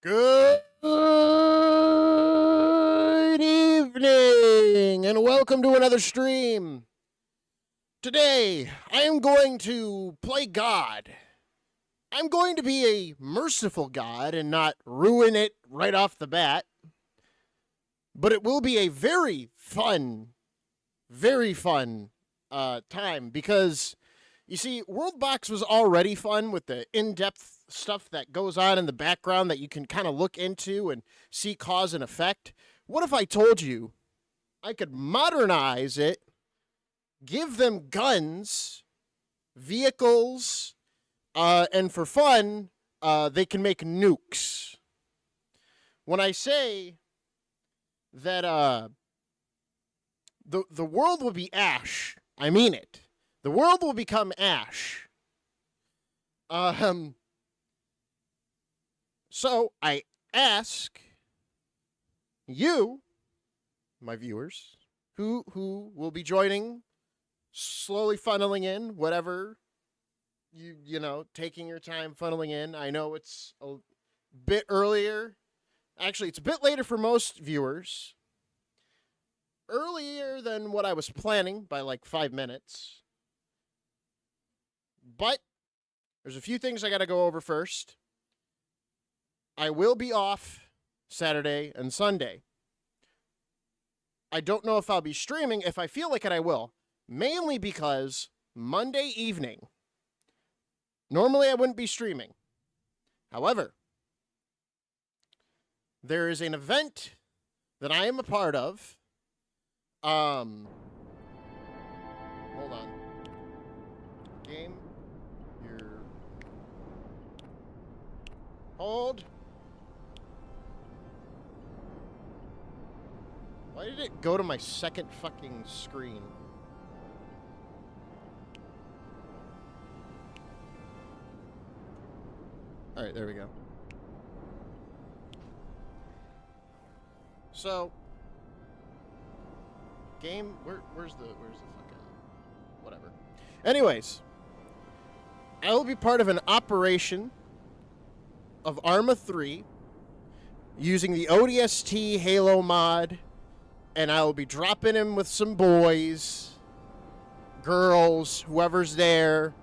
Good evening, and welcome to another stream. Today, I am going to play God. I'm going to be a merciful God and not ruin it right off the bat. But it will be a very fun time because, you see, Worldbox was already fun with the in-depth stuff that goes on in the background that you can kind of look into and see cause and effect. What if I told you I could modernize it, give them guns, vehicles, and for fun, they can make nukes. When I say that the world will be ash, I mean it. The world will become ash. So I ask you, my viewers, who will be joining, slowly funneling in, whatever you know, taking your time funneling in. I know it's a bit earlier. Actually, it's a bit later for most viewers. Earlier than what I was planning by like 5 minutes. But there's a few things I got to go over first. I will be off Saturday and Sunday. I don't know if I'll be streaming. If I feel like it, I will. Mainly because Monday evening, normally I wouldn't be streaming. However, there is an event that I am a part of. Hold on. Game. Here. Hold. Why did it go to my second fucking screen? Alright, there we go. So, game, where's the fucking, whatever. Anyways, I will be part of an operation of Arma 3 using the ODST Halo mod, and I will be dropping him with some boys, girls, whoever's there.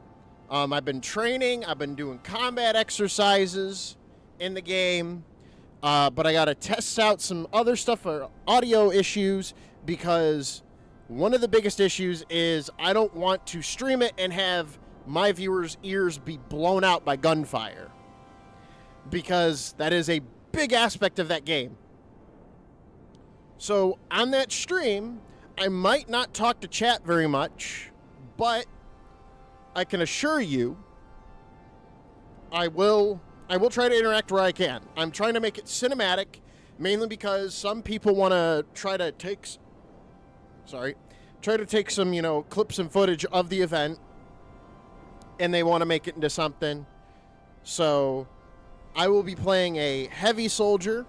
I've been training, I've been doing combat exercises in the game, but I gotta test out some other stuff for audio issues, because one of the biggest issues is I don't want to stream it and have my viewers' ears be blown out by gunfire, because that is a big aspect of that game. So on that stream, I might not talk to chat very much, but I can assure you I will try to interact where I can. I'm trying to make it cinematic, mainly because some people want to try to take some, you know, clips and footage of the event, and they want to make it into something. So I will be playing a heavy soldier.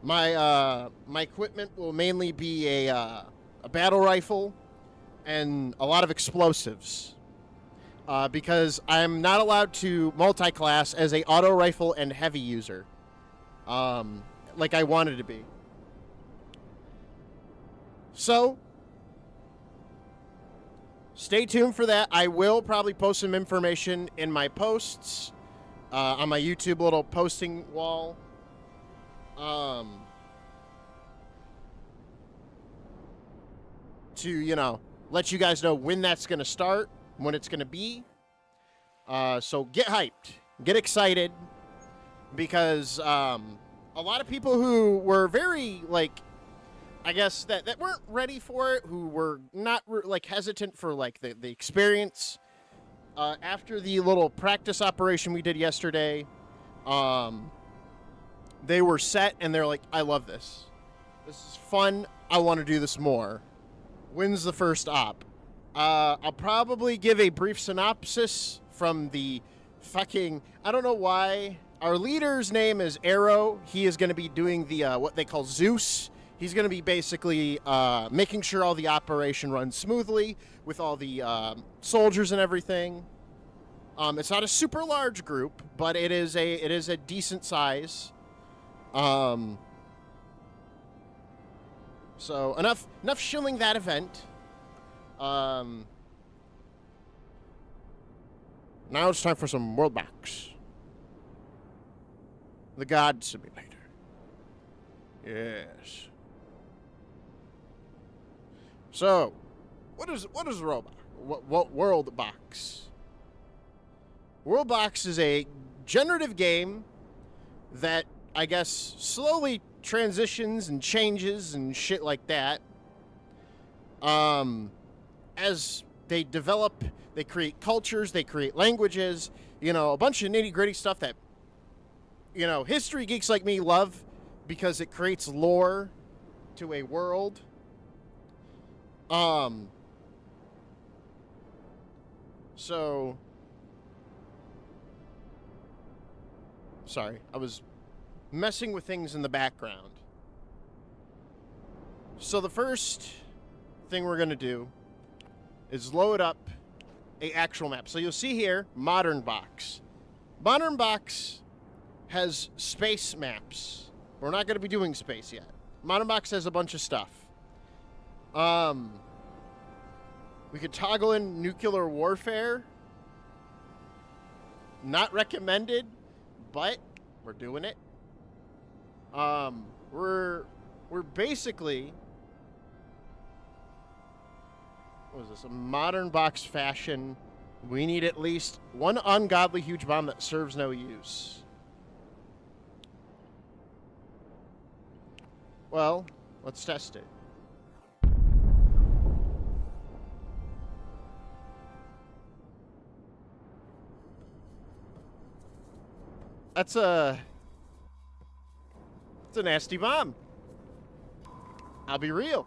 My equipment will mainly be a battle rifle and a lot of explosives, because I'm not allowed to multi-class as a auto rifle and heavy user, like I wanted to be. So stay tuned for that. I will probably post some information in my posts, on my YouTube little posting wall. To, you know, let you guys know when that's going to start, when it's going to be. So get hyped, get excited, because a lot of people who were very, like, I guess that weren't ready for it, who were not like hesitant for like the experience, after the little practice operation we did yesterday, they were set and they're like, I love this. This is fun. I want to do this more. When's the first op? I'll probably give a brief synopsis from the fucking, I don't know why. Our leader's name is Arrow. He is going to be doing the, what they call Zeus. He's going to be basically making sure all the operation runs smoothly with all the soldiers and everything. It's not a super large group, but it is a decent size. So enough shilling that event. Now it's time for some Worldbox. The God Simulator. Yes. So, what is Worldbox? What Worldbox? Worldbox is a generative game that I guess slowly transitions and changes and shit like that. As they develop, they create cultures, they create languages, a bunch of nitty-gritty stuff that, history geeks like me love because it creates lore to a world. So, sorry, I was messing with things in the background. So the first thing we're going to do is load up a actual map. So you'll see here, Modern Box. Modern Box has space maps. We're not going to be doing space yet. Modern Box has a bunch of stuff. We could toggle in nuclear warfare. Not recommended, but we're doing it. We're basically, what is this? A Modern Box fashion. We need at least one ungodly huge bomb that serves no use. Well, let's test it. It's a nasty bomb. I'll be real.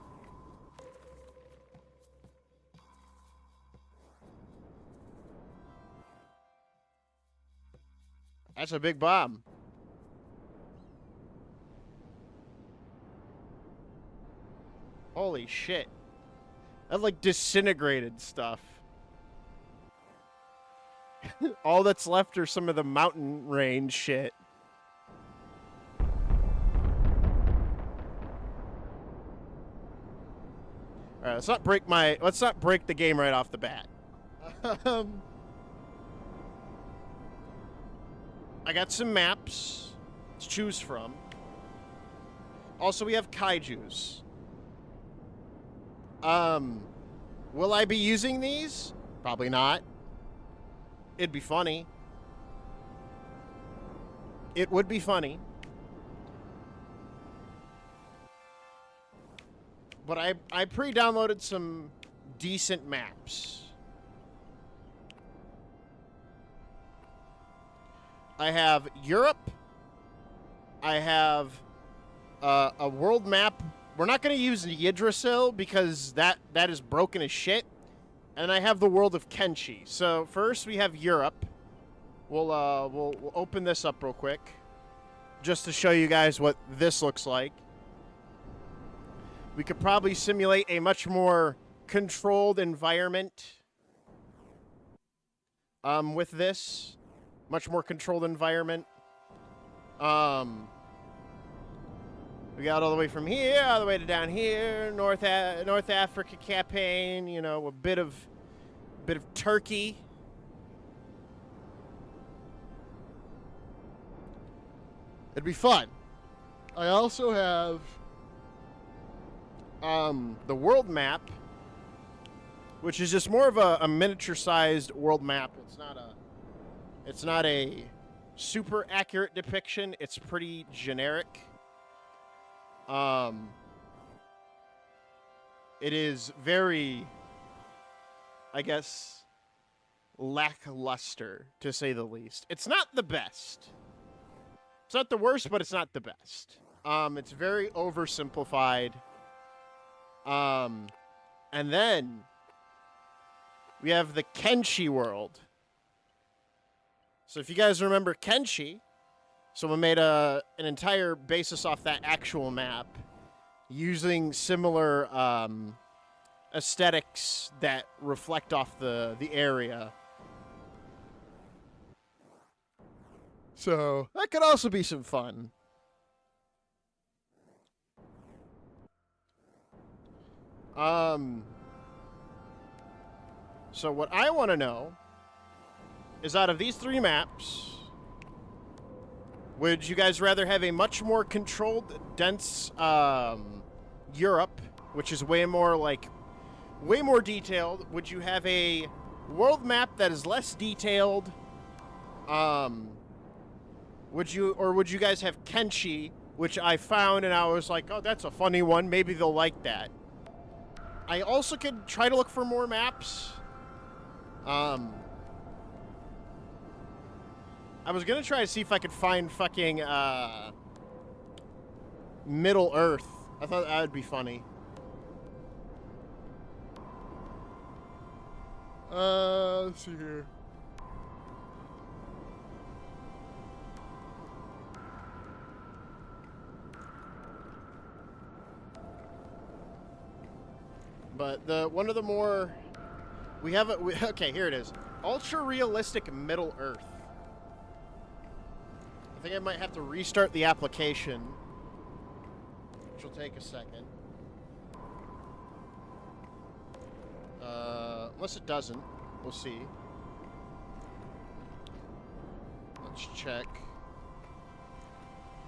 That's a big bomb. Holy shit. That like disintegrated stuff. All that's left are some of the mountain range shit. All right, let's not break the game right off the bat. I got some maps to choose from. Also, we have kaijus. Will I be using these? Probably not. It'd be funny. It would be funny. But I pre-downloaded some decent maps. I have Europe. I have a world map. We're not going to use Yggdrasil because that is broken as shit. And I have the world of Kenshi. So first we have Europe. We'll open this up real quick, just to show you guys what this looks like. We could probably simulate a much more controlled environment with this. Much more controlled environment. We got all the way from here, all the way to down here, North Africa campaign. A bit of Turkey. It'd be fun. I also have the world map, which is just more of a miniature-sized world map. It's not a super accurate depiction. It's pretty generic. It is very, I guess, lackluster, to say the least. It's not the best. It's not the worst, but it's not the best. It's very oversimplified. And then we have the Kenshi world. So if you guys remember Kenshi, someone made an entire basis off that actual map using similar aesthetics that reflect off the area. So that could also be some fun. So what I want to know is, out of these 3 maps, would you guys rather have a much more controlled, dense Europe, which is way more detailed? Would you have a world map that is less detailed? Would you guys have Kenshi, which I found and I was like, oh, that's a funny one. Maybe they'll like that. I also could try to look for more maps. I was gonna try to see if I could find fucking Middle Earth. I thought that would be funny. Let's see here. But one of the more okay, here it is. Ultra realistic Middle Earth. I think I might have to restart the application, which will take a second. Unless it doesn't, we'll see. Let's check.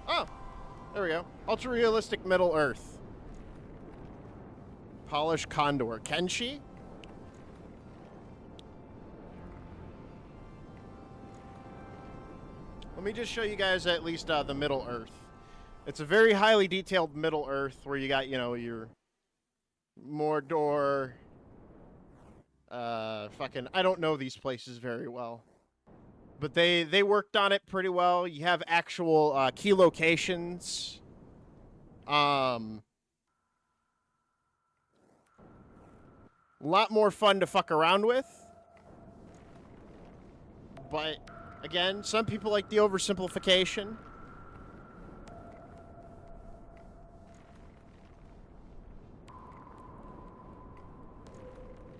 Oh, there we go. Ultra realistic Middle Earth. Polished Condor. Kenshi? Let me just show you guys at least the Middle Earth. It's a very highly detailed Middle Earth where you got, your Mordor. I don't know these places very well. But they worked on it pretty well. You have actual key locations. A lot more fun to fuck around with. But, again, some people like the oversimplification.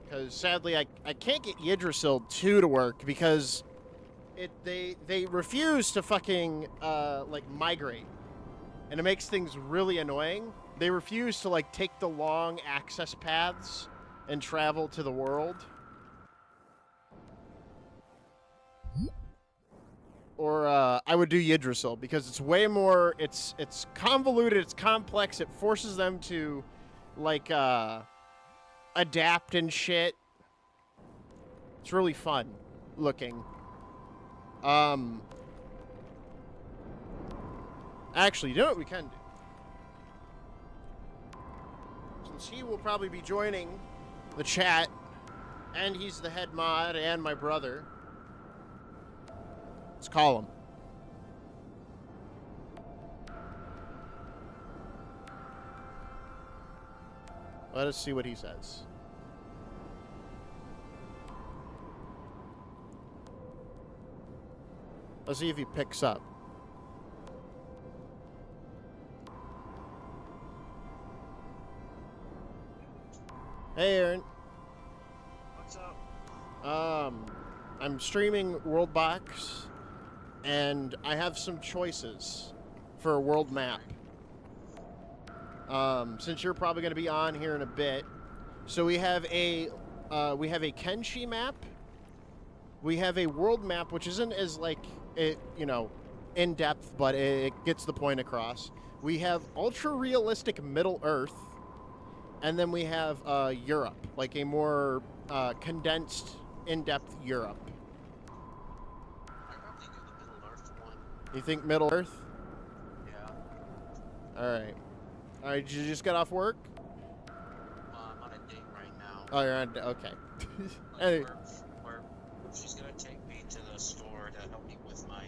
Because, sadly, I can't get Yggdrasil 2 to work because they refuse to fucking, migrate. And it makes things really annoying. They refuse to, take the long access paths and travel to the world. Or I would do Yggdrasil because it's way more, it's convoluted, it's complex, it forces them to adapt and shit. It's really fun looking. Actually, you know what we can do? Since he will probably be joining the chat, and he's the head mod and my brother. Let's call him. Let us see what he says. Let's see if he picks up. Hey, Aaron. What's up? I'm streaming Worldbox, and I have some choices for a world map. Since you're probably going to be on here in a bit, so we have a Kenshi map. We have a world map, which isn't as in depth, but it gets the point across. We have ultra realistic Middle Earth. And then we have Europe, like a more condensed, in-depth Europe. I probably do the Middle Earth one. You think Middle Earth? Yeah. All right. Did you just get off work? I'm on a date right now. Oh, you're on. Okay. Like where she's gonna take me to the store to help me with my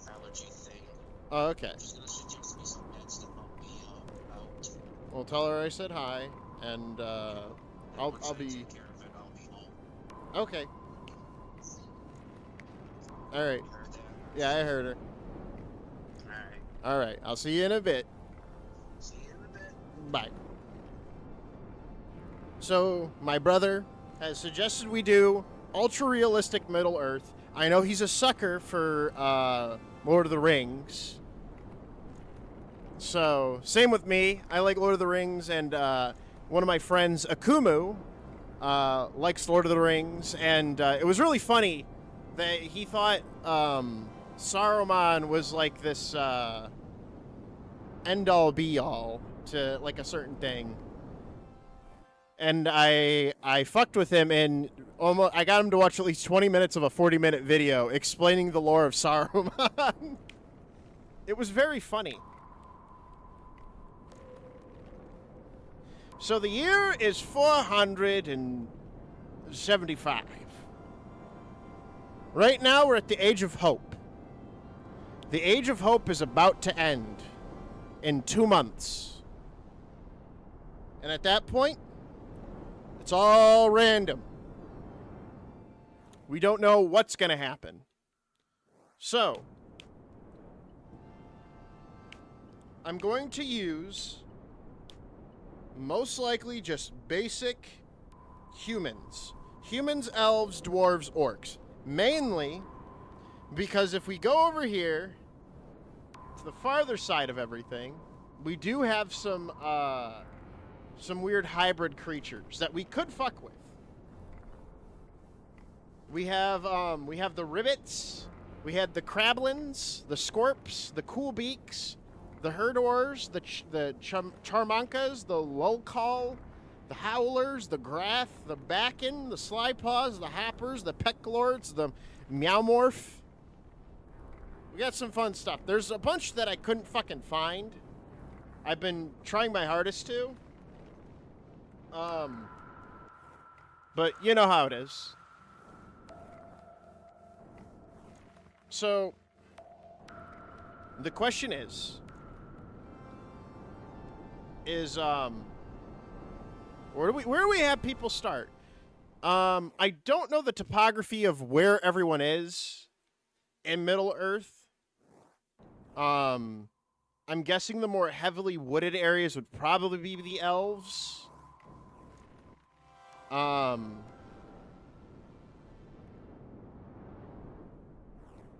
allergy thing. Oh, okay. She's gonna suggest me some meds to help me out. Well, tell her I said hi, and I'll be. Take care of it, I'll be home. Okay. All right. You heard that? Yeah, I heard her. Alright. All right. I'll see you in a bit. See you in a bit. Bye. So, my brother has suggested we do ultra realistic Middle Earth. I know he's a sucker for Lord of the Rings. So, same with me. I like Lord of the Rings, and one of my friends, Akumu, likes Lord of the Rings, and it was really funny that he thought Saruman was like this end-all be-all to like a certain thing. And I fucked with him, and almost I got him to watch at least 20 minutes of a 40-minute video explaining the lore of Saruman. It was very funny. So the year is 475. Right now we're at the Age of Hope. The Age of Hope is about to end in 2 months. And at that point, it's all random. We don't know what's going to happen. So, I'm going to use most likely just basic humans. Humans, elves, dwarves, orcs. Mainly because if we go over here to the farther side of everything, we do have some weird hybrid creatures that we could fuck with. We have the ribbits, we had the crablins, the scorps, the coolbeaks, the herdors, the charmankas, the lolcall, the howlers, the grath, the backen, the slypaws, the hoppers, the pecklords, the meowmorph. We got some fun stuff. There's a bunch that I couldn't fucking find. I've been trying my hardest to. But you know how it is. So, the question is where do we have people start? I don't know the topography of where everyone is in Middle Earth. I'm guessing the more heavily wooded areas would probably be the elves.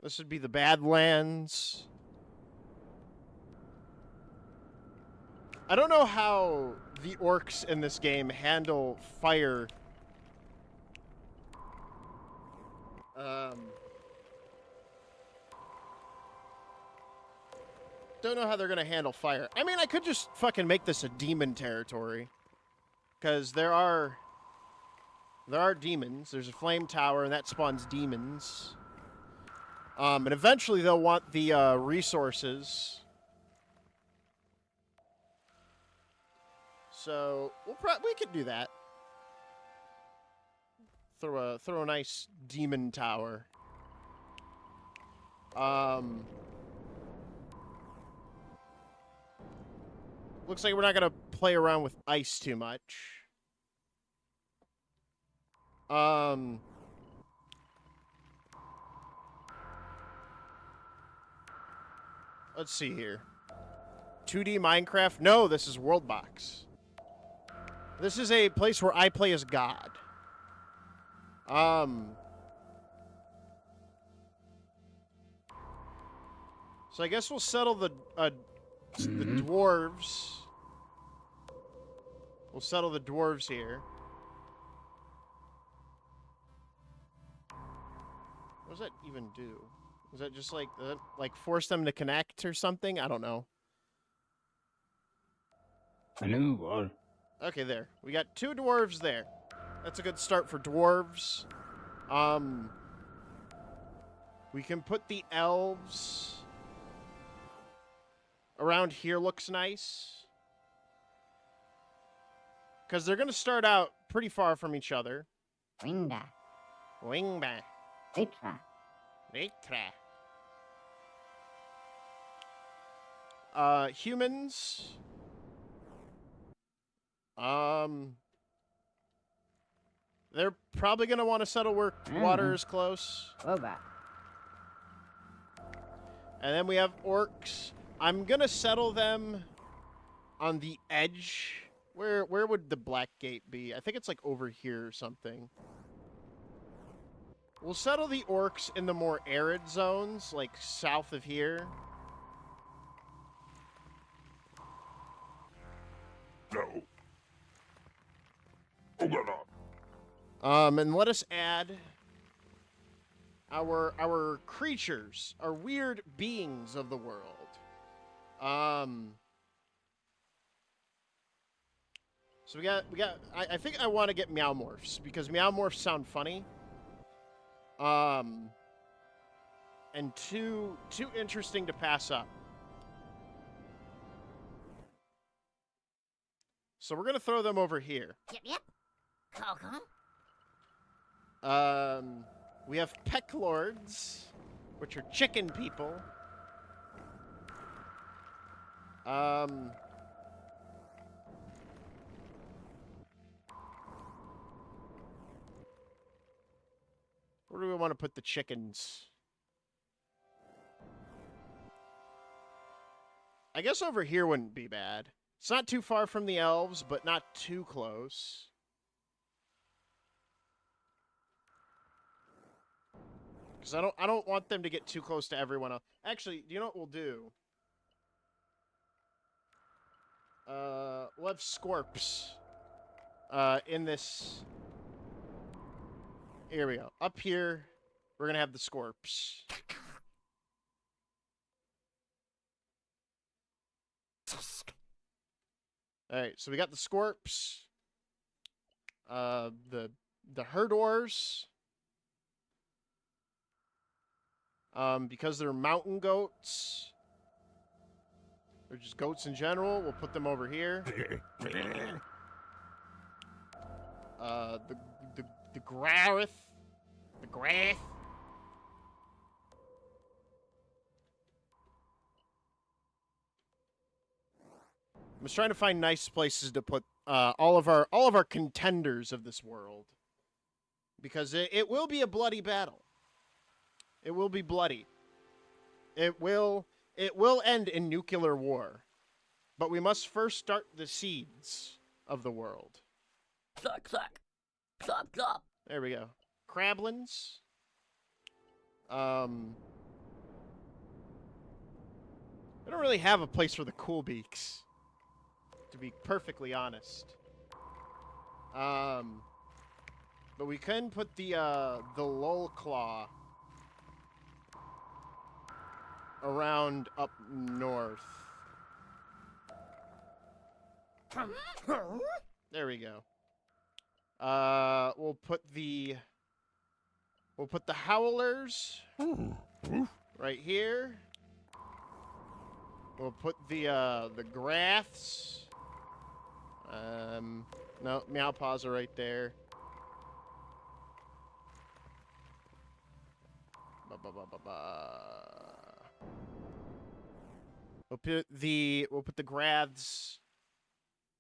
This would be the Badlands. I don't know how the orcs in this game handle fire. Don't know how they're gonna handle fire. I mean, I could just fucking make this a demon territory. Because there are demons. There's a flame tower, and that spawns demons. And eventually they'll want the resources. So we could do that. Throw a nice demon tower. Looks like we're not gonna play around with ice too much. Let's see here. 2D Minecraft? No, this is Worldbox. This is a place where I play as God. So I guess we'll settle the dwarves. We'll settle the dwarves here. What does that even do? Is that just like force them to connect or something? I don't know. Hello. Okay, there. We got 2 dwarves there. That's a good start for dwarves. We can put the elves around here. Looks nice. Because they're going to start out pretty far from each other. Winda. Wingba. Litra. Litra. Humans. They're probably going to want to settle where water is close. Oba. And then we have orcs. I'm going to settle them on the edge. Where would the black gate be? I think it's like over here or something. We'll settle the orcs in the more arid zones, like south of here. No. Oh, God. And let us add our creatures, our weird beings of the world. So we got. I think I want to get Meowmorphs because Meowmorphs sound funny. And too interesting to pass up. So we're gonna throw them over here. Yep. Coco. We have Peck Lords, which are chicken people. Where do we want to put the chickens? I guess over here wouldn't be bad. It's not too far from the elves, but not too close. Because I don't want them to get too close to everyone else. Actually, do you know what we'll do? We'll have Scorps in this. Here we go. Up here, we're gonna have the Scorps. All right, so we got the Scorps, the Herdors, because they're mountain goats, or just goats in general. We'll put them over here. The Grath, the Grath. I'm just trying to find nice places to put all of our contenders of this world, because it will be a bloody battle. It will be bloody. It will end in nuclear war, but we must first start the seeds of the world. Cluck, cluck. Cluck, cluck. There we go. Crablins. I don't really have a place for the cool beaks, to be perfectly honest. But we can put the Lolclaw around up north. There we go. We'll put the Howlers right here. We'll put the Graths. No, Meowpaws are right there. We'll put the Graths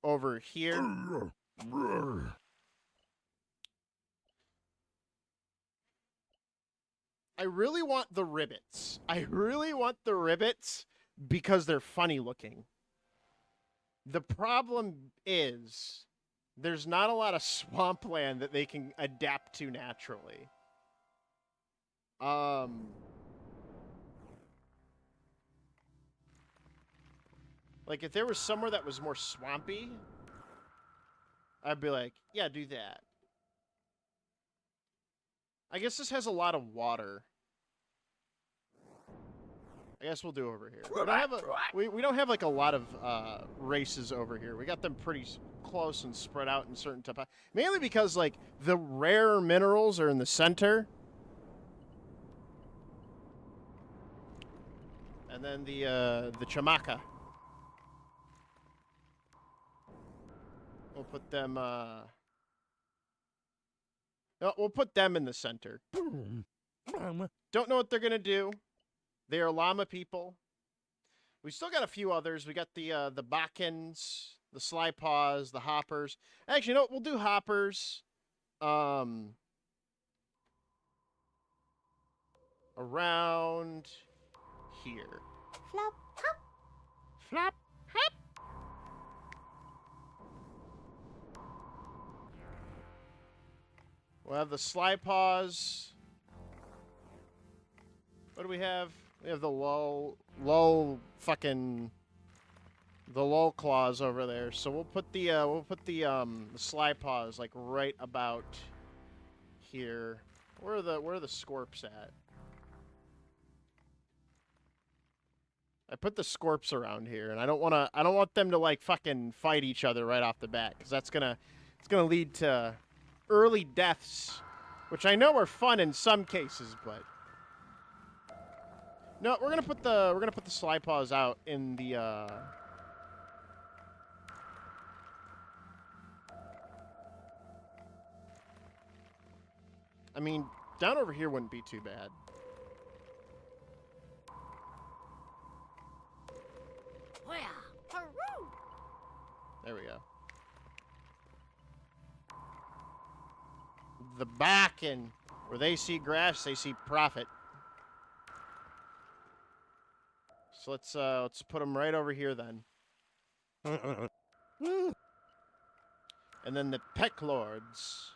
over here. I really want the Ribbits. I really want the Ribbits because they're funny looking. The problem is there's not a lot of swampland that they can adapt to naturally. Like if there was somewhere that was more swampy, I'd be like, yeah, do that. I guess this has a lot of water. I guess we'll do over here. We don't have like a lot of races over here. We got them pretty close and spread out in certain type. Mainly because like the rare minerals are in the center, and then the Chamaka. We'll put them. No, we'll put them in the center. Don't know what they're gonna do. They are llama people. We still got a few others. We got the Bakins, the Slypaws, the Hoppers. Actually, you know what? We'll do Hoppers. Around here. Flop, hop. Flop, hop. We'll have the Slypaws What do we have? We have the lull claws over there. So we'll put the sly paws like right about here. Where are the scorps at? I put the scorps around here, and I don't want them to like fucking fight each other right off the bat, because it's gonna lead to early deaths, which I know are fun in some cases, but no, we're gonna put the sly paws out in the I mean, down over here wouldn't be too bad. There we go. The back, and where they see grass, they see profit. So let's put them right over here then. And then the peck lords.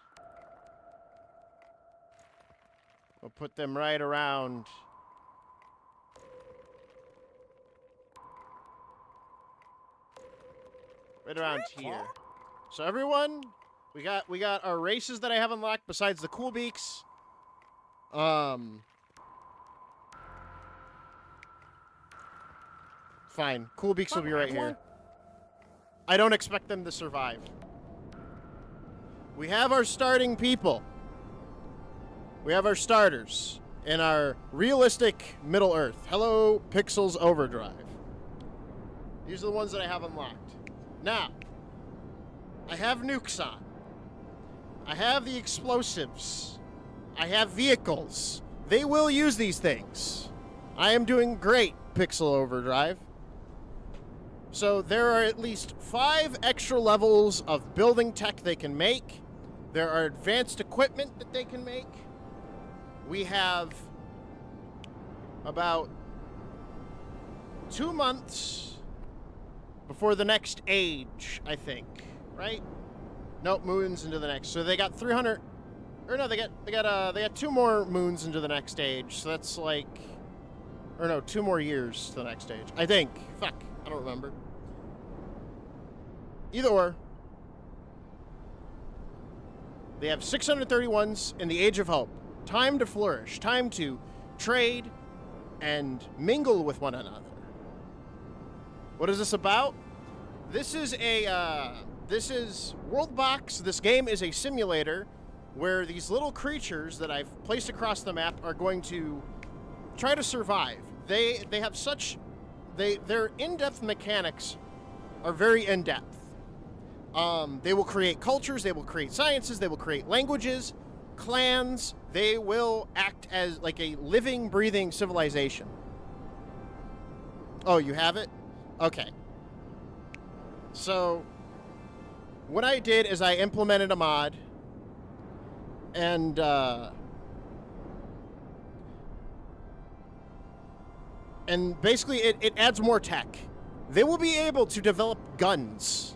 We'll put them right around. Right around here. So everyone, we got our races that I have unlocked besides the cool beaks. Fine. Cool beaks will be right here. I don't expect them to survive. We have our starting people. We have our starters in our realistic Middle Earth. Hello, Pixels Overdrive. These are the ones that I have unlocked. Now, I have nukes on. I have the explosives. I have vehicles. They will use these things. I am doing great, Pixel Overdrive. So there are at least 5 extra levels of building tech they can make. There are advanced equipment that they can make. We have about 2 months before the next age, I think, right? Nope, moons into the next. So they got 300, or no, they got 2 more moons into the next age. So that's like, or no, 2 more years to the next age, I think. Fuck, I don't remember. Either or. They have 631s in the Age of Hope. Time to flourish. Time to trade and mingle with one another. What is this about? This is Worldbox. This game is a simulator where these little creatures that I've placed across the map are going to try to survive. They have such their in-depth mechanics are very in-depth. They will create cultures, they will create sciences, they will create languages, clans. They will act as like a living, breathing civilization. Oh, you have it? Okay. So, what I did is I implemented a mod, and basically it adds more tech. They will be able to develop guns.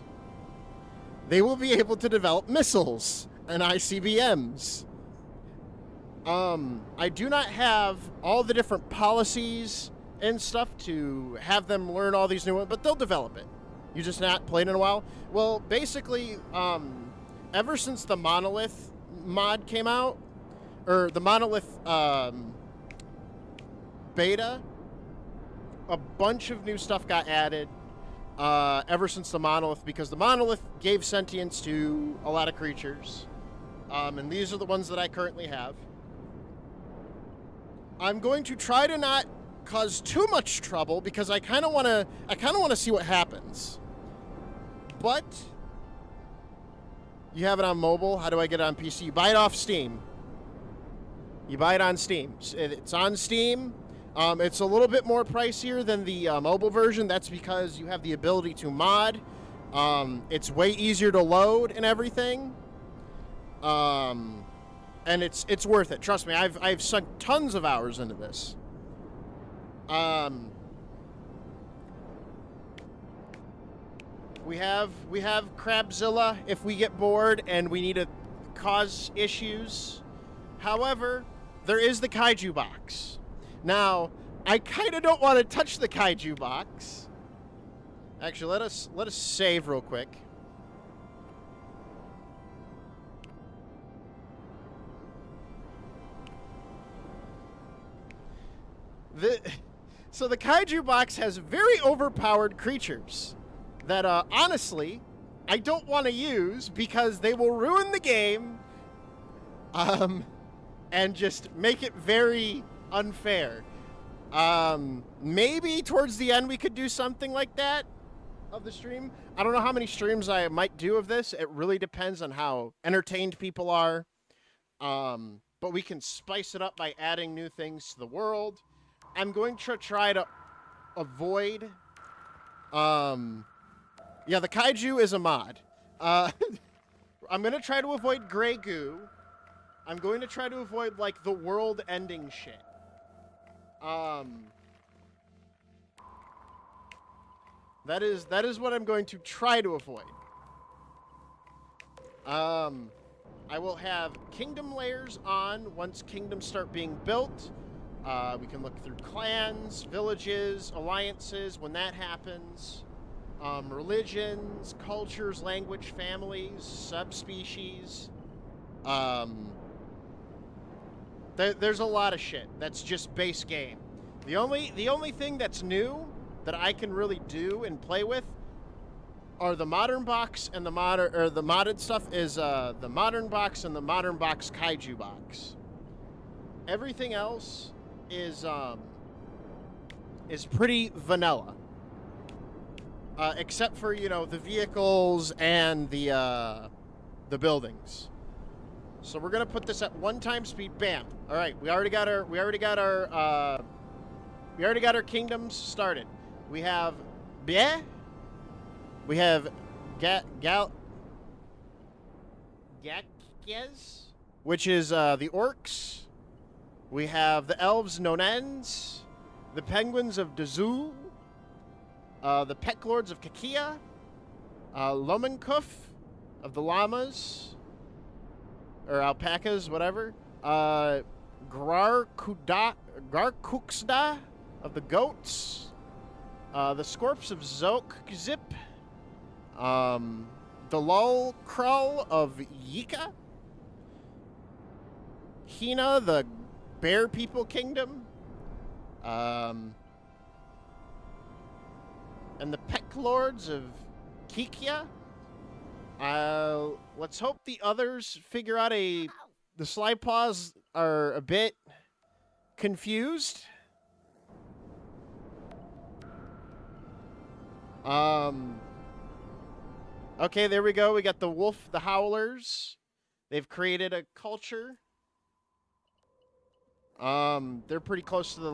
They will be able to develop missiles and ICBMs. I do not have all the different policies and stuff to have them learn all these new ones, but they'll develop it. You just not played in a while? Well, basically, ever since the Monolith mod came out, or the Monolith beta, a bunch of new stuff got added ever since the Monolith, because the Monolith gave sentience to a lot of creatures. And these are the ones that I currently have. I'm going to try to not cause too much trouble because I kind of want to see what happens. But you have it on mobile. How do I get it on PC? You buy it off Steam. You buy it on Steam. It's on Steam. It's a little bit more pricier than the mobile version. That's because you have the ability to mod. It's way easier to load and everything. And it's worth it. Trust me, I've sunk tons of hours into this. We have Crabzilla if we get bored and we need to cause issues. However, there is the Kaiju box. Now, I kind of don't want to touch the kaiju box. Actually, let us save real quick. So the kaiju box has very overpowered creatures that, honestly, I don't want to use because they will ruin the game, and just make it very unfair. Maybe towards the end we could do something like that of the stream. I don't know how many streams I might do of this. It really depends on how entertained people are. But we can spice it up by adding new things to the world. I'm going to try to avoid... yeah, the kaiju is a mod. I'm going to try to avoid gray goo. I'm going to try to avoid, like, the world-ending shit. That is what I'm going to try to avoid. I will have kingdom layers on once kingdoms start being built. We can look through clans, villages, alliances when that happens. Religions, cultures, language, families, subspecies. There's a lot of shit that's just base game. The only thing that's new that I can really do and play with are the modern box and the modded stuff is the modern box and the modern box kaiju box. Everything else is pretty vanilla. Except for, you know, the vehicles and the buildings. So we're gonna put this at 1x speed. Bam. All right, we already got our kingdoms started. We have Bieh. We have Gakyez, which is the orcs. We have the elves Nonens, the penguins of Dazul, the Peck Lords of Kakia, Lomenkuf of the llamas, or alpacas, whatever. Garkuxda of the goats, the Scorps of Zokzip, the Lulkrull of Yika, Hina, the Bear People Kingdom, and the Peck Lords of Kikia. Let's hope the others figure out the slide paws are a bit confused. Okay, there we go. We got the wolf, the howlers. They've created a culture. They're pretty close to the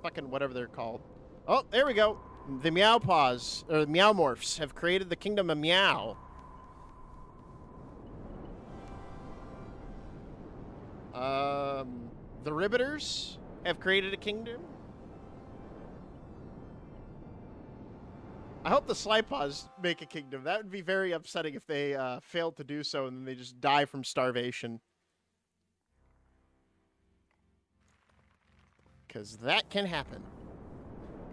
fucking whatever they're called. Oh, there we go. The Meow Paws, or the Meow Morphs, have created the kingdom of Meow. The Ribbiters have created a kingdom. I hope the Slypaws make a kingdom. That would be very upsetting if they failed to do so and then they just die from starvation. Because that can happen.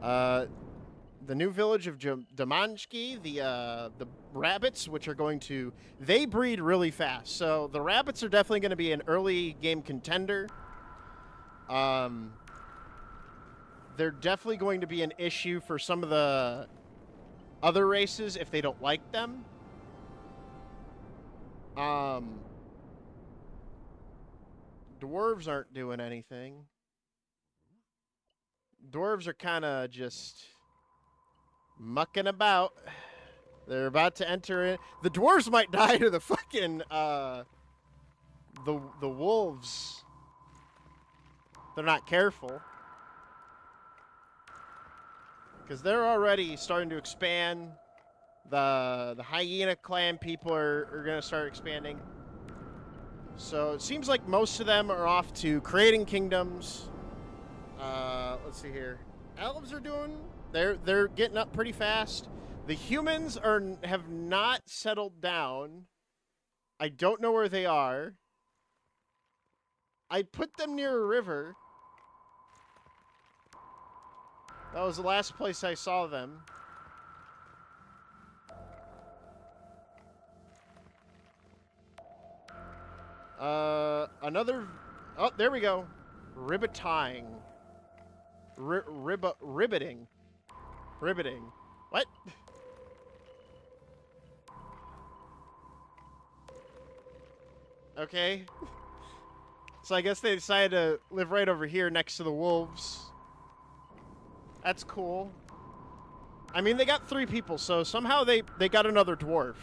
The new village of Damanski, the rabbits, which are going to... They breed really fast. So the rabbits are definitely going to be an early game contender. They're definitely going to be an issue for some of the other races if they don't like them. Dwarves aren't doing anything. Dwarves are kind of just mucking about. They're about to enter in. The dwarves might die to the fucking the wolves. They're not careful. Because they're already starting to expand. The hyena clan people are going to start expanding. So it seems like most of them are off to creating kingdoms. Let's see here. Elves are doing... They're getting up pretty fast. The humans have not settled down. I don't know where they are. I put them near a river. That was the last place I saw them. Another... Oh, there we go. Ribbetying. Ribbeting. Ribbeting. What? Okay. So I guess they decided to live right over here next to the wolves. That's cool. I mean, they got 3 people, so somehow they got another dwarf.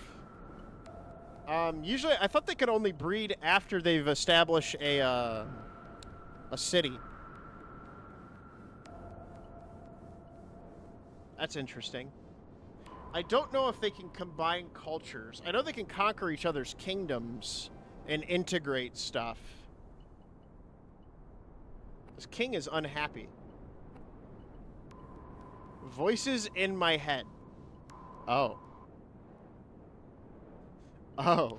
Usually, I thought they could only breed after they've established a city. That's interesting. I don't know if they can combine cultures. I know they can conquer each other's kingdoms and integrate stuff. This king is unhappy. Voices in my head. Oh. Oh.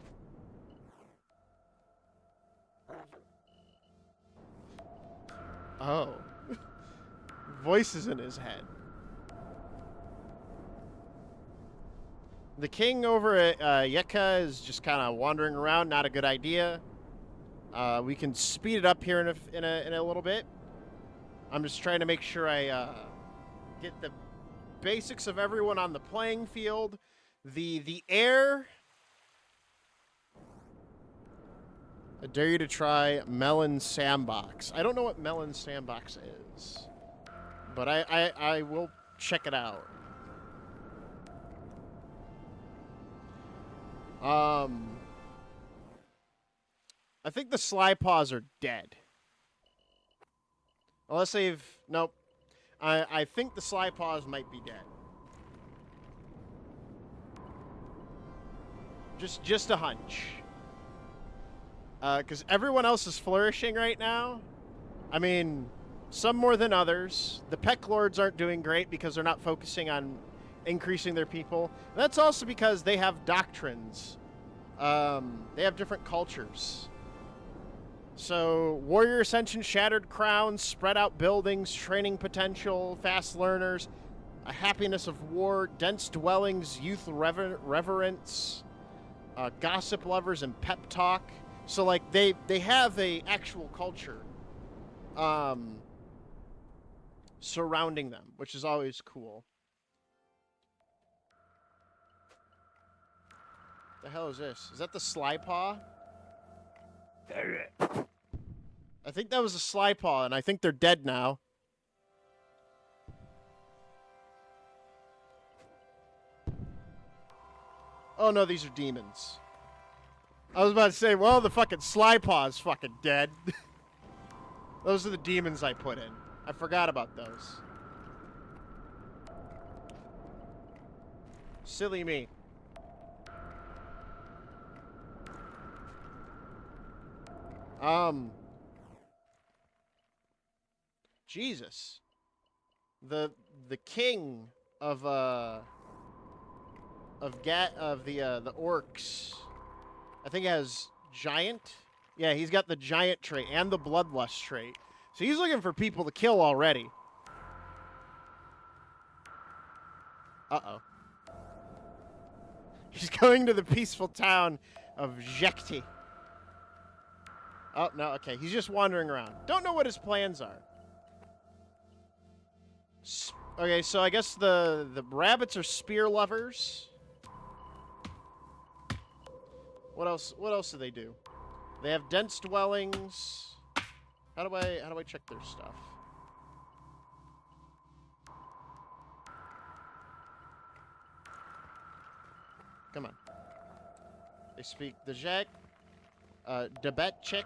Oh. Voices in his head. The king over at Yeka is just kind of wandering around. Not a good idea. We can speed it up here in a little bit. I'm just trying to make sure I get the basics of everyone on the playing field. The air. I dare you to try Melon Sandbox. I don't know what Melon Sandbox is, but I will check it out. I think the Sly Paws are dead. Unless they've... Nope. I think the Sly Paws might be dead. Just a hunch. Because everyone else is flourishing right now. I mean, some more than others. The Peck Lords aren't doing great because they're not focusing on increasing their people. And that's also because they have doctrines. They have different cultures. So, Warrior Ascension, Shattered Crowns, Spread Out Buildings, Training Potential, Fast Learners, a Happiness of War, Dense Dwellings, Youth Reverence, Gossip Lovers, and Pep Talk. So, like, they have a actual culture surrounding them, which is always cool. The hell is this? Is that the Sly Paw? I think that was a Sly Paw, and I think they're dead now. Oh no, these are demons. I was about to say, well, the fucking Sly Paw's fucking dead. Those are the demons I put in. I forgot about those. Silly me. Jesus. The king of the orcs. I think he has giant. Yeah, he's got the giant trait and the bloodlust trait. So he's looking for people to kill already. Uh-oh. He's going to the peaceful town of Jekti. Oh, no, okay. He's just wandering around. Don't know what his plans are. Okay, so I guess the rabbits are spear lovers. What else do they do? They have dense dwellings. How do I check their stuff? Come on. They speak the Djek, Debetchik.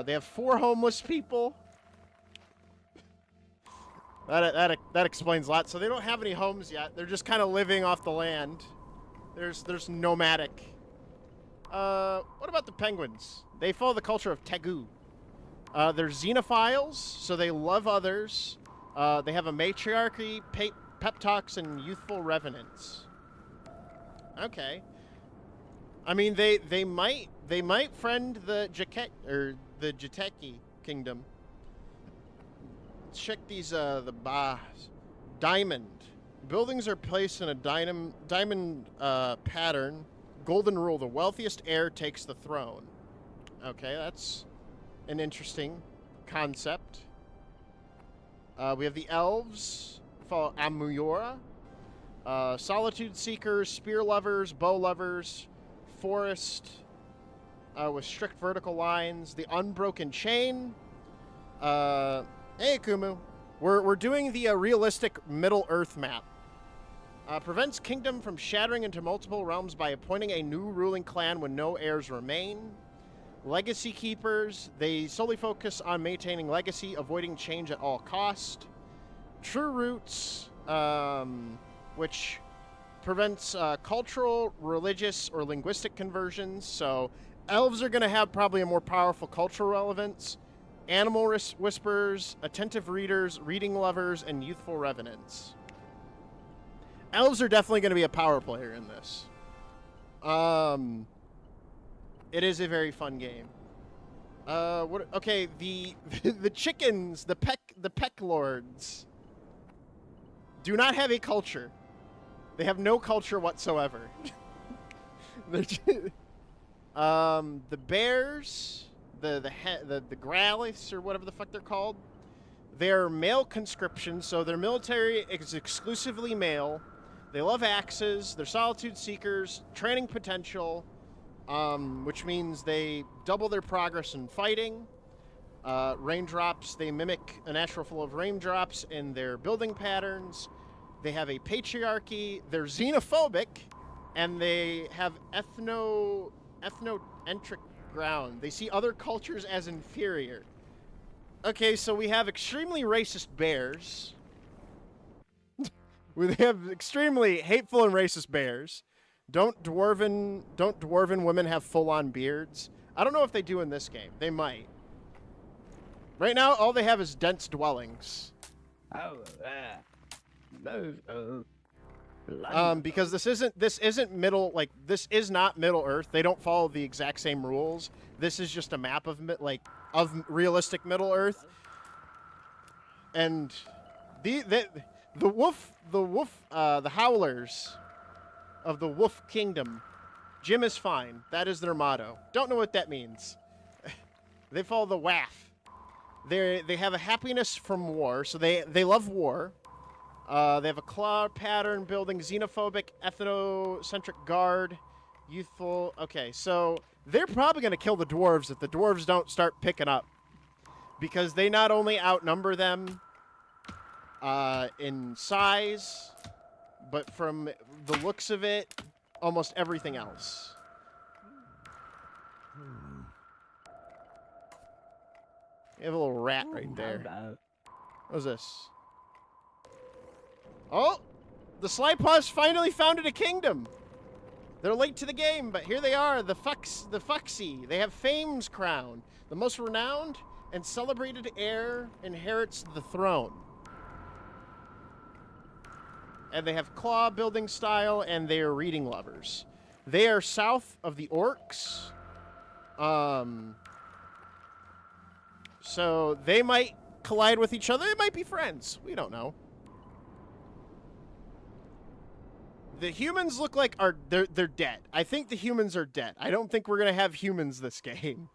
They have 4 homeless people. That explains a lot. So they don't have any homes yet. They're just kind of living off the land. There's nomadic. What about the penguins? They follow the culture of Tegu. They're xenophiles, so they love others. They have a matriarchy, pep talks, and youthful revenants. Okay. I mean, they might friend the Jateki kingdom. check these the bars. Diamond. Buildings are placed in a diamond pattern. Golden rule: the wealthiest heir takes the throne. Okay, that's an interesting concept. We have the elves, Amuyora, solitude seekers, spear lovers, bow lovers, forest with strict vertical lines, the unbroken chain. Hey, Kumu. We're doing the realistic Middle Earth map. Prevents kingdom from shattering into multiple realms by appointing a new ruling clan when no heirs remain. Legacy keepers. They solely focus on maintaining legacy, avoiding change at all cost. True roots, which prevents cultural, religious, or linguistic conversions. So elves are going to have probably a more powerful cultural relevance. Animal whisperers, attentive readers, reading lovers, and youthful revenants. Elves are definitely going to be a power player in this. It is a very fun game. Okay, the the chickens, the peck lords do not have a culture. They have no culture whatsoever. The bears, the Growliths or whatever the fuck they're called, they're male conscription, so their military is exclusively male. They love axes. They're solitude seekers, training potential, which means they double their progress in fighting. Raindrops, they mimic a natural flow of raindrops in their building patterns. They have a patriarchy. They're xenophobic, and they have ethnocentric ground. They see other cultures as inferior. Okay, so we have extremely racist bears. We have extremely hateful and racist bears. Don't dwarven women have full-on beards? I don't know if they do in this game. They might. Right now, all they have is dense dwellings. Because this isn't this is not Middle Earth. They don't follow the exact same rules. This is just a map of realistic Middle Earth. And the howlers of the Wolf Kingdom. Jim is fine. That is their motto. Don't know what that means. They follow the WAF. They have a happiness from war, so they love war. They have a claw pattern building, xenophobic, ethnocentric guard, youthful. Okay, so they're probably going to kill the dwarves if the dwarves don't start picking up. Because they not only outnumber them in size, but from the looks of it, almost everything else. You have a little rat right there. What is this? Oh! The Slypaws finally founded a kingdom! They're late to the game, but here they are, the Fuxie. They have Fame's crown. The most renowned and celebrated heir inherits the throne. And they have claw building style, and they are reading lovers. They are south of the orcs. So they might collide with each other. They might be friends. We don't know. The humans look like they're dead. I think the humans are dead. I don't think we're gonna have humans this game.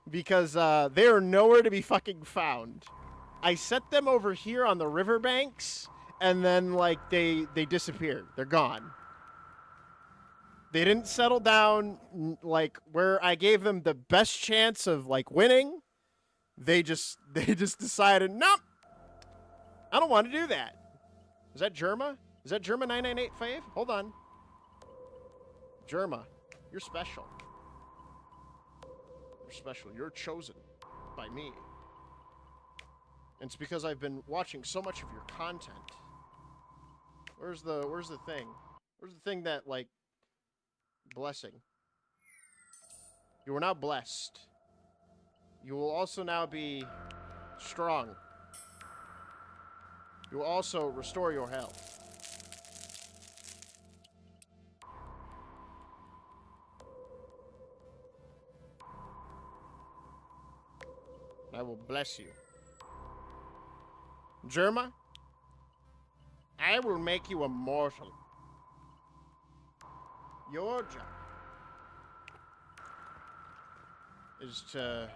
Because they are nowhere to be fucking found. I set them over here on the riverbanks, and then, like, they disappeared. They're gone. They didn't settle down, like, where I gave them the best chance of, like, winning. They just decided, nope, I don't want to do that. Is that Germa? Is that Germa 9985? Hold on. Germa, you're special. You're special. You're chosen by me. And it's because I've been watching so much of your content. Where's the thing? Where's the thing that, like, blessing? You are now blessed. You will also now be strong. You will also restore your health. I will bless you. Germa, I will make you immortal. Your job is to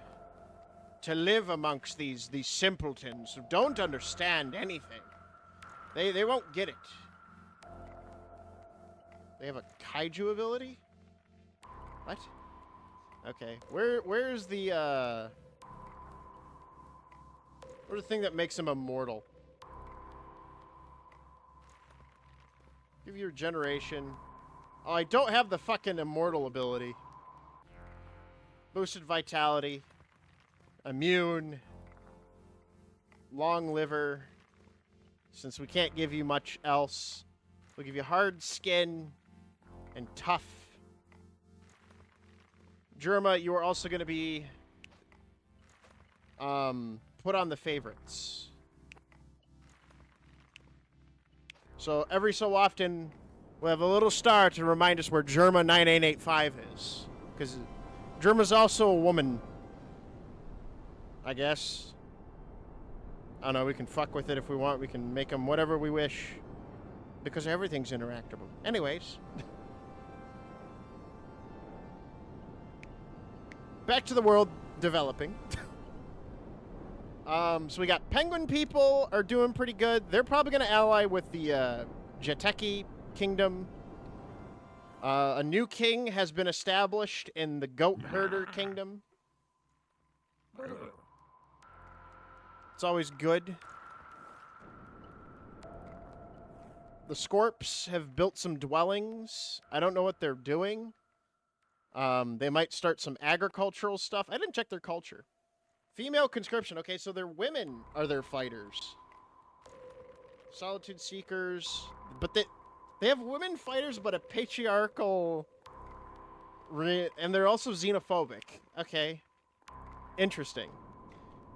live amongst these simpletons who don't understand anything. They won't get it. They have a kaiju ability? What? Okay. Where's the where's the thing that makes him immortal? Give you regeneration. Oh, I don't have the fucking immortal ability. Boosted vitality. Immune. Long liver. Since we can't give you much else, we'll give you hard skin and tough. Germa, you are also going to be put on the favorites. So every so often, we'll have a little star to remind us where Germa 9885 is. Because Germa's also a woman, I guess. I don't know, we can fuck with it if we want. We can make them whatever we wish. Because everything's interactable. Anyways. Back to the world developing. So we got penguin people are doing pretty good. They're probably going to ally with the Jeteki kingdom. A new king has been established in the goat herder kingdom. It's always good. The Scorps have built some dwellings. I don't know what they're doing. They might start some agricultural stuff. I didn't check their culture. Female conscription. Okay, so their women are their fighters. Solitude Seekers. But they have women fighters, but a patriarchal... and they're also xenophobic. Okay. Interesting.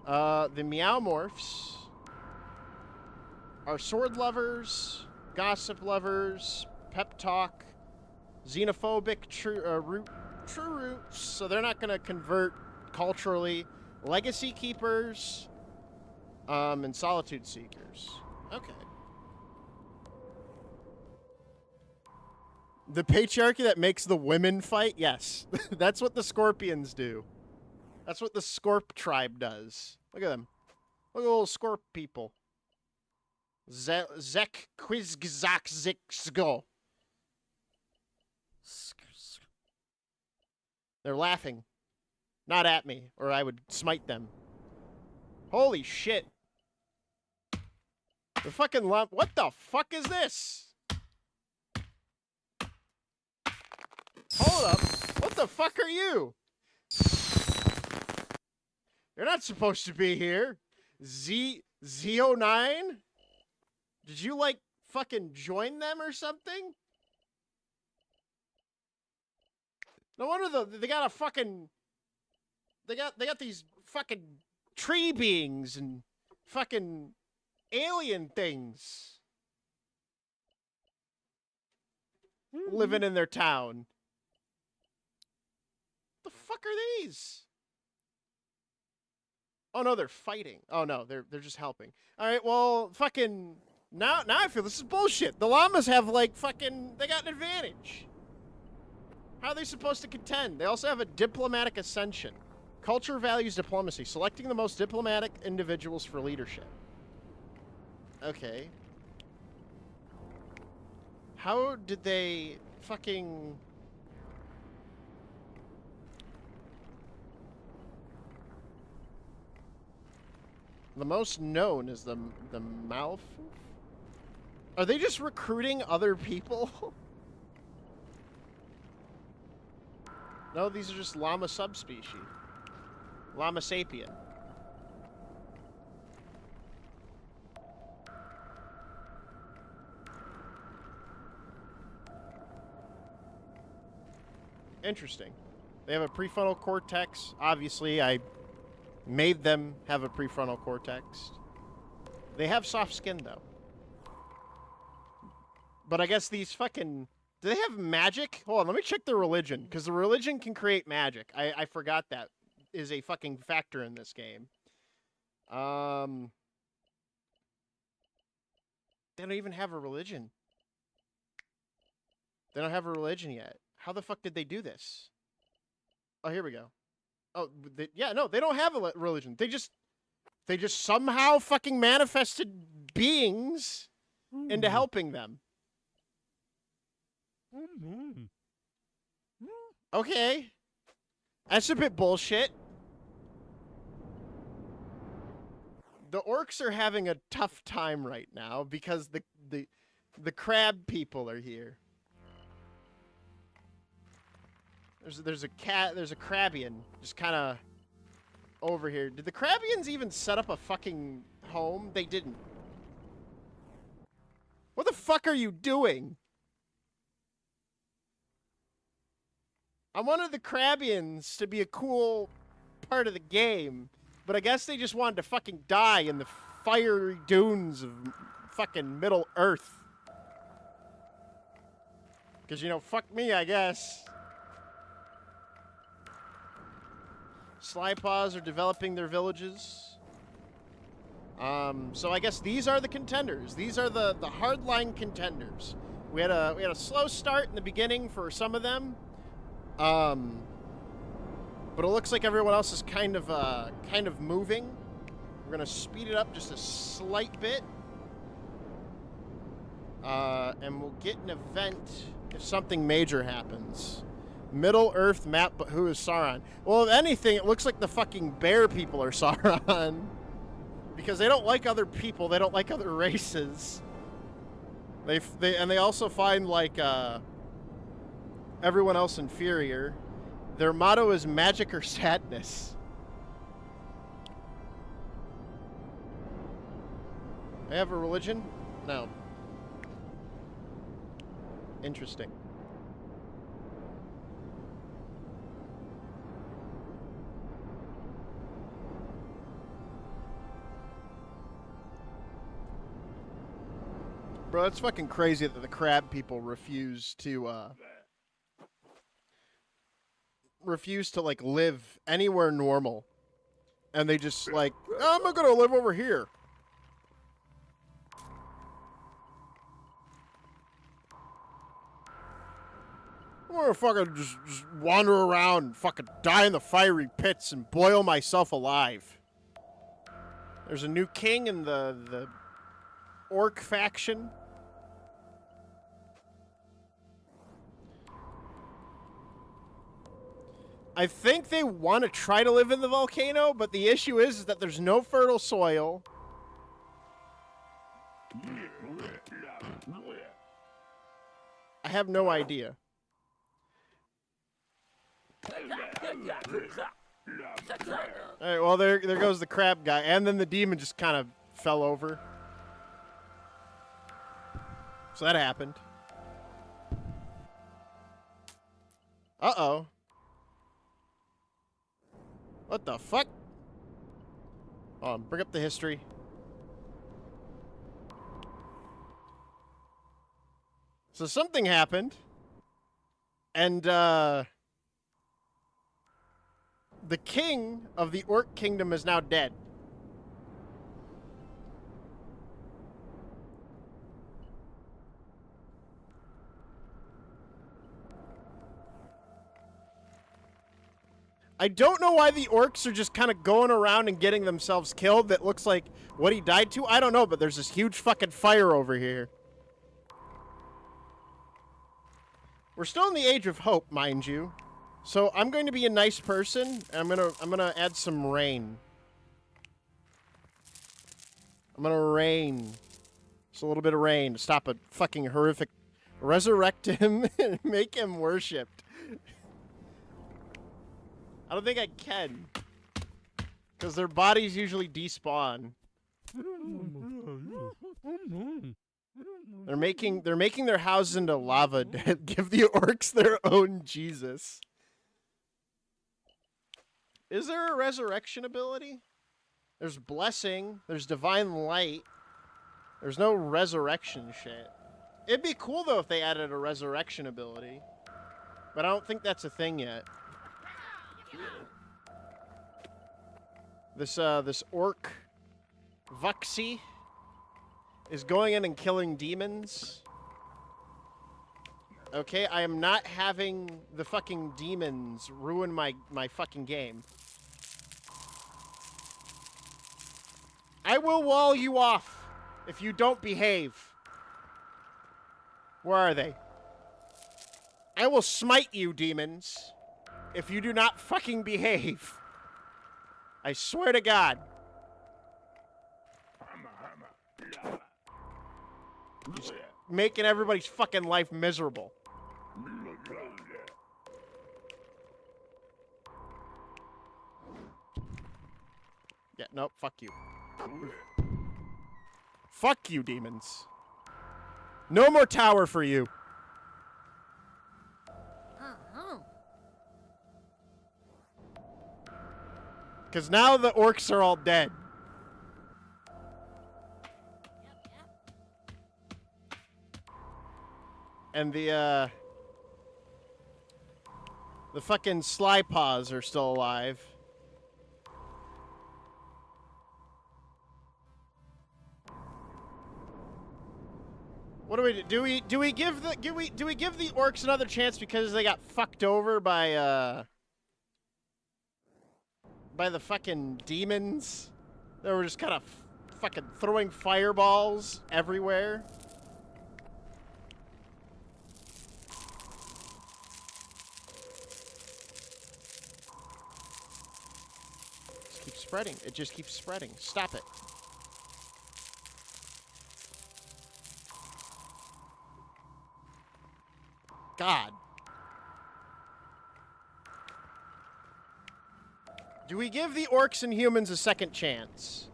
The Meowmorphs are sword lovers, gossip lovers, pep talk, xenophobic, true roots, so they're not going to convert culturally. Legacy keepers, and solitude seekers. Okay. The patriarchy that makes the women fight? Yes. That's what the Scorpions do. That's what the Scorp tribe does. Look at them. Look at little Scorp people. Zek Quizgzak Zixgo. They're laughing. Not at me, or I would smite them. Holy shit. The fucking lump. What the fuck is this? Hold up. What the fuck are you? You're not supposed to be here. Z09? Did you, like, fucking join them or something? No wonder they got a fucking... They got these fucking tree beings and fucking alien things living in their town. The fuck are these? Oh no, they're fighting. Oh no, they're just helping. All right, well, fucking now I feel this is bullshit. The llamas have like fucking they got an advantage. How are they supposed to contend? They also have a diplomatic ascension. Culture values diplomacy, selecting the most diplomatic individuals for leadership. Okay. How did they fucking... The most known is the Malfoof? Are they just recruiting other people? No, these are just llama subspecies. Llama sapien. Interesting. They have a prefrontal cortex. Obviously, I made them have a prefrontal cortex. They have soft skin, though. But I guess these fucking... Do they have magic? Hold on, let me check their religion. Because the religion can create magic. I forgot that is a fucking factor in this game. They don't even have a religion. They don't have a religion yet. How the fuck did they do this? Oh, here we go. Oh, yeah, no, they don't have a religion. They just somehow fucking manifested beings into helping them. Okay. That's a bit bullshit. The orcs are having a tough time right now because the crab people are here. There's a Crabian just kind of over here. Did the Crabians even set up a fucking home? They didn't. What the fuck are you doing? I wanted the Crabians to be a cool part of the game, but I guess they just wanted to fucking die in the fiery dunes of fucking Middle Earth. Because, you know, fuck me, I guess. Slypaws are developing their villages. So I guess these are the contenders. These are the hardline contenders. We had a slow start in the beginning for some of them. But it looks like everyone else is kind of moving. We're gonna speed it up just a slight bit. And we'll get an event if something major happens. Middle Earth map, but who is Sauron? Well, if anything, it looks like the fucking bear people are Sauron. Because they don't like other people, they don't like other races. They also find, like, everyone else inferior. Their motto is magic or sadness. They have a religion? No. Interesting. Bro, it's fucking crazy that the crab people refuse to like live anywhere normal. And they just like, oh, I'm gonna live over here. I'm gonna fucking just wander around and fucking die in the fiery pits and boil myself alive. There's a new king in the orc faction. I think they want to try to live in the volcano, but the issue is that there's no fertile soil. I have no idea. Alright, well, there goes the crab guy. And then the demon just kind of fell over. So that happened. Uh-oh. What the fuck? Bring up the history. So something happened. And, the king of the Orc Kingdom is now dead. I don't know why the orcs are just kind of going around and getting themselves killed. That looks like what he died to. I don't know, but there's this huge fucking fire over here. We're still in the Age of Hope, mind you. So I'm going to be a nice person, and I'm gonna add some rain. I'm gonna rain. Just a little bit of rain to stop a fucking horrific. Resurrect him and make him worshipped. I don't think I can. Because their bodies usually despawn. They're making their houses into lava to give the orcs their own Jesus. Is there a resurrection ability? There's blessing. There's divine light. There's no resurrection shit. It'd be cool though if they added a resurrection ability. But I don't think that's a thing yet. This orc Vuxie is going in and killing demons. Okay, I am not having the fucking demons ruin my fucking game. I will wall you off if you don't behave. Where are they? I will smite you, demons, if you do not fucking behave. I swear to God. Just making everybody's fucking life miserable. Yeah, nope, fuck you. Fuck you, demons. No more tower for you. Because now the orcs are all dead. And the fucking sly paws are still alive. What do we do? Do we give the orcs another chance because they got fucked over by the fucking demons? They were just kind of fucking throwing fireballs everywhere. Just keeps spreading. It just keeps spreading. Stop it. God. Do we give the orcs and humans a second chance?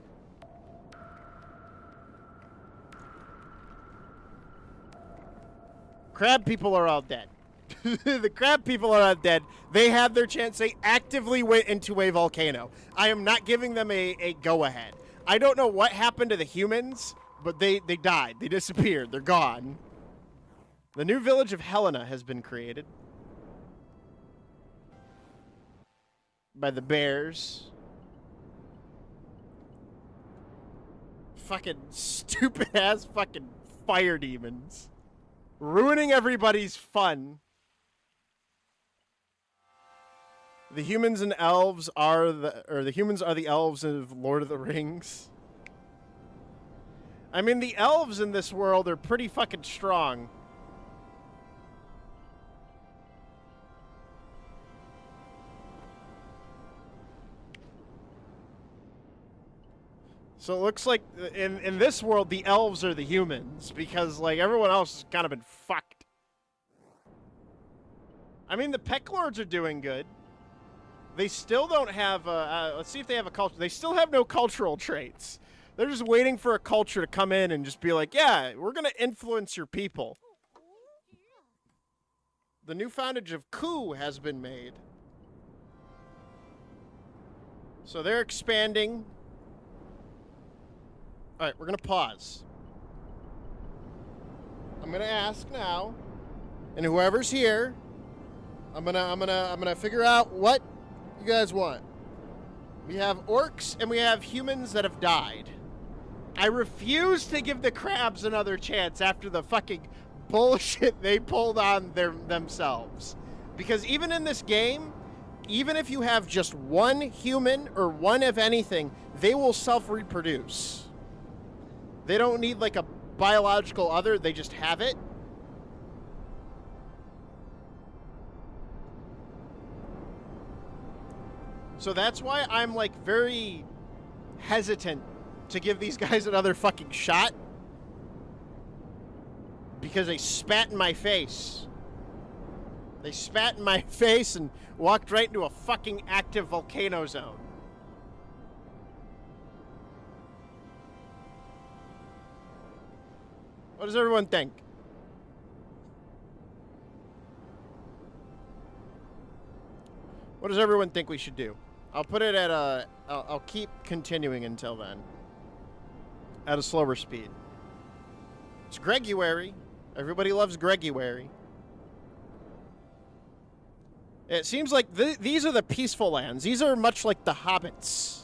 Crab people are all dead. The crab people are all dead. They had their chance. They actively went into a volcano. I am not giving them a go-ahead. I don't know what happened to the humans, but they died. They disappeared. They're gone. The new village of Helena has been created by the bears. Fucking stupid ass fucking fire demons. Ruining everybody's fun. The humans and elves are the humans are the elves of Lord of the Rings. I mean, the elves in this world are pretty fucking strong. So it looks like in this world, the elves are the humans, because, like, everyone else has kind of been fucked. I mean, the Peck Lords are doing good. They still don't have, let's see if they have a culture. They still have no cultural traits. They're just waiting for a culture to come in and just be like, yeah, we're going to influence your people. The new foundage of Ku has been made. So they're expanding. All right, we're gonna pause. I'm gonna ask now, and whoever's here, I'm gonna figure out what you guys want. We have orcs and we have humans that have died. I refuse to give the crabs another chance after the fucking bullshit they pulled on themselves. Because even in this game, even if you have just one human or one of anything, they will self-reproduce. They don't need, like, a biological other. They just have it. So that's why I'm, like, very hesitant to give these guys another fucking shot. Because they spat in my face. They spat in my face and walked right into a fucking active volcano zone. What does everyone think? What does everyone think we should do? I'll put it at a... I'll keep continuing until then. At a slower speed. It's Greguary. Everybody loves Greguary. It seems like these are the peaceful lands. These are much like the hobbits.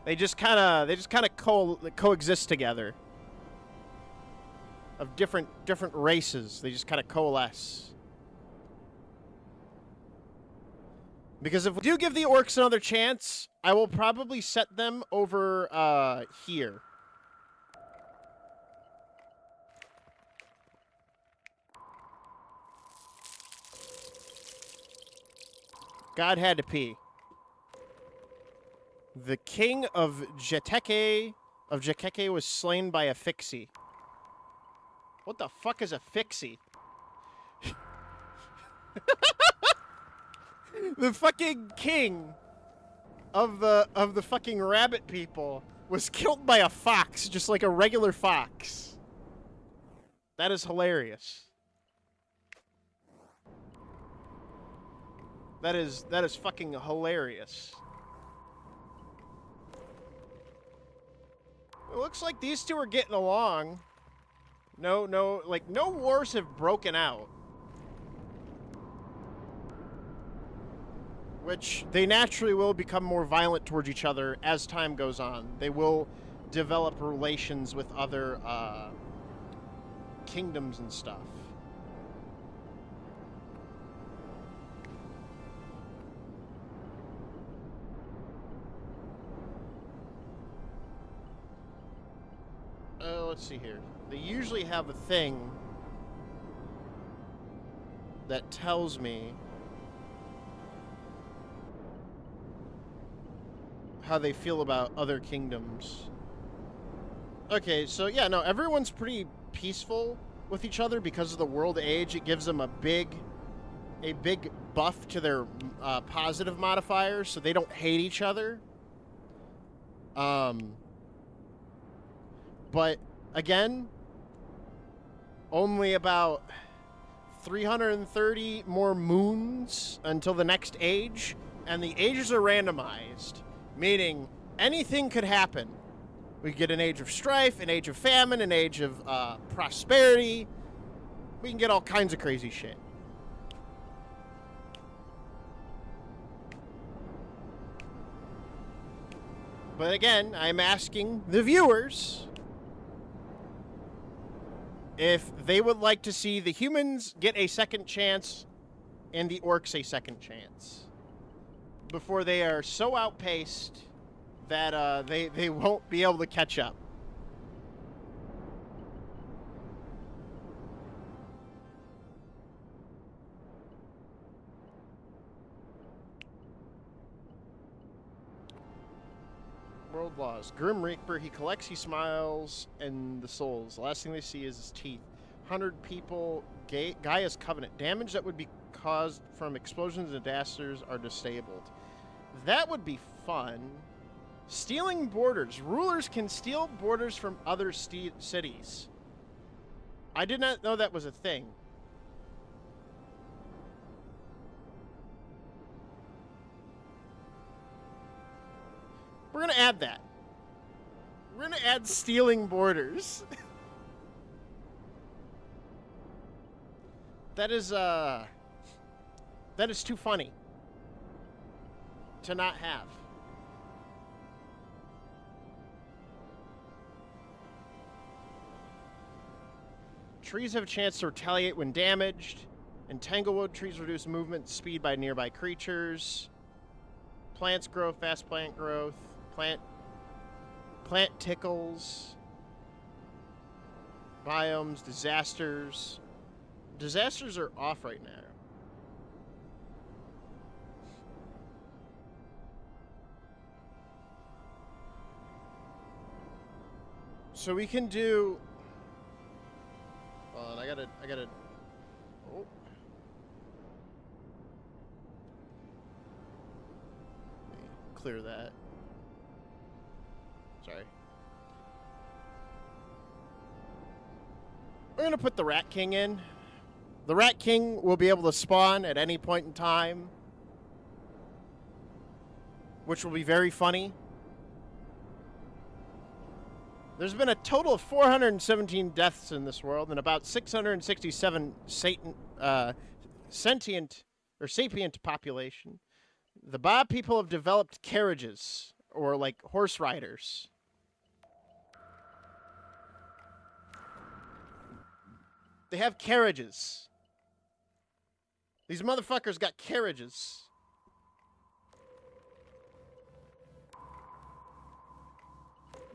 They just kind of coexist together. of different races. They just kind of coalesce. Because if we do give the orcs another chance, I will probably set them over here. God had to pee. The king of Jeteke was slain by a fixie. What the fuck is a fixie? The fucking king of the fucking rabbit people was killed by a fox, just like a regular fox. That is hilarious. That is fucking hilarious. It looks like these two are getting along. No wars have broken out. Which they naturally will become more violent towards each other as time goes on. They will develop relations with other kingdoms and stuff. Let's see here. They usually have a thing that tells me how they feel about other kingdoms. Okay, so yeah, no, everyone's pretty peaceful with each other because of the world age. It gives them a big buff to their positive modifiers, so they don't hate each other. But again, only about 330 more moons until the next age, and the ages are randomized, meaning anything could happen. We get an age of strife, an age of famine, an age of prosperity. We can get all kinds of crazy shit. But again, I'm asking the viewers if they would like to see the humans get a second chance and the orcs a second chance before they are so outpaced that they won't be able to catch up. World laws. Grim Reaper, he collects, he smiles, and the souls. The last thing they see is his teeth. 100 people, Gaia's Covenant. Damage that would be caused from explosions and disasters are disabled. That would be fun. Stealing borders. Rulers can steal borders from other cities. I did not know that was a thing. We're going to add that. We're going to add stealing borders. That is too funny to not have. Trees have a chance to retaliate when damaged. In Tanglewood, trees reduce movement speed by nearby creatures. Plants grow, fast plant growth. Plant tickles. Biomes, disasters. Disasters are off right now. So we can do. Hold on, I gotta. Oh. Let me clear that. Sorry. We're gonna put the Rat King in. The Rat King will be able to spawn at any point in time, which will be very funny. There's been a total of 417 deaths in this world and about 667 sentient or sapient population. The Ba people have developed carriages, or like horse riders. They have carriages. These motherfuckers got carriages.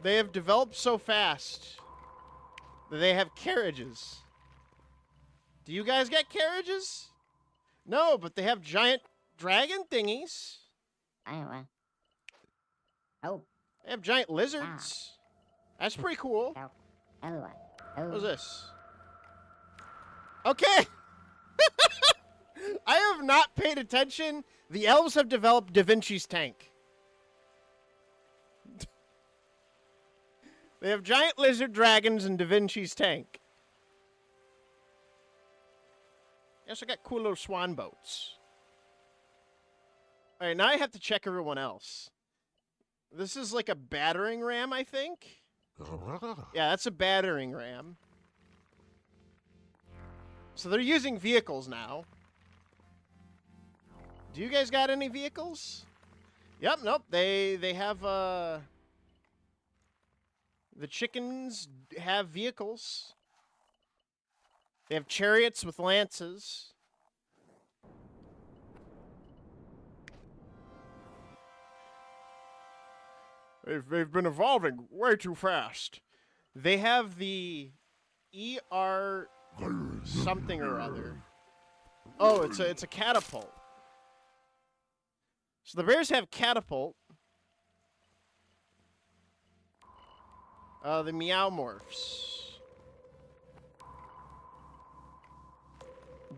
They have developed so fast that they have carriages. Do you guys get carriages? No, but they have giant dragon thingies. Oh. They have giant lizards. That's pretty cool. What's this? Okay. I have not paid attention. The elves have developed Da Vinci's tank. They have giant lizard dragons and Da Vinci's tank. They also got cool little swan boats. Alright, now I have to check everyone else. This is like a battering ram, I think? Yeah, that's a battering ram. So they're using vehicles now. Do you guys got any vehicles? Yep, nope. They have, the chickens have vehicles. They have chariots with lances. They've been evolving way too fast. They have the ER something or other. Oh, it's a catapult. So the bears have catapult. The meow morphs.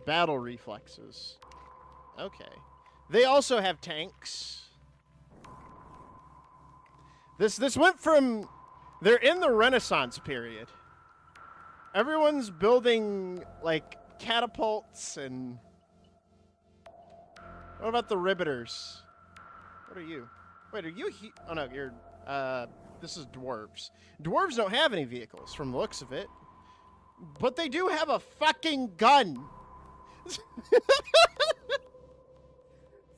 Battle reflexes. Okay. They also have tanks. This went from... They're in the Renaissance period. Everyone's building, like, catapults and... What about the ribbiters? What are you? Wait, are you oh, no, you're... This is dwarves. Dwarves don't have any vehicles, from the looks of it. But they do have a fucking gun!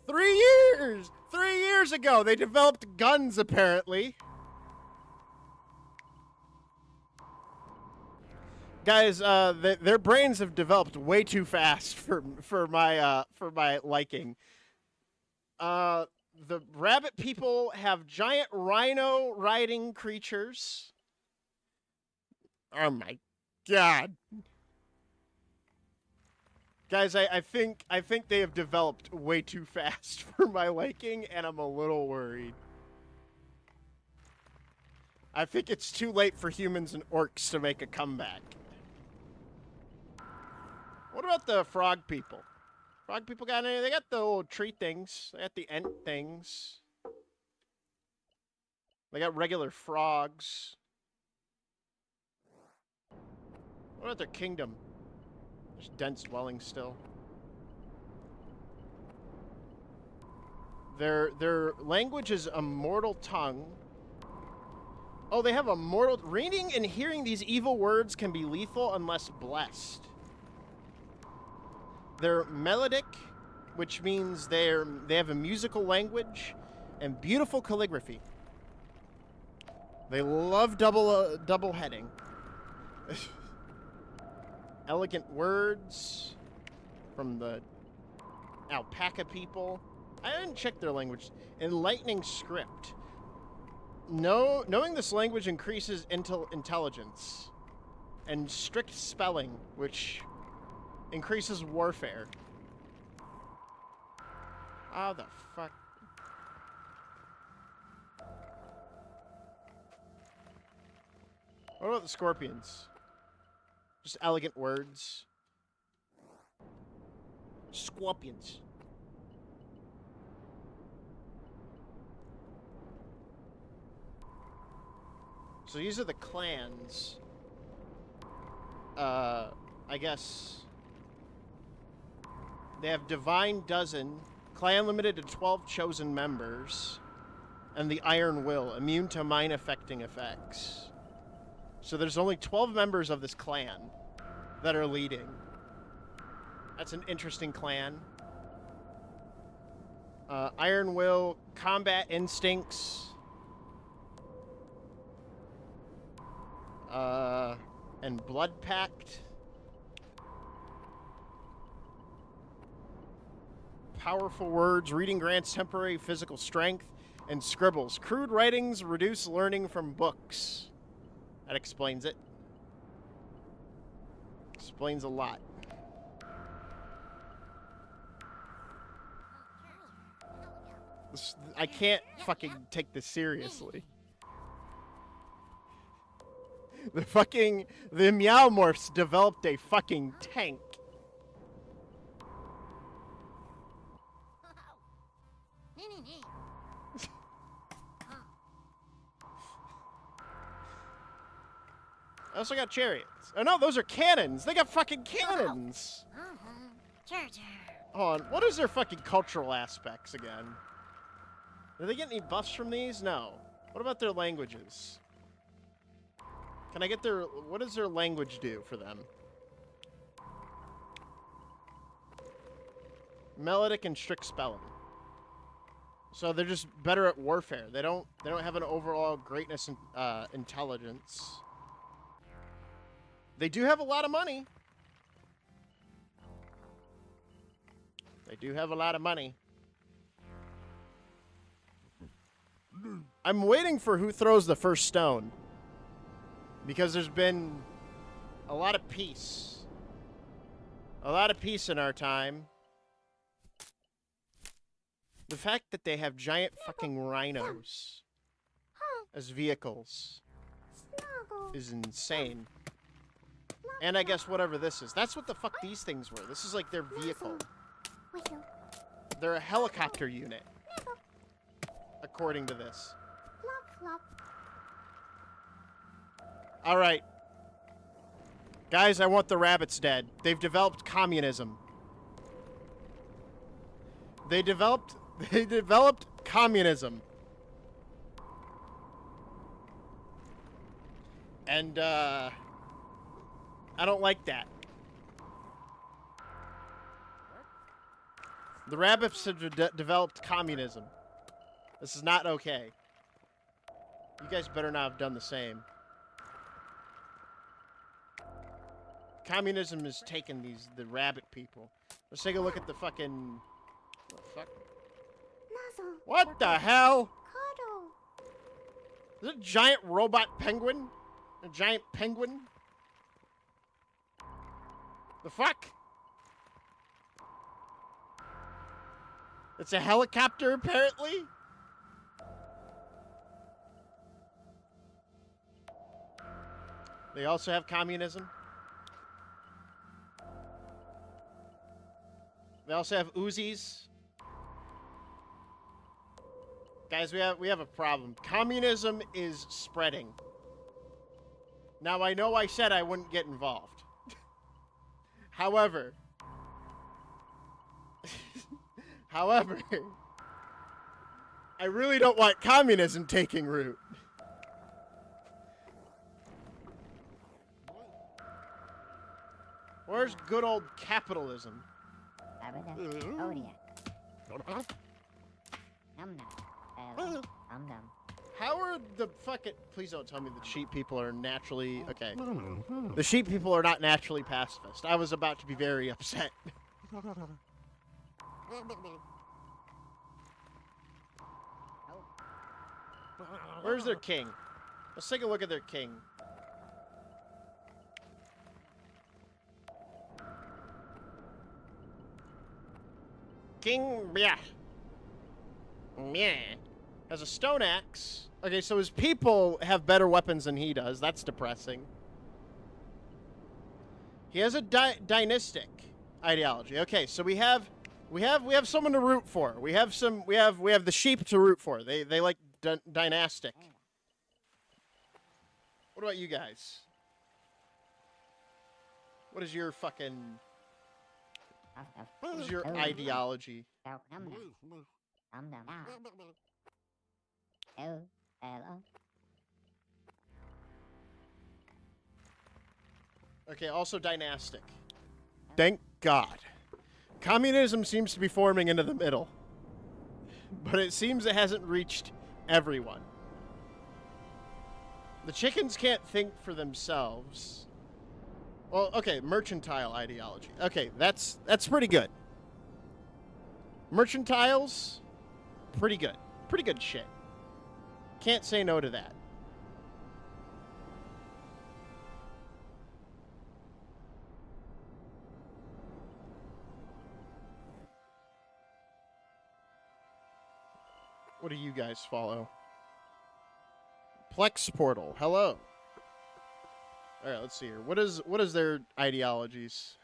3 years! 3 years ago, they developed guns, apparently. Guys, their brains have developed way too fast for my liking. The rabbit people have giant rhino riding creatures. Oh my god. Guys, I think they have developed way too fast for my liking, and I'm a little worried. I think it's too late for humans and orcs to make a comeback. What about the frog people? Frog people got any? They got the little tree things. They got the ent things. They got regular frogs. What about their kingdom? There's dense dwellings still. Their language is a mortal tongue. Oh, they have a mortal... Reading and hearing these evil words can be lethal unless blessed. They're melodic, which means they have a musical language and beautiful calligraphy. They love double heading. Elegant words from the alpaca people. I didn't check their language. Enlightening script. Knowing this language increases intelligence. And strict spelling, which increases warfare. How the fuck? What about the scorpions? Just elegant words. Scorpions. So these are the clans. I guess they have Divine Dozen, clan limited to 12 chosen members, and the Iron Will, immune to mind-affecting effects. So there's only 12 members of this clan that are leading. That's an interesting clan. Iron Will, Combat Instincts, and Blood Pact. powerful words. Reading grants temporary physical strength. And scribbles. Crude writings reduce learning from books. That explains it. Explains a lot. I can't fucking take this seriously. The Meowmorphs developed a fucking tank. I also got chariots. Oh no, those are cannons. They got fucking cannons. Hold on, what is their fucking cultural aspects again? Do they get any buffs from these? No. What about their languages? Can I get their... What does their language do for them? Melodic and strict spelling. So they're just better at warfare. They don't have an overall greatness in intelligence. They do have a lot of money. They do have a lot of money. I'm waiting for who throws the first stone. Because there's been a lot of peace. A lot of peace in our time. The fact that they have giant fucking rhinos as vehicles is insane. And I guess whatever this is. That's what the fuck these things were. This is like their vehicle. They're a helicopter unit. According to this. Alright. Guys, I want the rabbits dead. They've developed communism. They developed communism. And, I don't like that. The rabbits have developed communism. This is not okay. You guys better not have done the same. Communism has taken the rabbit people. Let's take a look at the fucking... What the fuck? What the hell? Is it a giant robot penguin? A giant penguin? The fuck? It's a helicopter, apparently? They also have communism. They also have Uzis. Guys, we have a problem. Communism is spreading. Now, I know I said I wouldn't get involved. However, I really don't want communism taking root. Where's good old capitalism? How are the fucking... Please don't tell me the sheep people are naturally... Okay. The sheep people are not naturally pacifist. I was about to be very upset. Where's their king? Let's take a look at their king. King Mia. Mia. Has a stone axe. Okay, so his people have better weapons than he does. That's depressing. He has a dynastic ideology. Okay, so we have someone to root for. We have the sheep to root for. They like dynastic. What about you guys? What is your fucking... What is your ideology? Okay, also dynastic. Thank God. Communism seems to be forming into the middle. But it seems it hasn't reached everyone. The chickens can't think for themselves. Well, okay, mercantile ideology. Okay, that's pretty good. Merchantiles, pretty good. Pretty good shit. Can't say no to that. What do you guys follow? Plex Portal. Hello. All right, let's see here. What is their ideologies?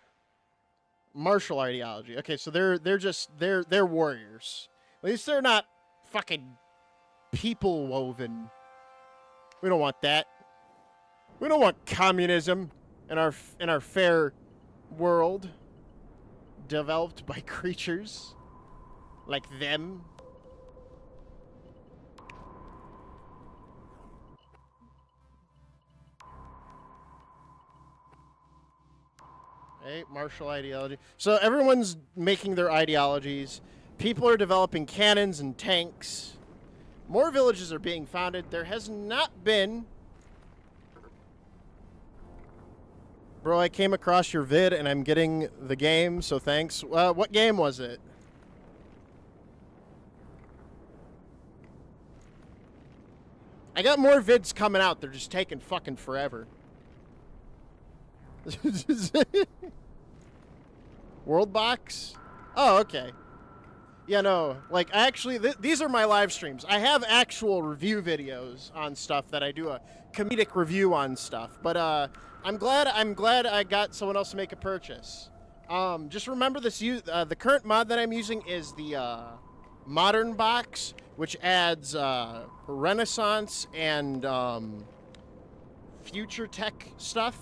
Martial ideology. Okay, so they're warriors. At least they're not fucking people woven. We don't want that. We don't want communism in our fair world developed by creatures like them. Hey, martial ideology. So everyone's making their ideologies. People are developing cannons and tanks. More villages are being founded. There has not been... Bro, I came across your vid and I'm getting the game, so thanks. What game was it? I got more vids coming out. They're just taking fucking forever. Worldbox? Oh, okay. Yeah, no. Like, I actually... these are my live streams. I have actual review videos on stuff that I do a comedic review on stuff. But, I'm glad I got someone else to make a purchase. Just remember this... the current mod that I'm using is the, Modern Box, which adds, Renaissance and, future tech stuff.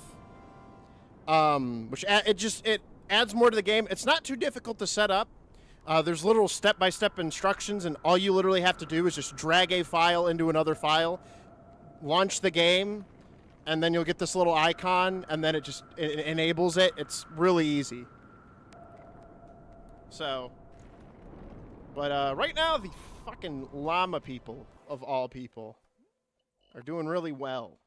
Which it adds more to the game. It's not too difficult to set up. There's literal step-by-step instructions, and all you literally have to do is just drag a file into another file, launch the game, and then you'll get this little icon, and then it enables it. It's really easy. So, but right now, the fucking llama people, of all people, are doing really well.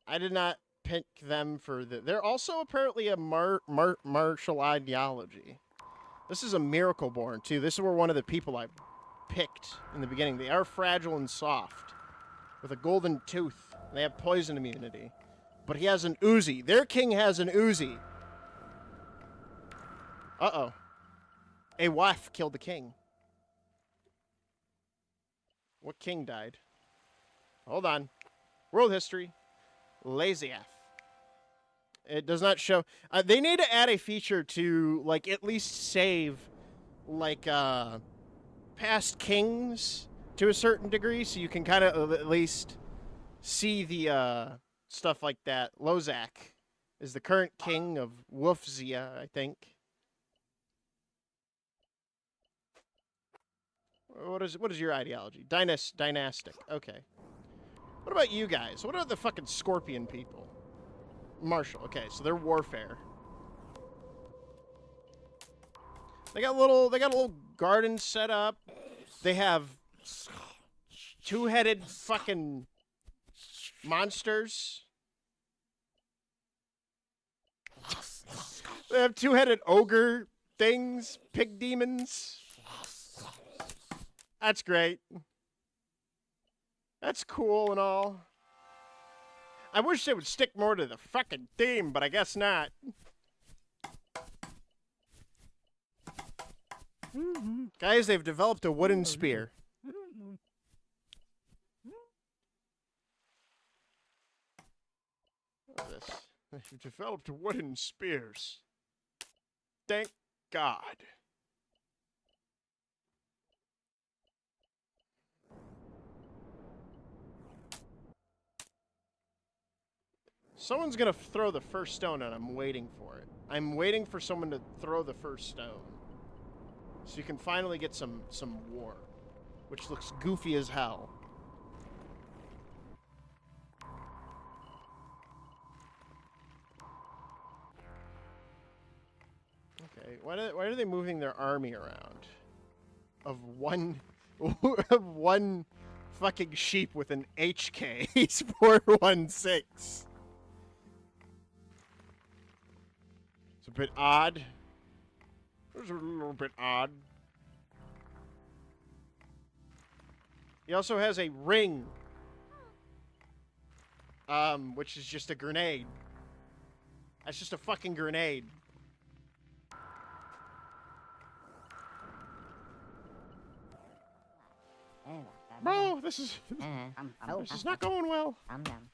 I did not pick them for they're also apparently a martial ideology. This is a Miracle Born, too. This is where one of the people I picked in the beginning. They are fragile and soft, with a golden tooth. And they have poison immunity. But he has an Uzi. Their king has an Uzi. Uh-oh. A wife killed the king. What king died? Hold on. World history. Lazy F. It does not show. They need to add a feature to, like, at least save, like, past kings to a certain degree, so you can kind of at least see the, stuff like that. Lozak is the current king of Wolfzia, I think. What is your ideology? Dynastic. Okay. What about you guys? What are the fucking scorpion people? Martial. Okay, so they're warfare. They got a little garden set up. They have two-headed fucking monsters. They have two-headed ogre things, pig demons. That's great. That's cool and all. I wish they would stick more to the fucking theme, but I guess not. Guys, they've developed a wooden spear. What is this? They've developed wooden spears. Thank God. Someone's gonna throw the first stone, and I'm waiting for it. I'm waiting for someone to throw the first stone, so you can finally get some war, which looks goofy as hell. Okay, why are they moving their army around? Of one of one fucking sheep with an HK. He's 416. It's a bit odd. It's a little bit odd. He also has a ring. Which is just a grenade. That's just a fucking grenade. Bro, this is this is not going well. I'm done.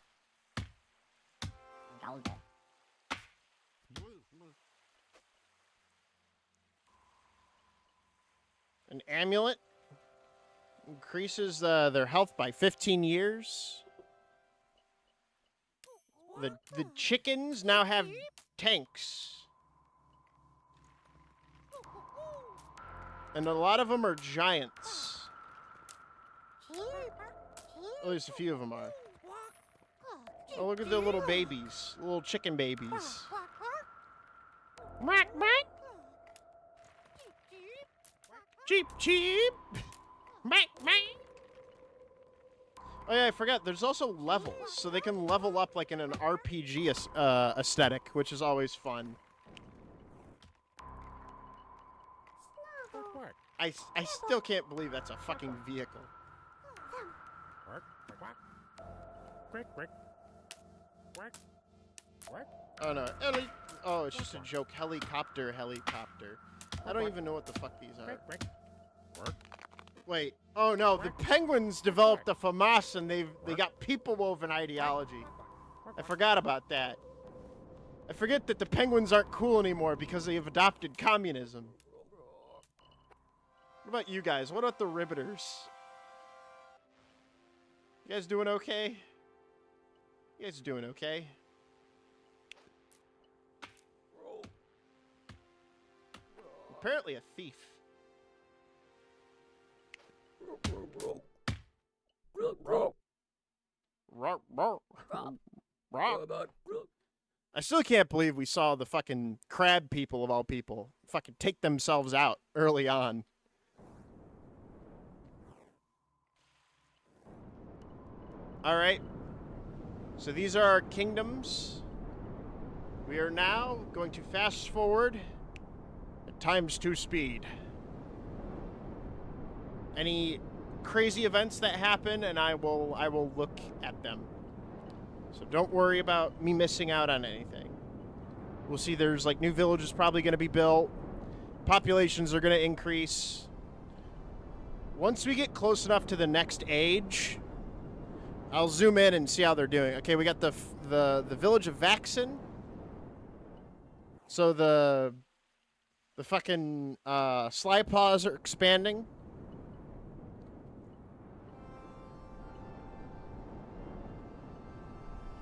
An amulet increases their health by 15 years. The chickens now have tanks. And a lot of them are giants. At least a few of them are. Oh, look at the little babies. Little chicken babies. Quack, quack. Cheep, cheep. Quack, quack. Oh yeah, I forgot. There's also levels, so they can level up like in an RPG aesthetic, which is always fun. I still can't believe that's a fucking vehicle. Oh no. Oh, it's just a joke. Helicopter. I don't even know what the fuck these are. Wait. Oh no, the Penguins developed a FAMAS and they got people-woven ideology. I forgot about that. I forget that the Penguins aren't cool anymore because they have adopted communism. What about you guys? What about the Ribbiters? You guys doing okay? You guys doing okay? Apparently a thief. I still can't believe we saw the fucking crab people of all people fucking take themselves out early on. Alright. So these are our kingdoms. We are now going to fast forward at ×2 speed. Any crazy events that happen, and I will look at them. So don't worry about me missing out on anything. We'll see there's like new villages probably going to be built. Populations are going to increase. Once we get close enough to the next age, I'll zoom in and see how they're doing. Okay, we got the village of Vaxen. So the fucking Sly Paws are expanding.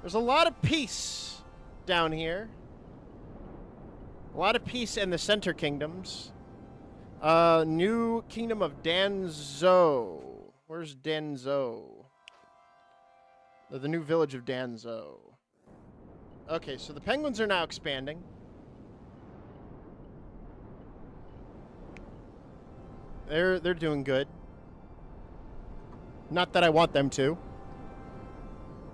There's a lot of peace down here. A lot of peace in the center kingdoms. New kingdom of Danzo. Where's Danzo? The new village of Danzo. Okay, so the Penguins are now expanding. They're doing good. Not that I want them to.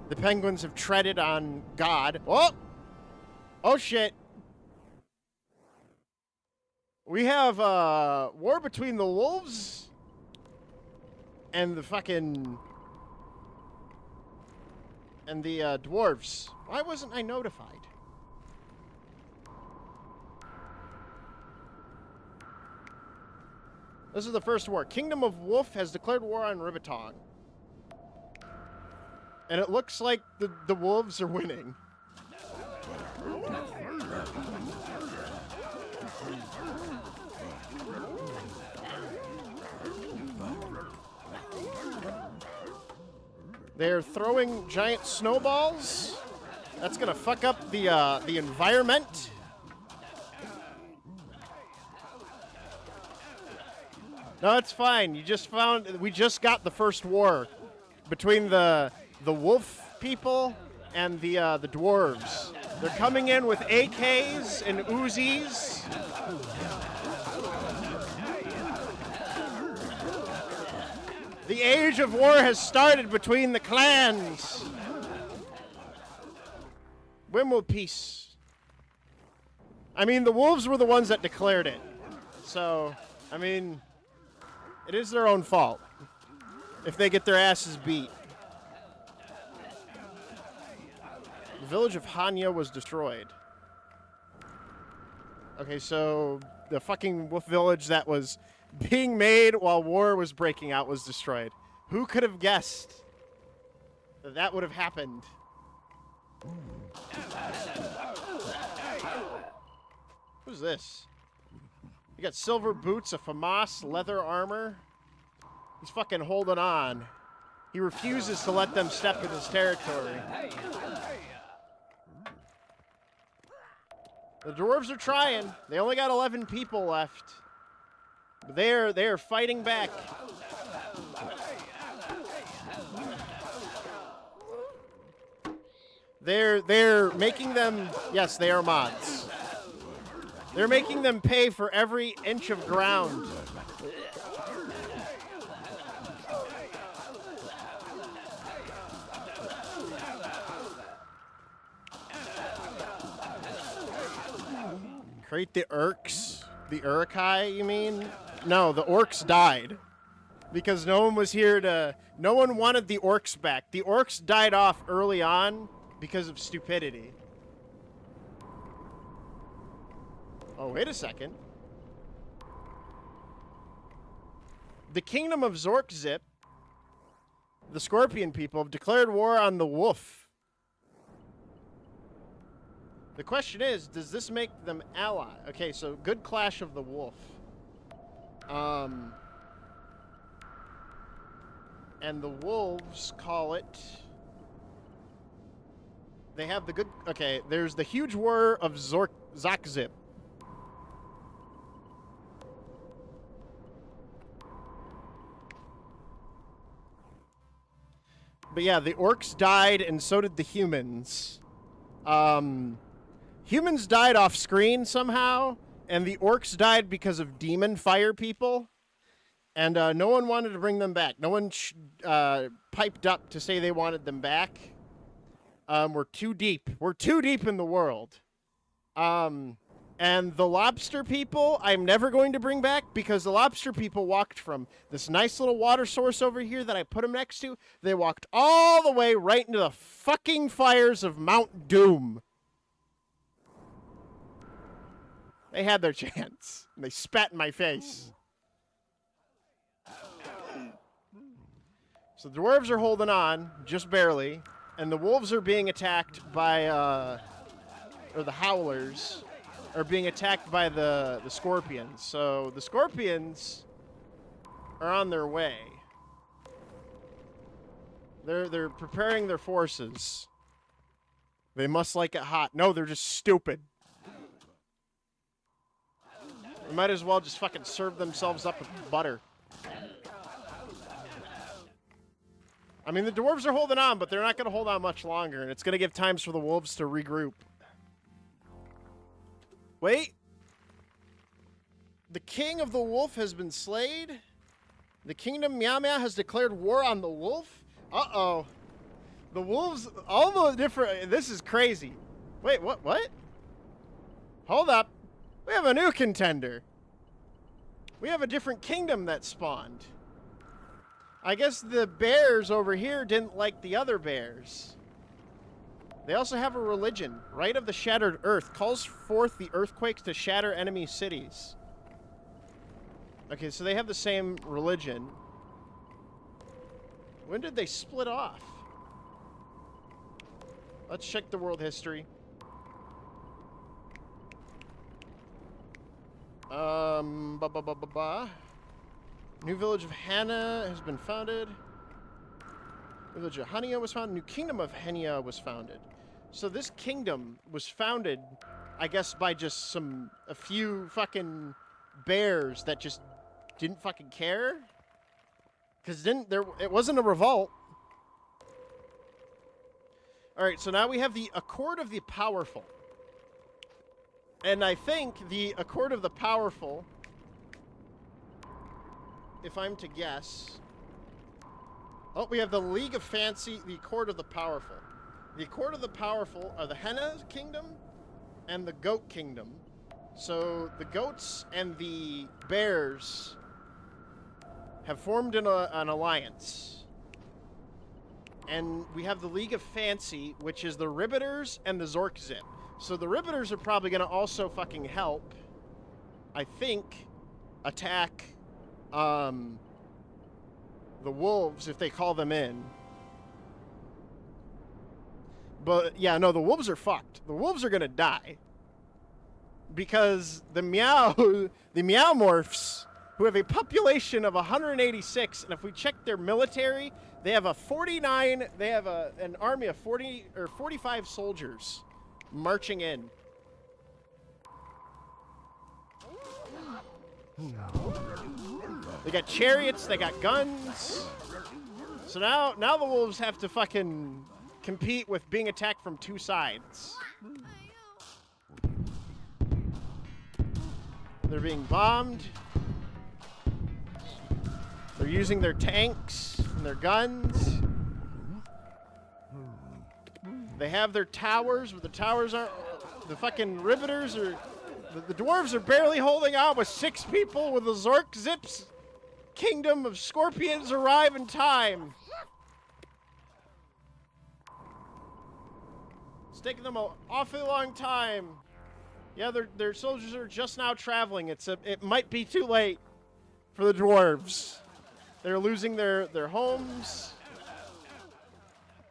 The Penguins have treaded on God. Oh! Oh, shit. We have war between the wolves and the fucking... and the dwarves. Why wasn't I notified? This is the first war. Kingdom of Wolf has declared war on Ribbitong. And it looks like the wolves are winning. They're throwing giant snowballs. That's gonna fuck up the environment. No, it's fine. We just got the first war between the wolf people and the dwarves. They're coming in with AKs and Uzis. The age of war has started between the clans. When will peace? I mean, the wolves were the ones that declared it. So, I mean, it is their own fault. if they get their asses beat. The village of Hanya was destroyed. Okay, so the fucking wolf village that was being made while war was breaking out was destroyed. Who could have guessed that that would have happened? Who's this? You got silver boots, a FAMAS, leather armor. He's fucking holding on. He refuses to let them step in his territory. The dwarves are trying. They only got 11 people left. But they are fighting back. They're making them, yes, they are mods. They're making them pay for every inch of ground. Create the Urks? The Urukai, you mean? No, the orcs died. Because no one was here to... No one wanted the orcs back. The orcs died off early on because of stupidity. Oh, wait a second. The kingdom of Zorkzip, the scorpion people, have declared war on the wolf. The question is, does this make them ally? Okay, so good clash of the wolf. And the wolves call it... They have the good... Okay, there's the huge war of Zakzip. But yeah, the orcs died, and so did the humans. Humans died off screen somehow, and the orcs died because of demon fire people. And no one wanted to bring them back. No one piped up to say they wanted them back. We're too deep. We're too deep in the world. And the lobster people, I'm never going to bring back because the lobster people walked from this nice little water source over here that I put them next to. They walked all the way right into the fucking fires of Mount Doom. They had their chance. And they spat in my face. So the dwarves are holding on, just barely. And the wolves are being attacked by, or the howlers are being attacked by the scorpions. So the scorpions are on their way. They're preparing their forces. They must like it hot. No, they're just stupid. They might as well just fucking serve themselves up with butter. I mean, the dwarves are holding on, but they're not going to hold on much longer, and it's going to give times for the wolves to regroup. Wait. The king of the wolf has been slayed. The kingdom Meow Meow has declared war on the wolf. Uh-oh. The wolves, all the different... This is crazy. Wait, what? Hold up. We have a new contender. We have a different kingdom that spawned. I guess the bears over here didn't like the other bears. They also have a religion. Rite of the Shattered Earth calls forth the earthquakes to shatter enemy cities. Okay, so they have the same religion. When did they split off? Let's check the world history. New village of Hannah has been founded. New village of Hania was founded. New kingdom of Hania was founded. So this kingdom was founded, I guess, by just a few fucking bears that just didn't fucking care. Because it wasn't a revolt. All right, so now we have the Accord of the Powerful. And I think the Accord of the Powerful, if I'm to guess... Oh, we have the League of Fancy, the Accord of the Powerful. The Accord of the Powerful are the Henna Kingdom and the Goat Kingdom. So the goats and the bears have formed an alliance. And we have the League of Fancy, which is the Ribbiters and the Zork Zip. So the Ribbiters are probably going to also fucking help, I think, attack the wolves if they call them in. But yeah, no, the wolves are fucked. The wolves are going to die. Because the Meowmorphs, who have a population of 186, and if we check their military, they have an army of 40 or 45 soldiers marching in. They got chariots, they got guns. So now the wolves have to fucking compete with being attacked from two sides. They're being bombed. They're using their tanks and their guns. They have their towers, but the towers aren't. The fucking ribbiters are. The dwarves are barely holding on with 6 people with the Zork Zips. Kingdom of Scorpions arrive in time. It's taking them an awfully long time. Yeah, their soldiers are just now traveling. It might be too late for the dwarves. They're losing their homes.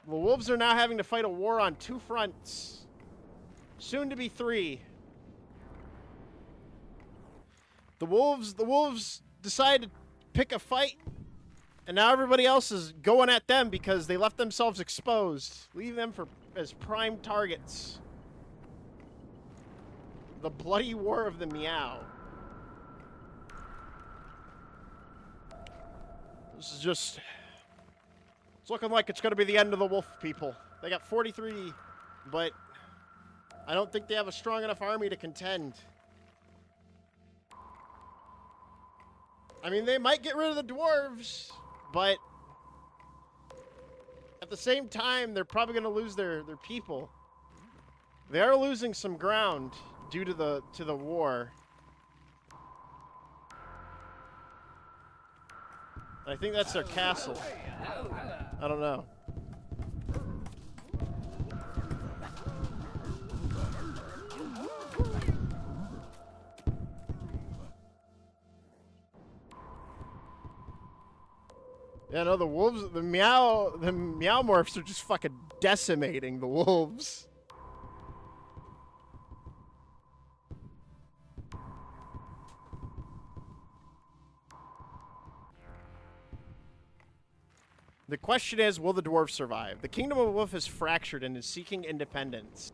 The wolves are now having to fight a war on 2 fronts. Soon to be 3. The wolves decide to pick a fight, and now everybody else is going at them because they left themselves exposed, leaving them as prime targets. The bloody war of the Meow. This is just... It's looking like it's going to be the end of the wolf people. They got 43, but I don't think they have a strong enough army to contend. I mean, they might get rid of the dwarves, but at the same time, they're probably going to lose their people. They are losing some ground due to the war. I think that's their castle. I don't know. Yeah, no, the wolves, the Meowmorphs are just fucking decimating the wolves. The question is, will the dwarves survive? The kingdom of wolf is fractured and is seeking independence.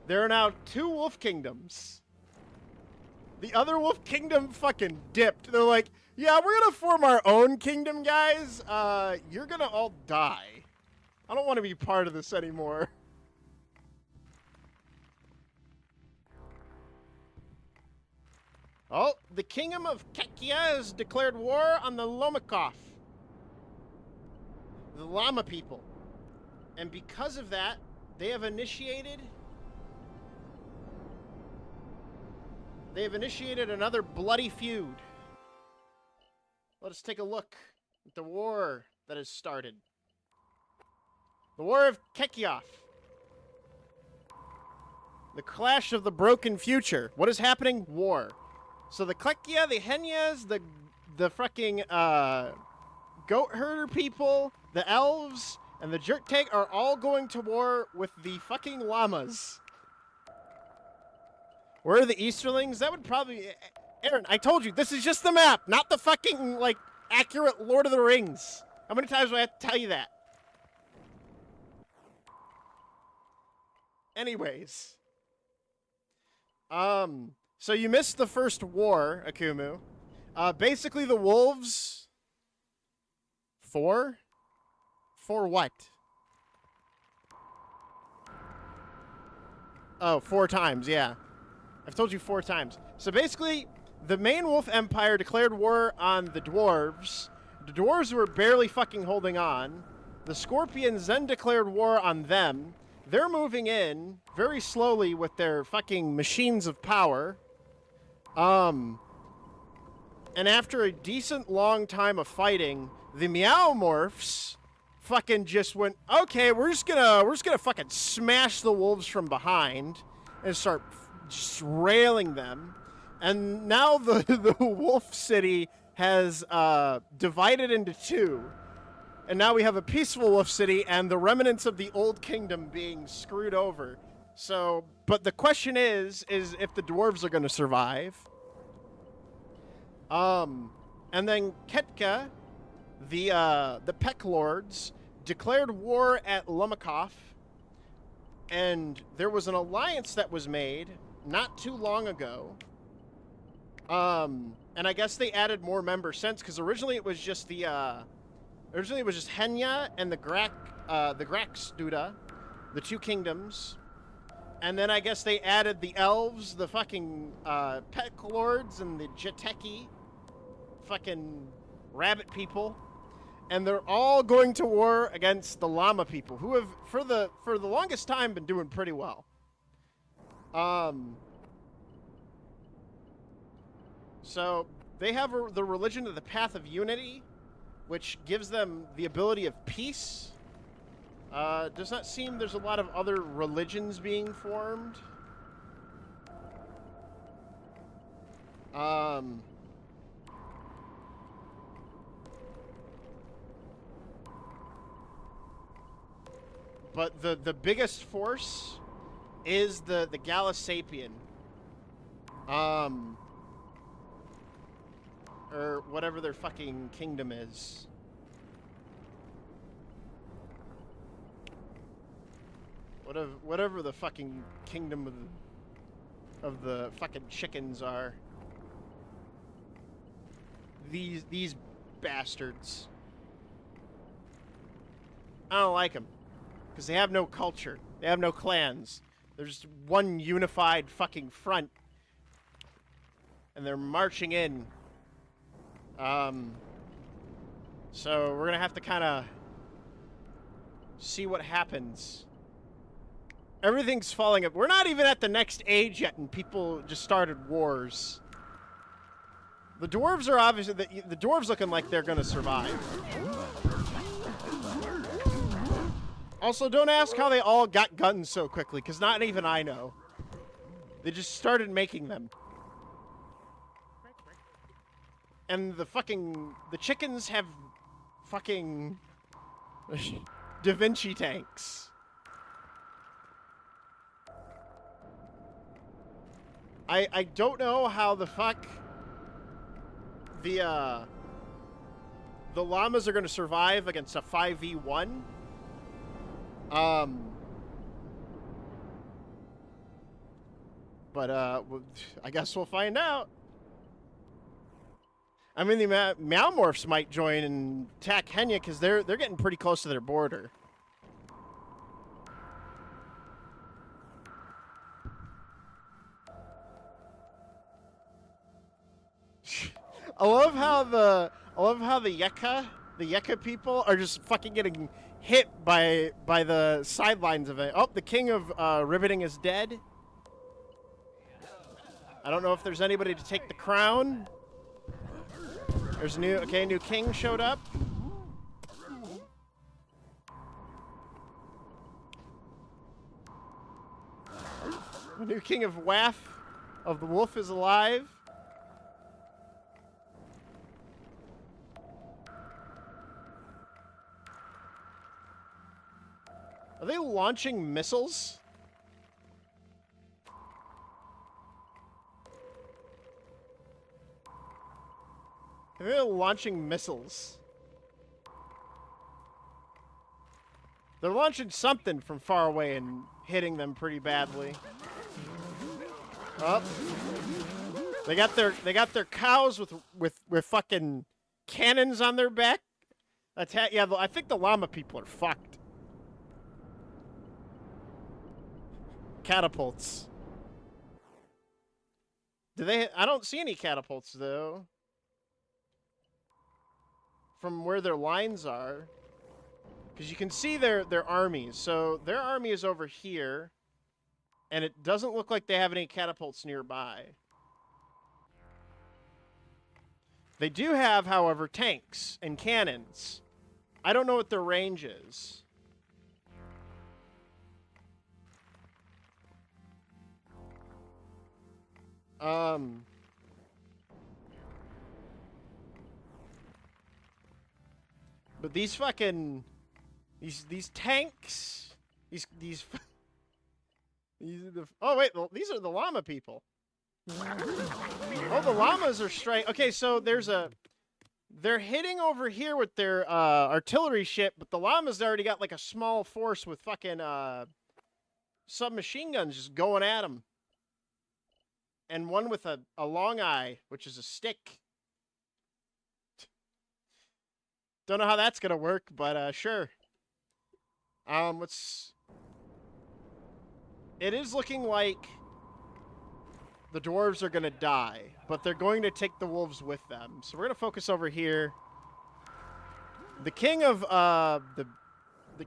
There are now 2 wolf kingdoms. The other wolf kingdom fucking dipped. They're like, yeah, we're gonna form our own kingdom, guys. You're gonna all die. I don't want to be part of this anymore. Oh, the kingdom of Kekia has declared war on the Lomikov. The llama people. And because of that, they have initiated another bloody feud. Let us take a look at the war that has started. The War of Kekiaf. The clash of the broken future. What is happening? War. So the Klekia, the Henyas, the fucking goat herder people, the elves, and the jerk tank are all going to war with the fucking llamas. Where are the Easterlings? That would probably... Aaron, I told you, this is just the map, not the fucking, like, accurate Lord of the Rings. How many times do I have to tell you that? Anyways. So you missed the first war, Akumu. Basically the wolves... 4? For what? Oh, 4 times, yeah. I've told you 4 times. So basically, the main wolf empire declared war on the dwarves. The dwarves were barely fucking holding on. The scorpions then declared war on them. They're moving in very slowly with their fucking machines of power. And And after a decent long time of fighting, the Meowmorphs fucking just went, okay, we're just gonna fucking smash the wolves from behind and start just railing them. And now the wolf city has divided into two. And now we have a peaceful wolf city and the remnants of the old kingdom being screwed over. So, but the question is if the dwarves are going to survive. And then Ketka, the Peck Lords, declared war at Lumakov, and there was an alliance that was made not too long ago. And I guess they added more members since, because originally it was just Henya and the Graxduda, the two kingdoms. And then I guess they added the elves, the fucking Peck Lords, and the Jeteki, fucking rabbit people. And they're all going to war against the llama people, who have, for the longest time, been doing pretty well. So they have the religion of the Path of Unity, which gives them the ability of peace. Does not seem there's a lot of other religions being formed. But the biggest force is the Galisapian. Or whatever their fucking kingdom is. Whatever the fucking kingdom of the fucking chickens are. These bastards. I don't like them. Because they have no culture. They have no clans. There's one unified fucking front. And they're marching in. So we're gonna have to kind of see what happens. Everything's falling up. We're not even at the next age yet, and people just started wars. The dwarves are obviously the dwarves looking like they're gonna survive. Also, don't ask how they all got guns so quickly, because not even I know. They just started making them. And the chickens have fucking Da Vinci tanks. I don't know how the fuck the llamas are going to survive against a 5v1. But I guess we'll find out. I mean, the Meowmorphs might join and attack Henya because they're getting pretty close to their border. I love how the Yeka people are just fucking getting hit by the sidelines of it. Oh, the king of Riveting is dead. I don't know if there's anybody to take the crown. There's a new king showed up. The new king of Waff of the Wolf is alive. Are they launching missiles? They're launching missiles. They're launching something from far away and hitting them pretty badly. Oh. They got their cows with fucking cannons on their back. Yeah, I think the llama people are fucked. Catapults. I don't see any catapults though. From where their lines are. Because you can see their armies. So their army is over here. And it doesn't look like they have any catapults nearby. They do have, however, tanks and cannons. I don't know what their range is. But these fucking these tanks, these these are the, oh wait, these are the llama people. Oh, the llamas are straight. Okay, so they're hitting over here with their artillery ship, but the llamas already got like a small force with fucking submachine guns just going at them. And one with a long eye, which is a stick. Don't know how that's gonna work, but sure. It is looking like the dwarves are gonna die, but they're going to take the wolves with them. So we're gonna focus over here. The king of the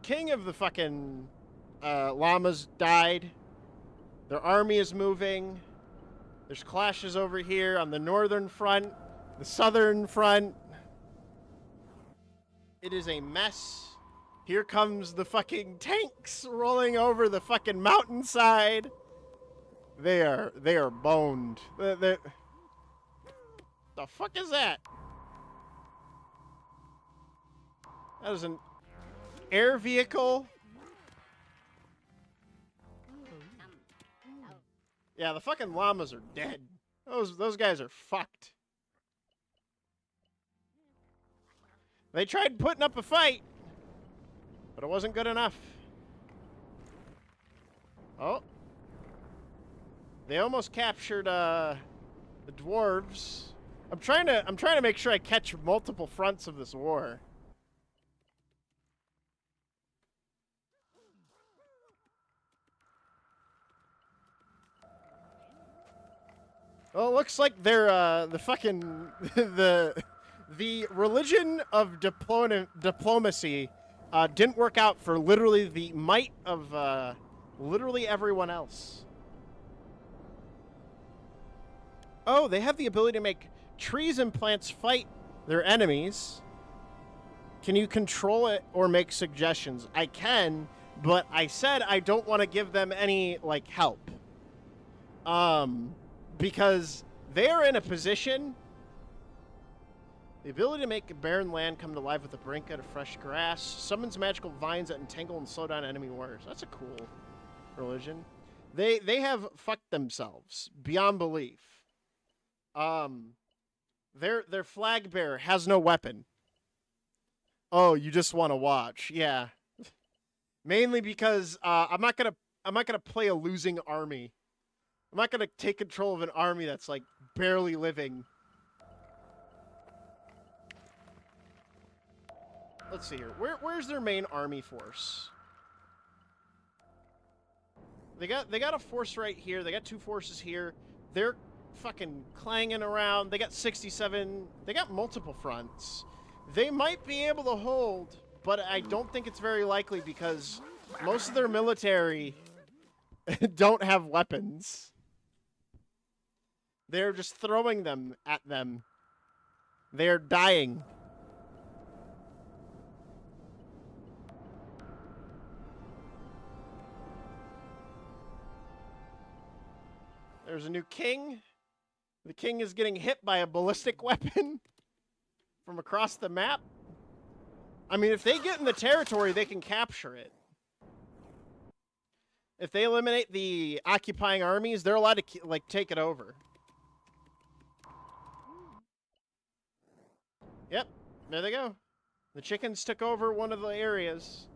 king of the fucking llamas died. Their army is moving. There's clashes over here on the northern front, the southern front. It is a mess. Here comes the fucking tanks rolling over the fucking mountainside. They are boned. The fuck is that? That is an air vehicle. Yeah, the fucking llamas are dead. Those guys are fucked. They tried putting up a fight, but it wasn't good enough. Oh. They almost captured the dwarves. I'm trying to make sure I catch multiple fronts of this war. Well, it looks like they're the fucking the religion of diplomacy didn't work out for literally the might of literally everyone else. Oh, they have the ability to make trees and plants fight their enemies. Can you control it or make suggestions? I can, but I said I don't want to give them any like help. Because they are in a position. The ability to make a barren land come to life with a brink out of fresh grass. Summons magical vines that entangle and slow down enemy warriors. That's a cool religion. They have fucked themselves beyond belief. Their flag bearer has no weapon. Oh, you just want to watch. Yeah. Mainly because I'm not gonna play a losing army. I'm not gonna take control of an army that's like barely living. Let's see here. Where's their main army force? They got a force right here. They got two forces here. They're fucking clanging around. They got 67. They got multiple fronts. They might be able to hold, but I don't think it's very likely because most of their military don't have weapons. They're just throwing them at them. They're dying. There's a new king. The king is getting hit by a ballistic weapon from across the map. I mean, if they get in the territory, they can capture it. If they eliminate the occupying armies, they're allowed to like take it over. Yep, there they go. The chickens took over one of the areas.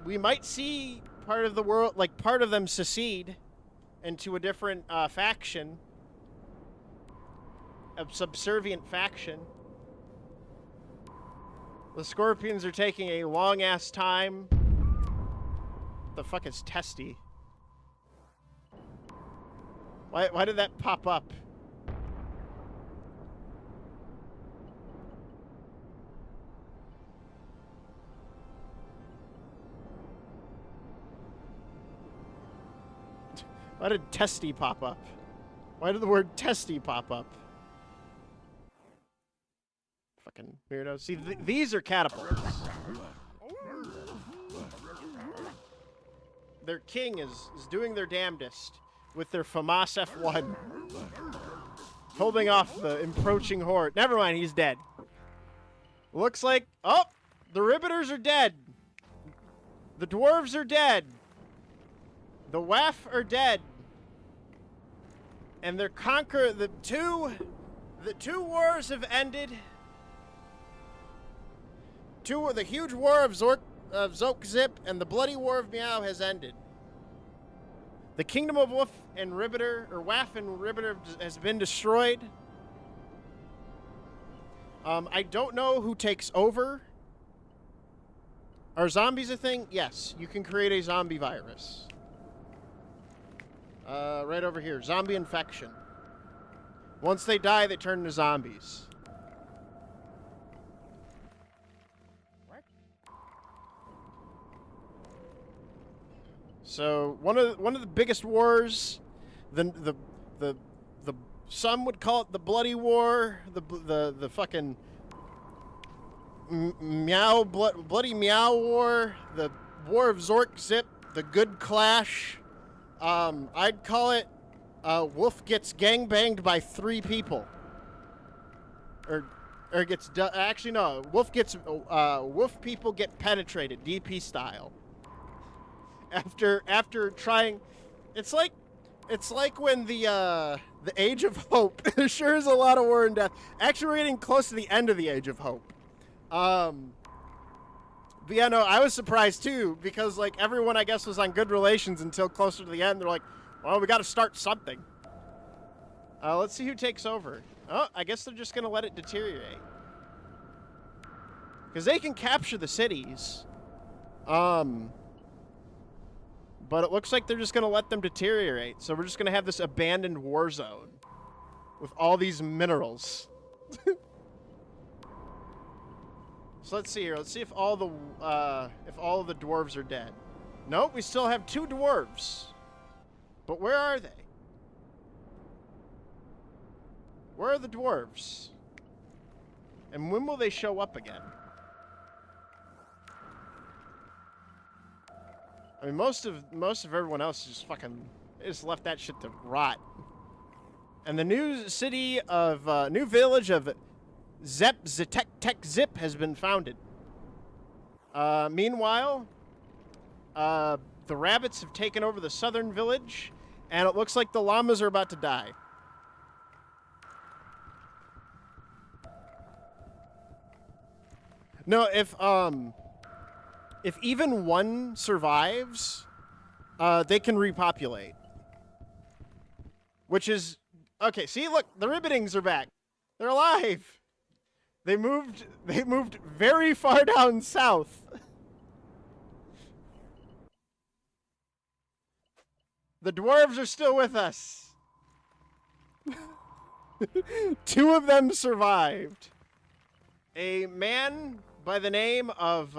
We might see part of the world, like part of them secede into a different faction. A subservient faction. The scorpions are taking a long-ass time. What the fuck is testy? Why did that pop up? Why did testy pop up? Why did the word testy pop up? Fucking weirdo. See, these are catapults. Their king is doing their damnedest with their FAMAS F1. Holding off the encroaching horde. Never mind, he's dead. Looks like... Oh! The Riveters are dead. The Dwarves are dead. The WAF are dead. And they're the two wars have ended. The huge war of Zok-Zip and the bloody war of Meow has ended. The kingdom of Wolf and Riveter, or WAF and Riveter, has been destroyed. I don't know who takes over. Are zombies a thing? Yes, you can create a zombie virus. Right over here, zombie infection. Once they die, they turn into zombies. So one of the biggest wars, the some would call it the bloody war, the fucking bloody meow war, the war of Zork-Zip, the good clash. I'd call it Wolf gets gangbanged by 3 people, or gets actually no, Wolf people get penetrated DP style. After trying, it's like when the Age of Hope. There sure is a lot of war and death. Actually, we're getting close to the end of the Age of Hope. But yeah, no, I was surprised too because like everyone I guess was on good relations until closer to the end. They're like, well, we got to start something. Let's see who takes over. Oh, I guess they're just gonna let it deteriorate because they can capture the cities. But it looks like they're just going to let them deteriorate. So we're just going to have this abandoned war zone with all these minerals. So let's see here. Let's see if all the dwarves are dead. Nope, we still have 2 dwarves. But where are they? Where are the dwarves? And when will they show up again? I mean, most of everyone else just fucking just left that shit to rot. And the new city of new village of Zip has been founded. Meanwhile, the rabbits have taken over the southern village, and it looks like the llamas are about to die. No, if even one survives, they can repopulate. Which is... Okay, see, look, the Ribbitings are back. They're alive. They moved very far down south. The dwarves are still with us. 2 of them survived. A man by the name of,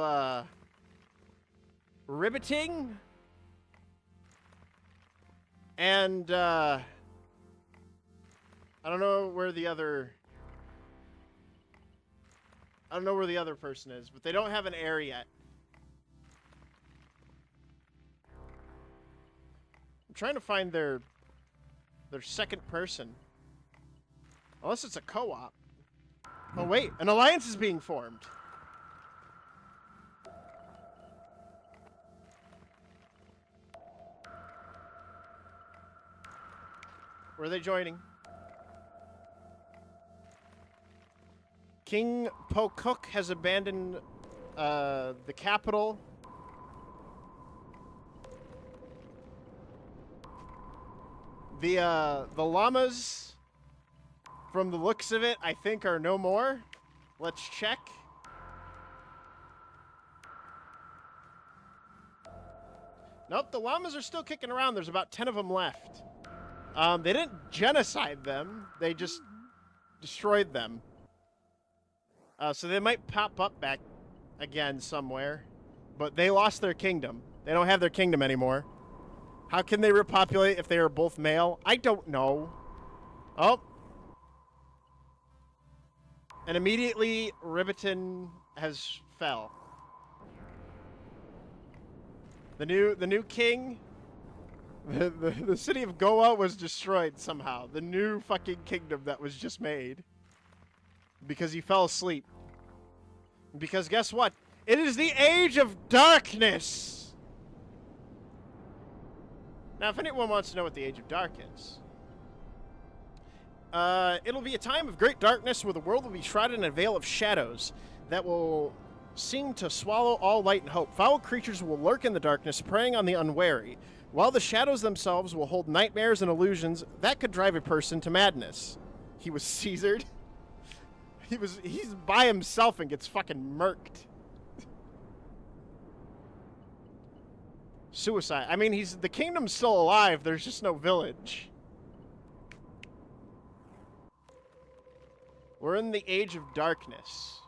Ribbiting and I don't know where the other person is, but they don't have an heir yet. I'm trying to find their second person. Unless it's a co-op. Oh wait, an alliance is being formed. Where are they joining? King Pokuk has abandoned the capital. The llamas, from the looks of it, I think are no more. Let's check. Nope, the llamas are still kicking around. There's about 10 of them left. They didn't genocide them. They just destroyed them. So they might pop up back again somewhere. But they lost their kingdom. They don't have their kingdom anymore. How can they repopulate if they are both male? I don't know. Oh. And immediately, Ribbiton has fell. The new king, the city of Goa was destroyed somehow. The new fucking kingdom that was just made. Because he fell asleep. Because guess what? It is the age of darkness! Now, if anyone wants to know what the age of dark is, it'll be a time of great darkness where the world will be shrouded in a veil of shadows that will seem to swallow all light and hope. Foul creatures will lurk in the darkness, preying on the unwary, while the shadows themselves will hold nightmares and illusions that could drive a person to madness. He was Caesared. He's by himself and gets fucking murked. Suicide. I mean, the kingdom's still alive. There's just no village. We're in the age of darkness.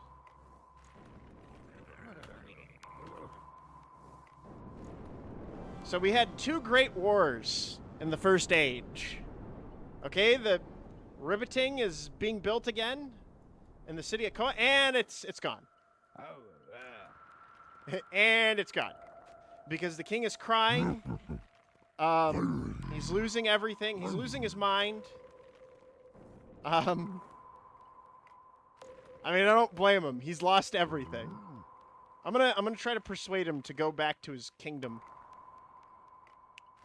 So we had 2 great wars in the first age. Okay, the Ribbiting is being built again in the city of Koa, and it's gone. And it's gone. Because the king is crying. He's losing everything. He's losing his mind. I mean, I don't blame him. He's lost everything. I'm gonna try to persuade him to go back to his kingdom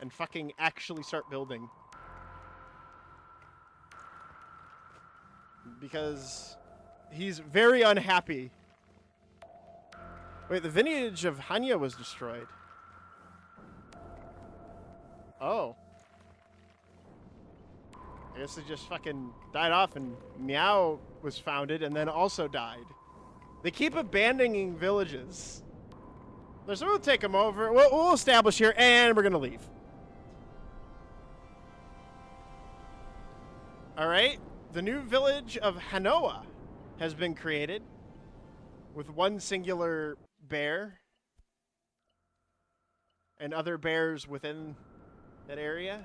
and fucking actually start building. Because he's very unhappy. Wait, the vintage of Hanya was destroyed. Oh. I guess they just fucking died off and Meow was founded and then also died. They keep abandoning villages. So we'll take them over. We'll establish here and we're going to leave. Alright. The new village of Hanoa has been created with one singular bear and other bears within that area.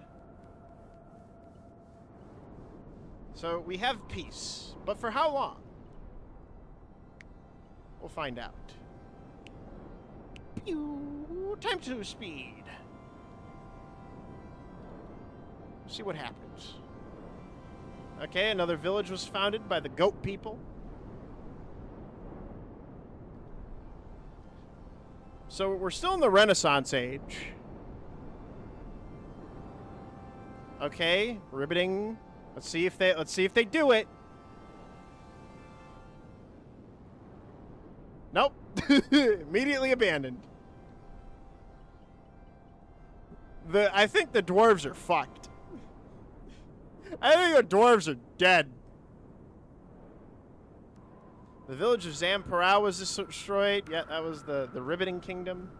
So we have peace, but for how long? We'll find out. Pew! Time to speed. See what happens. Okay, another village was founded by the goat people. So we're still in the Renaissance age. Okay, Ribbiting. Let's see if they do it. Nope. Immediately abandoned. I think the dwarves are fucked. I think the dwarves are dead. The village of Zamparao was destroyed. Yeah, that was the Ribbiting Kingdom.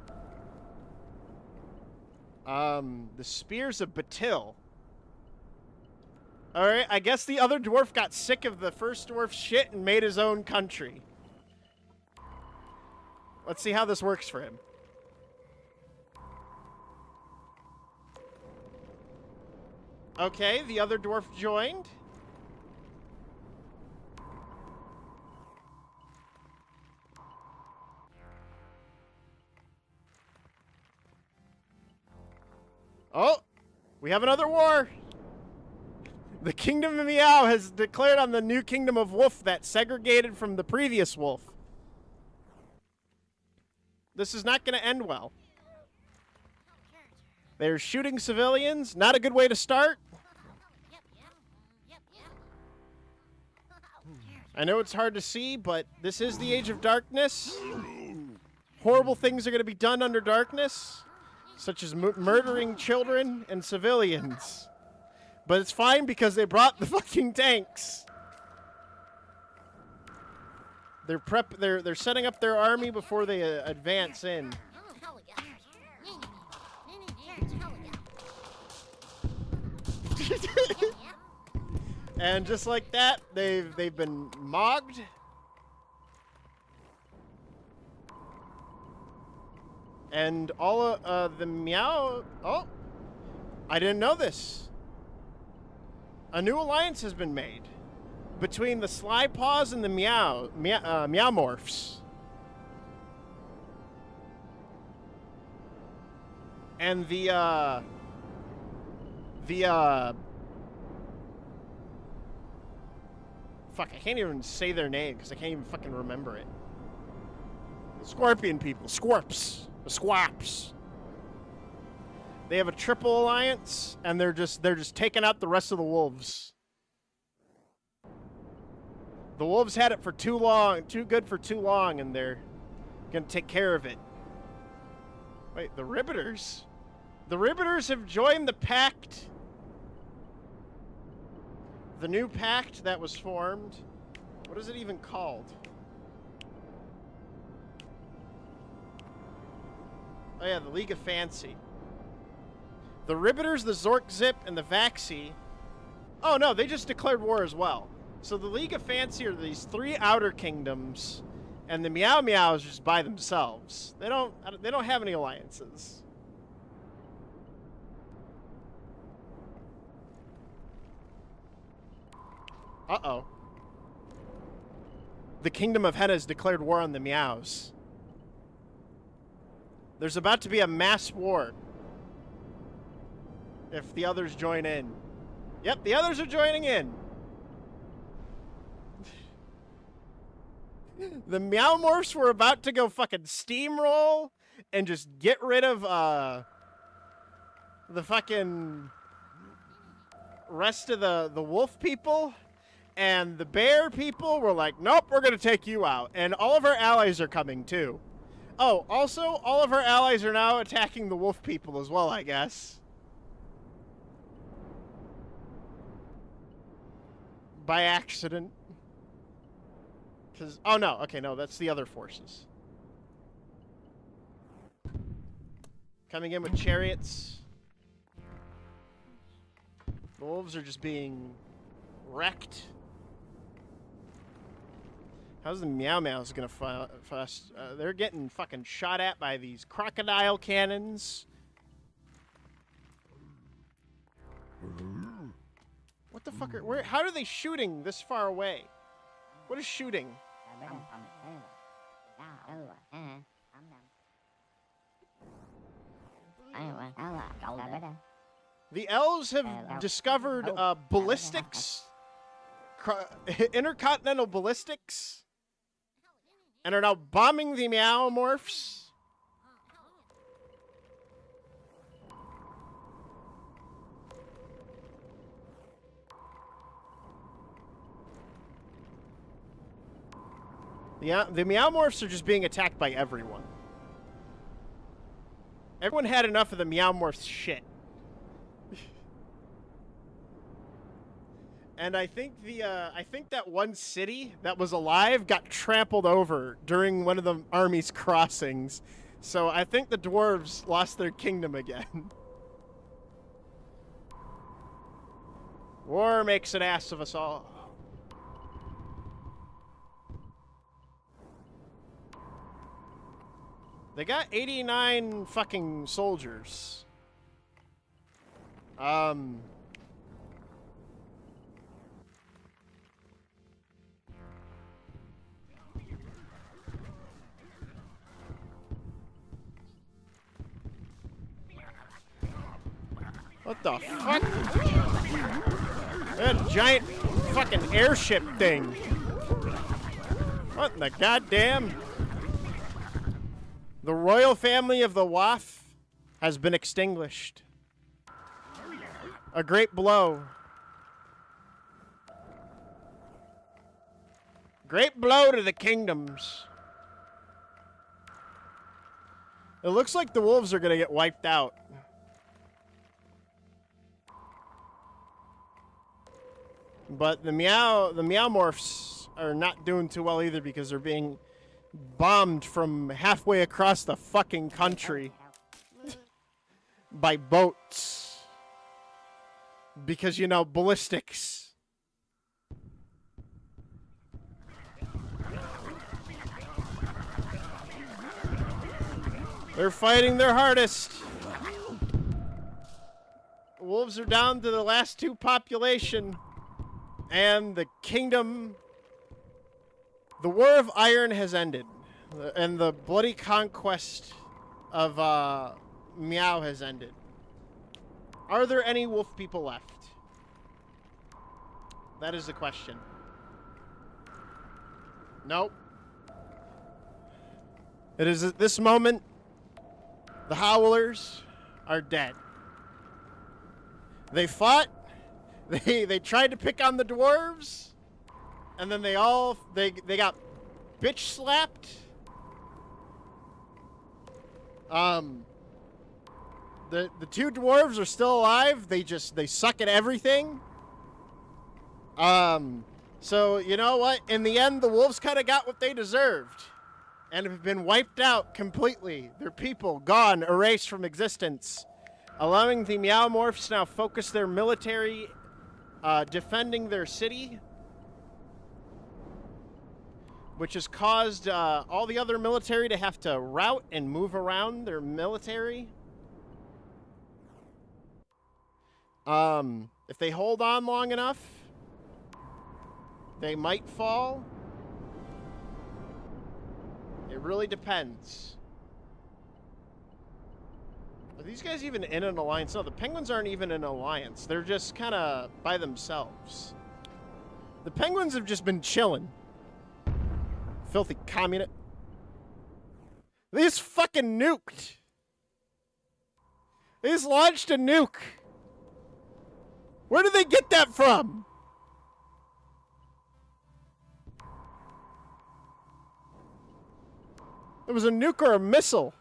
The Spears of Batil. Alright, I guess the other dwarf got sick of the first dwarf's shit and made his own country. Let's see how this works for him. Okay, the other dwarf joined. Oh, we have another war. The Kingdom of Meow has declared on the new Kingdom of Wolf that segregated from the previous wolf. This is not going to end well. They're shooting civilians. Not a good way to start. I know it's hard to see, but this is the age of darkness. Horrible things are going to be done under darkness, such as murdering children and civilians. But it's fine because they brought the fucking tanks. They're setting up their army before they advance in. And just like that, they've been mogged. And all of the Meow... Oh! I didn't know this. A new alliance has been made between the Sly Paws and the Meowmorphs. And fuck, I can't even say their name because I can't even fucking remember it. Scorpion people. Scorps. The Squaps. They have a triple alliance, and they're just taking out the rest of the wolves. The wolves had it for too long, too good for too long, and they're gonna take care of it. Wait, the Ribbiters? The Ribbiters have joined the pact. The new pact that was formed. What is it even called? Oh yeah, the League of Fancy. The Ribbiters, the Zork-Zip, and the Vaxi. Oh no, they just declared war as well. So the League of Fancy are these 3 outer kingdoms, and the Meow Meows just by themselves. They don't have any alliances. Uh-oh. The Kingdom of Henna has declared war on the Meows. There's about to be a mass war if the others join in. Yep, the others are joining in. The Meowmorphs were about to go fucking steamroll and just get rid of the fucking rest of the wolf people. And the bear people were like, nope, we're going to take you out. And all of our allies are coming, too. Oh, also, all of our allies are now attacking the wolf people as well, I guess. By accident. Because, oh no, okay, no, that's the other forces. Coming in with chariots. The wolves are just being wrecked. How's the Meow Meows gonna fuss? They're getting fucking shot at by these crocodile cannons. What the fuck are, how are they shooting this far away? What is shooting? The elves have discovered ballistics, intercontinental ballistics, and are now bombing the Meowmorphs. Yeah, the Meowmorphs are just being attacked by everyone. Everyone had enough of the Meowmorphs shit. And I think that one city that was alive got trampled over during one of the army's crossings. So I think the dwarves lost their kingdom again. War makes an ass of us all. They got 89 fucking soldiers. What the fuck? That giant fucking airship thing. What in the goddamn? The royal family of the Waff has been extinguished. A great blow. Great blow to the kingdoms. It looks like the wolves are gonna get wiped out. But the Meowmorphs are not doing too well either because they're being bombed from halfway across the fucking country by boats. Because, you know, ballistics. They're fighting their hardest. wolves are down to the last 2 population. And the kingdom... The War of Iron has ended. And the bloody conquest of Meow has ended. Are there any wolf people left? That is the question. Nope. It is at this moment, the Howlers are dead. They fought. They tried to pick on the dwarves. And then they got bitch slapped. The 2 dwarves are still alive. They suck at everything. So you know what? In the end, the wolves kind of got what they deserved, and have been wiped out completely. Their people gone, erased from existence, allowing the Meowmorphs to now focus their military, defending their city, which has caused all the other military to have to route and move around their military. If they hold on long enough, they might fall. It really depends. Are these guys even in an alliance? No, the penguins aren't even in an alliance. They're just kind of by themselves. The penguins have just been chilling. Filthy communist. They just fucking nuked. They just launched a nuke. Where did they get that from? It was a nuke or a missile.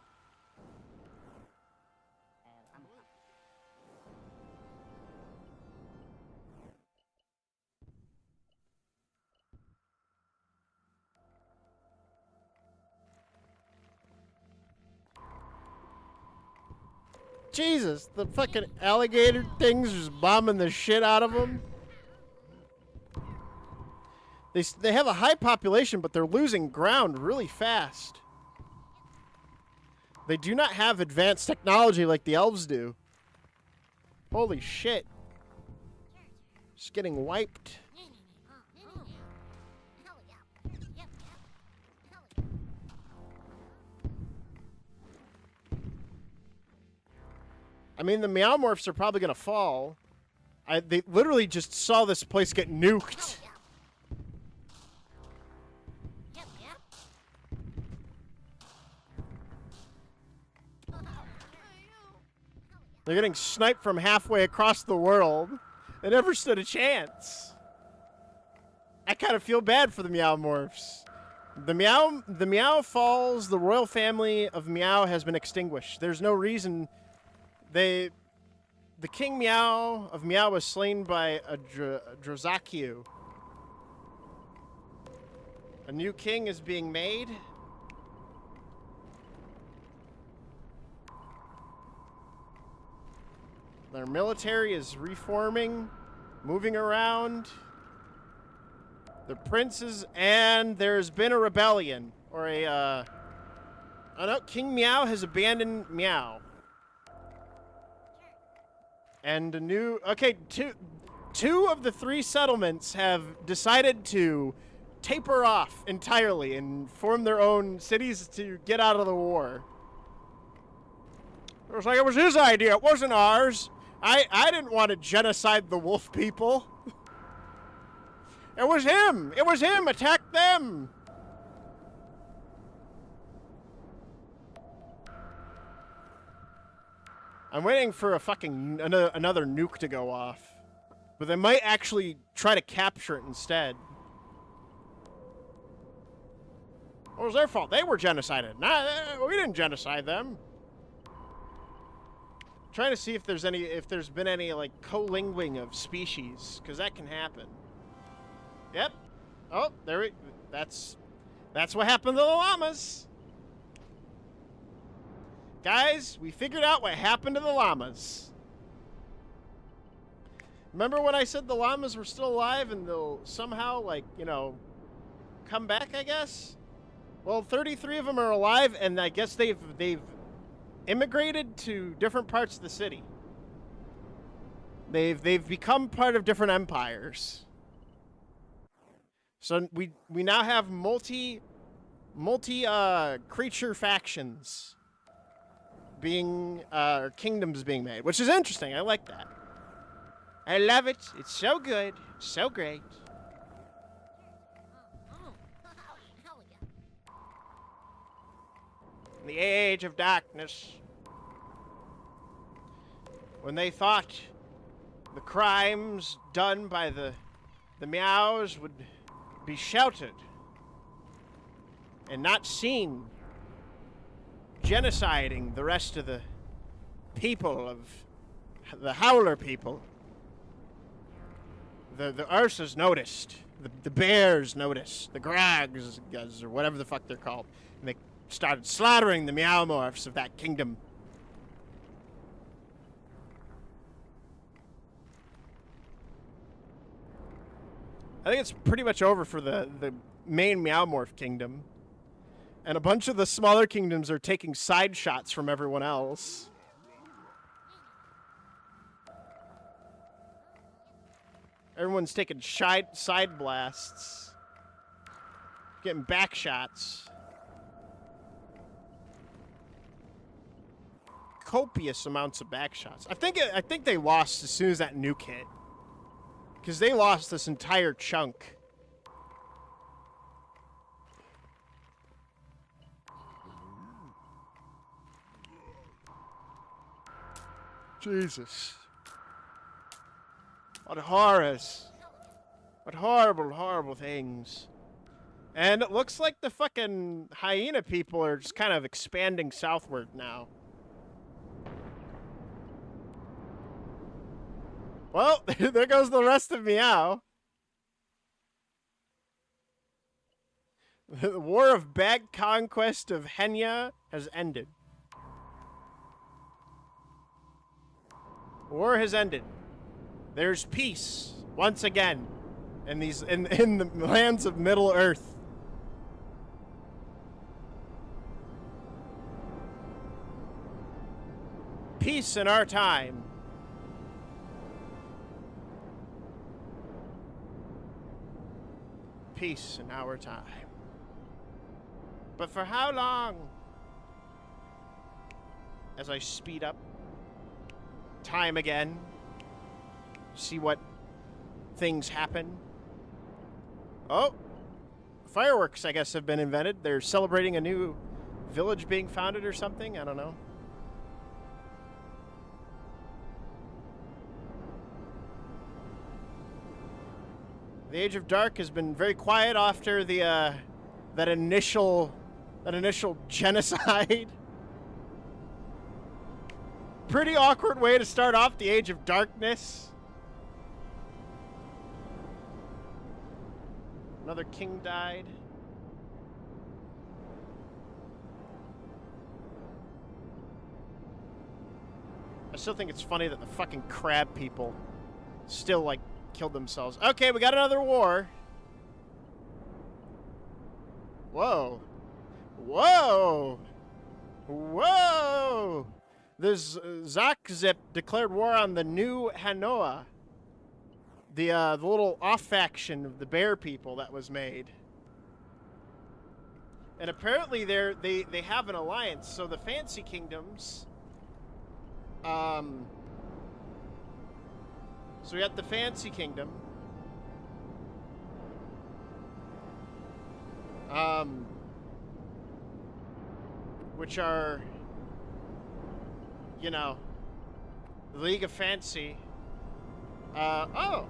Jesus, the fucking alligator things just bombing the shit out of them. They have a high population, but they're losing ground really fast. They do not have advanced technology like the elves do. Holy shit. Just getting wiped. I mean, the Meowmorphs are probably going to fall. They literally just saw this place get nuked. They're getting sniped from halfway across the world. They never stood a chance. I kind of feel bad for the Meowmorphs. The Meow falls. The royal family of Meow has been extinguished. There's no reason. The King Meow of Meow was slain by a Drozakiu. A new king is being made. Their military is reforming, moving around. The princes, and there's been a rebellion, or oh no, King Meow has abandoned Meow. And a new, okay, two of the 3 settlements have decided to taper off entirely and form their own cities to get out of the war. It was like it was his idea, it wasn't ours. I didn't want to genocide the wolf people. It was him. It was him. Attack them. I'm waiting for a fucking another nuke to go off. But they might actually try to capture it instead. It was their fault. They were genocided. Nah, we didn't genocide them. Trying to see if there's been any like co-lingwing of species, because that can happen. Yep. Oh, that's what happened to the llamas. Guys, we figured out what happened to the llamas. Remember when I said the llamas were still alive and they'll somehow, like, you know, come back, I guess? Well, 33 of them are alive, and I guess they've immigrated to different parts of the city. They've become part of different empires. So we now have multi creature factions being kingdoms being made, which is interesting. I like that. I love it. It's so good. So great. In the age of darkness, when they thought the crimes done by the meows would be sheltered and not seen genociding the rest of the people of the Howler people, the Ursas noticed, the bears noticed, the Grags, or whatever the fuck they're called, and they started slaughtering the Meowmorphs of that kingdom. I think it's pretty much over for the main Meowmorph kingdom. And a bunch of the smaller kingdoms are taking side shots from everyone else. Everyone's taking side blasts. Getting back shots. Copious amounts of back shots. I think they lost as soon as that nuke hit. Because they lost this entire chunk. Jesus. What horrors. What horrible, horrible things. And it looks like the fucking hyena people are just kind of expanding southward now. Well, there goes the rest of Meow. The war of bag conquest of Henya has ended. War has ended. There's peace once again in the lands of Middle Earth. Peace in our time. Peace in our time. But for how long? As I speed up time again, see what things happen. Oh, fireworks, I guess, have been invented. They're celebrating a new village being founded or something. I don't know. The Age of Dark has been very quiet after the that initial genocide. Pretty awkward way to start off the Age of Darkness. Another king died. I still think it's funny that the fucking crab people still, like, killed themselves. Okay, we got another war. Whoa. Whoa. Whoa. There's Zakzip declared war on the new Hanoa. The little off-faction of the bear people that was made. And apparently they have an alliance. So the Fancy Kingdoms... So we got the Fancy Kingdom. Which are, you know, the League of Fancy. Oh!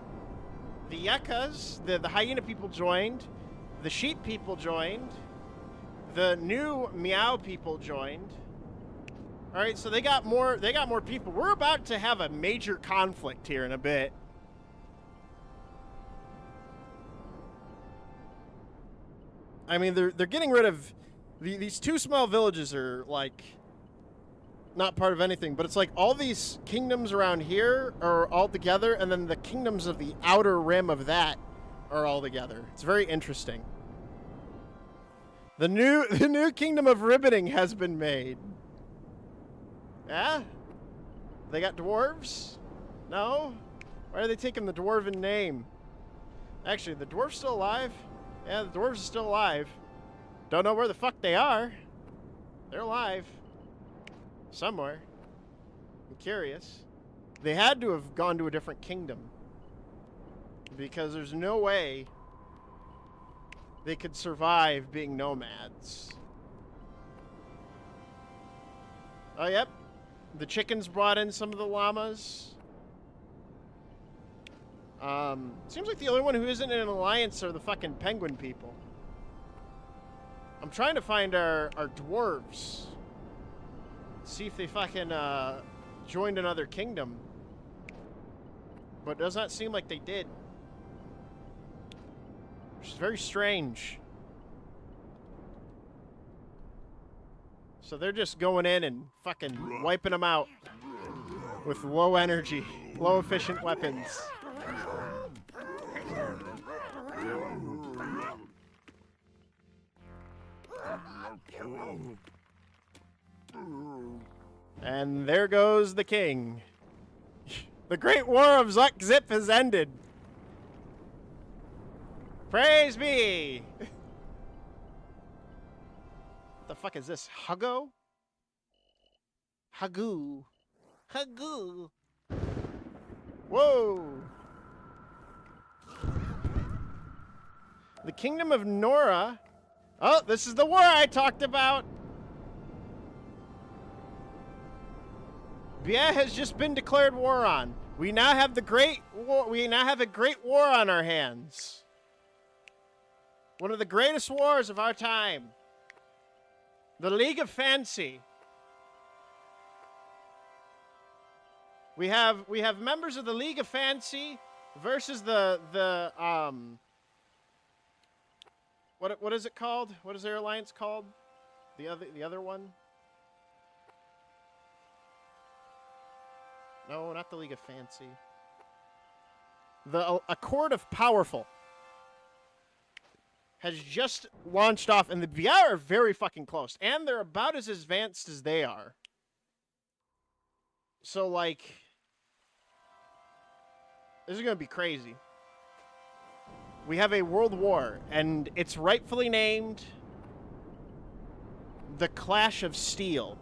The Yekkas, the hyena people joined. The sheep people joined. The new meow people joined. All right, so they got more people. We're about to have a major conflict here in a bit. I mean, they're getting rid of these two small villages are like not part of anything, but it's like all these kingdoms around here are all together, and then the kingdoms of the outer rim of that are all together. It's very interesting. The new kingdom of Ribboning has been made. Yeah? They got dwarves? No? Why are they taking the dwarven name? Actually, the dwarf's still alive? Yeah, the dwarves are still alive. Don't know where the fuck they are. They're alive. Somewhere. I'm curious. They had to have gone to a different kingdom. Because there's no way they could survive being nomads. Oh, yep. The chickens brought in some of the llamas. Seems like the only one who isn't in an alliance are the fucking penguin people. I'm trying to find our dwarves. See if they fucking, joined another kingdom. But it does not seem like they did. Which is very strange. So they're just going in and fucking wiping them out. With low energy, low efficient weapons. And there goes the king. The great war of Zuck Zip has ended. Praise be! The fuck is this? Huggo? Huggo. Huggo. Whoa! The Kingdom of Nora. Oh, this is the war I talked about. Bia has just been declared war on. We now have the great war. We now have a great war on our hands. One of the greatest wars of our time. The League of Fancy. We have members of the League of Fancy versus the what is it called? What is their alliance called? The other one? No, not the League of Fancy. The Accord of Powerful has just launched off, and the VR are very fucking close, and they're about as advanced as they are. So, like, this is gonna be crazy. We have a world war, and it's rightfully named the Clash of Steel.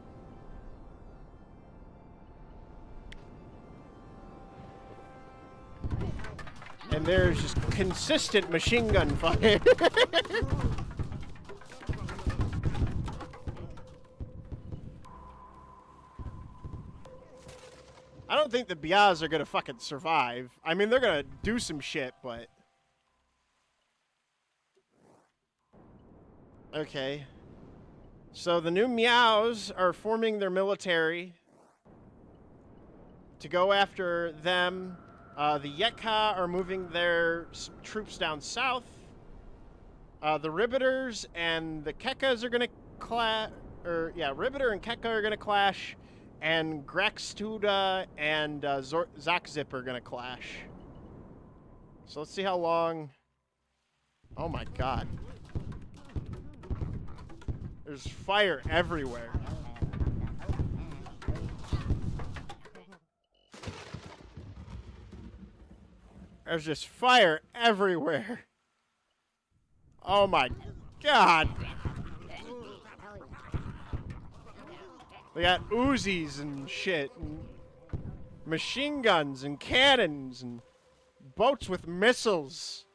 And there's just consistent machine gun fire. I don't think the Biaz are gonna fucking survive. I mean, they're gonna do some shit, but... Okay. So the new Meows are forming their military to go after them. The Yetka are moving their troops down south. The Ribbiters and the Kekas are gonna clash. Ribbiter and Keka are gonna clash. And Graxtuda and Zakzip are gonna clash. So let's see how long... Oh my god. There's fire everywhere. There's just fire everywhere. Oh my god. They got Uzis and shit, and machine guns and cannons and boats with missiles.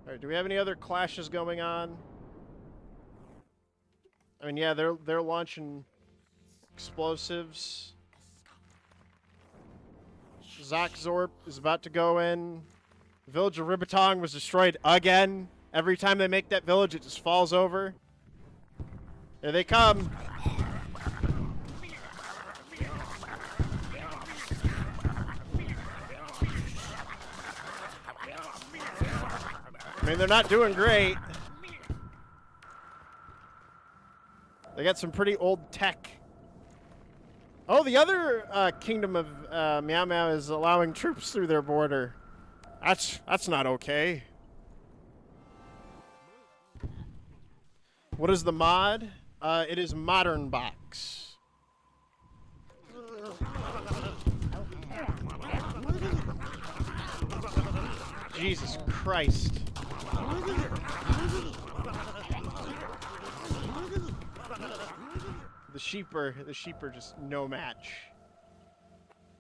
All right, do we have any other clashes going on? I mean, yeah, they're launching explosives. Zakzorp is about to go in. The village of Ribbitong was destroyed again. Every time they make that village, it just falls over. Here they come. I mean, they're not doing great. They got some pretty old tech. Oh, the other kingdom of Meow Meow is allowing troops through their border. That's not okay. What is the mod? It is Modern Box. Jesus Christ. The sheep are just no match.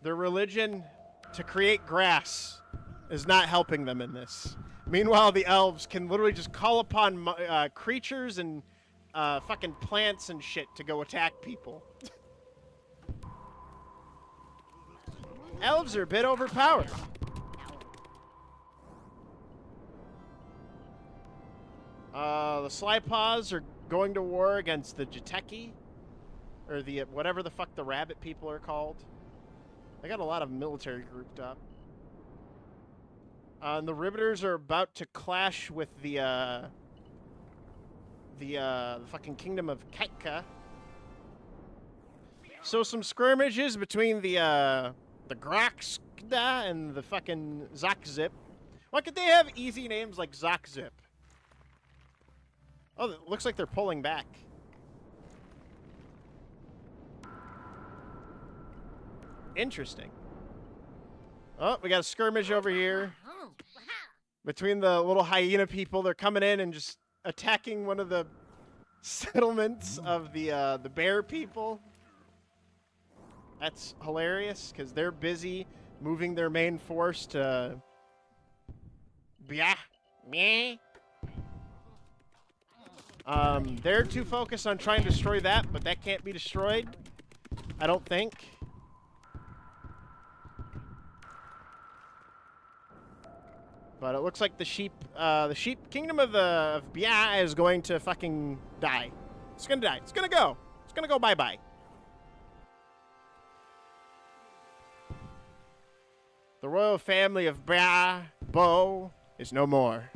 Their religion to create grass is not helping them in this. Meanwhile, the elves can literally just call upon creatures and fucking plants and shit to go attack people. Elves are a bit overpowered. The Slypaws are going to war against the Jateki, or the whatever the fuck the rabbit people are called. They got a lot of military grouped up. And the Riveters are about to clash with the fucking kingdom of Ketka. So some skirmishes between the Groxda and the fucking Zakzip. Why could they have easy names like Zakzip? Oh, it looks like they're pulling back. Interesting. Oh, we got a skirmish over here between the little hyena people. They're coming in and just attacking one of the settlements of the bear people. That's hilarious because they're busy moving their main force to meh. They're too focused on trying to destroy that, but that can't be destroyed, I don't think. But it looks like the sheep kingdom of Bia is going to fucking die. It's gonna die. It's gonna go. It's gonna go bye-bye. The royal family of Bia Bo is no more.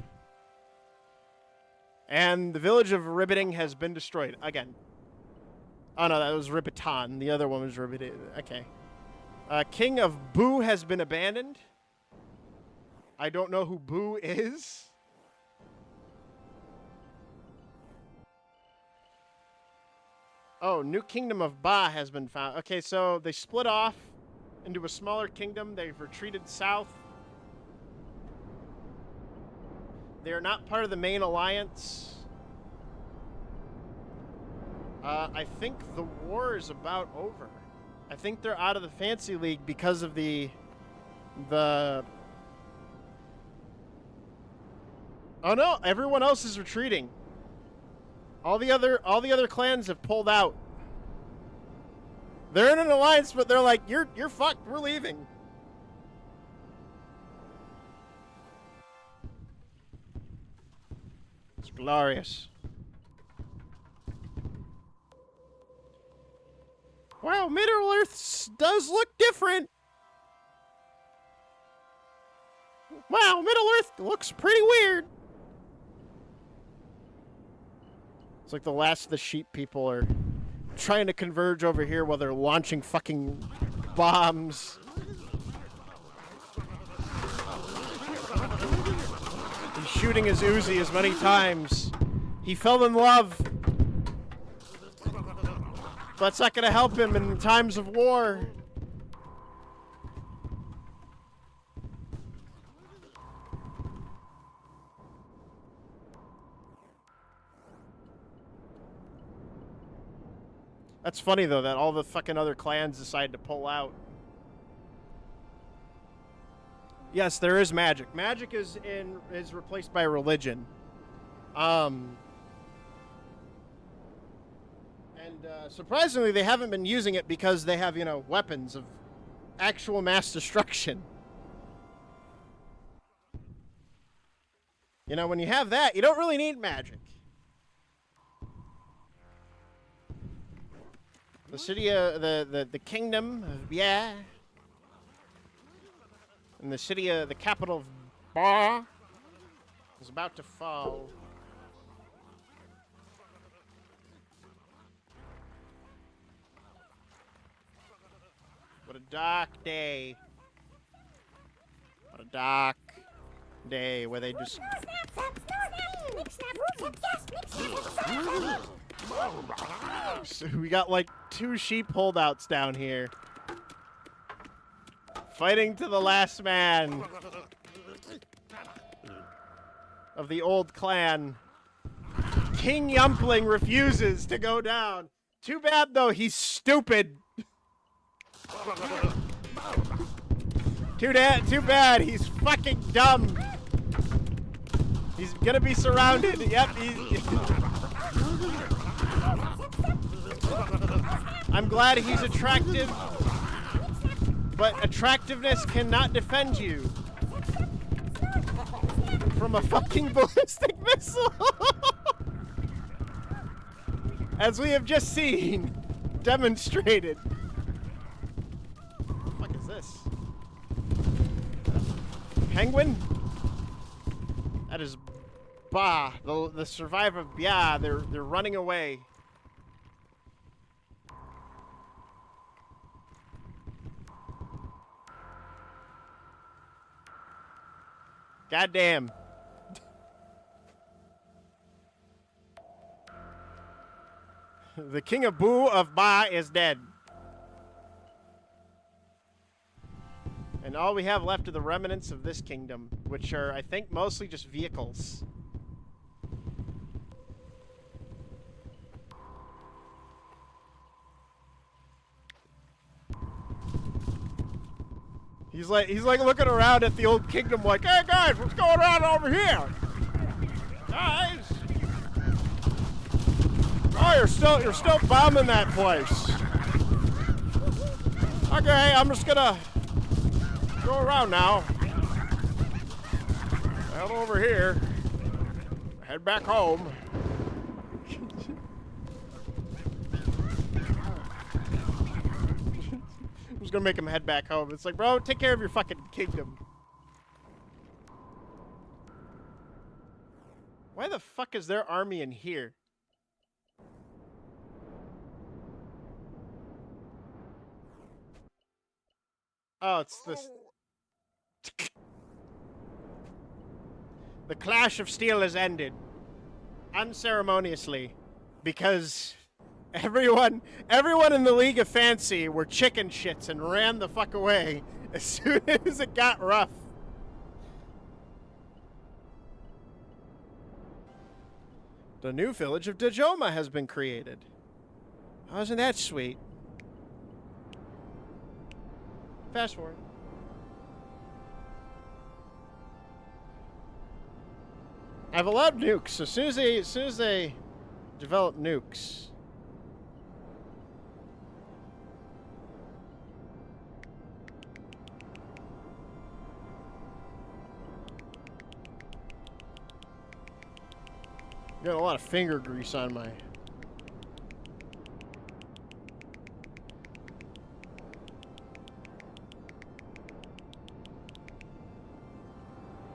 And the village of Ribbiting has been destroyed again. Oh no, that was Ribbiton. The other one was Ribbiting. Okay. King of Boo has been abandoned. I don't know who Boo is. Oh, new kingdom of Ba has been found. Okay, so they split off into a smaller kingdom. They've retreated south. They are not part of the main alliance. I think the war is about over. I think they're out of the Fancy League because of the Oh no, everyone else is retreating. All the other clans have pulled out. They're in an alliance, but they're like, you're fucked, we're leaving. It's glorious. Wow, Middle-earth does look different. Wow, Middle-earth looks pretty weird. It's like the last of the sheep people are trying to converge over here while they're launching fucking bombs. He's shooting his Uzi as many times. He fell in love. But that's not going to help him in times of war. That's funny, though, that all the fucking other clans decide to pull out. Yes, there is magic. Magic is replaced by religion. Surprisingly, they haven't been using it because they have, weapons of actual mass destruction. When you have that, you don't really need magic. The city of the kingdom of Bia and the city of the capital of Ba is about to fall. What a dark day. What a dark day where they just So we got like 2 sheep holdouts down here. Fighting to the last man of the old clan. King Yumpling refuses to go down. Too bad though, he's stupid. Too bad, he's fucking dumb. He's gonna be surrounded. Yep, I'm glad he's attractive, but attractiveness cannot defend you from a fucking ballistic missile. As we have just seen, demonstrated. What the fuck is this? Penguin? That is Ba, the survivor of Bia. They're running away. Goddamn. The King of Boo of Ba is dead. And all we have left are the remnants of this kingdom, which are, I think, mostly just vehicles. He's like looking around at the old kingdom like, hey guys, what's going on over here? Guys! Oh, you're still bombing that place. Okay, I'm just gonna go around now. Head over here. Head back home. I'm just gonna make him head back home. It's like, bro, take care of your fucking kingdom. Why the fuck is their army in here? Oh, it's this. The Clash of Steel has ended. Unceremoniously. Because everyone in the League of Fancy were chicken shits and ran the fuck away as soon as it got rough. The new village of Dajoma has been created. Oh, isn't that sweet? Fast forward. I've allowed nukes. As soon as they develop nukes. Got a lot of finger grease on my.